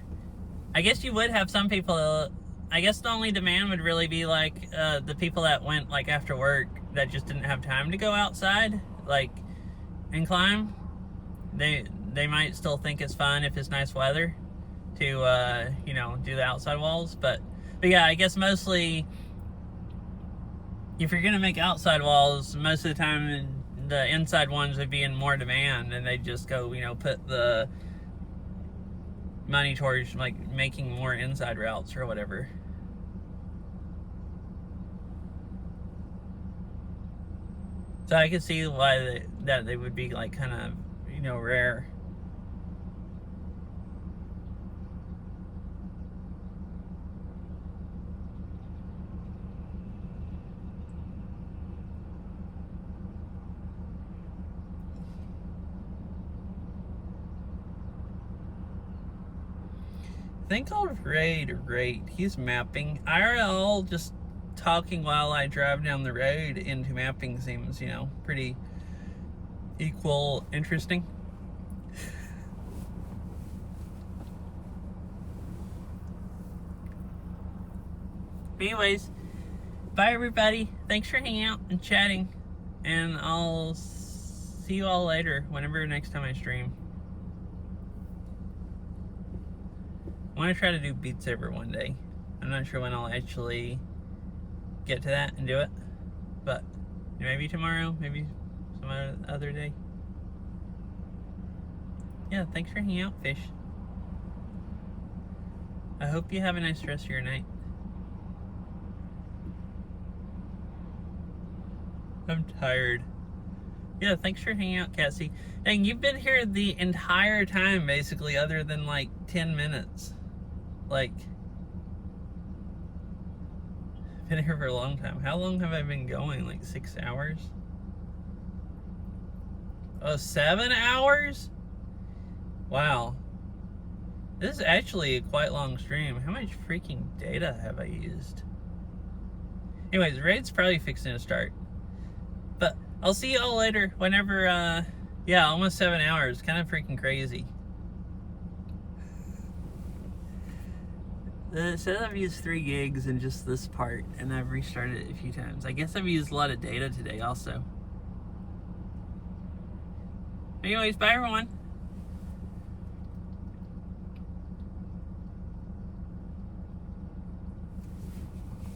I guess you would have some people, I guess the only demand would really be like the people that went like after work that just didn't have time to go outside, like, and climb. They might still think it's fun if it's nice weather to, you know, do the outside walls. But yeah, I guess mostly if you're going to make outside walls, most of the time the inside ones would be in more demand and they just go, you know, put the money towards like making more inside routes or whatever. So I could see why that they would be like kind of, you know, rare. I think I'll raid rate. He's mapping. IRL, just talking while I drive down the road into mapping seems, you know, pretty equal interesting. But anyways, bye everybody. Thanks for hanging out and chatting. And I'll see you all later, whenever next time I stream. I want to try to do Beat Saber one day. I'm not sure when I'll actually get to that and do it, but maybe tomorrow, maybe some other day. Yeah, thanks for hanging out, fish. I hope you have a nice rest of your night. I'm tired. Yeah, thanks for hanging out, Cassie. Dang, you've been here the entire time, basically, other than like 10 minutes. Like, been here for a long time. How long have I been going? Like 6 hours? Oh, 7 hours? Wow. This is actually a quite long stream. How much freaking data have I used? Anyways, raid's probably fixing to start. But I'll see y'all later whenever, yeah, almost 7 hours. Kind of freaking crazy. It says I've used 3 gigs in just this part, and I've restarted it a few times. I guess I've used a lot of data today also. Anyways, bye everyone.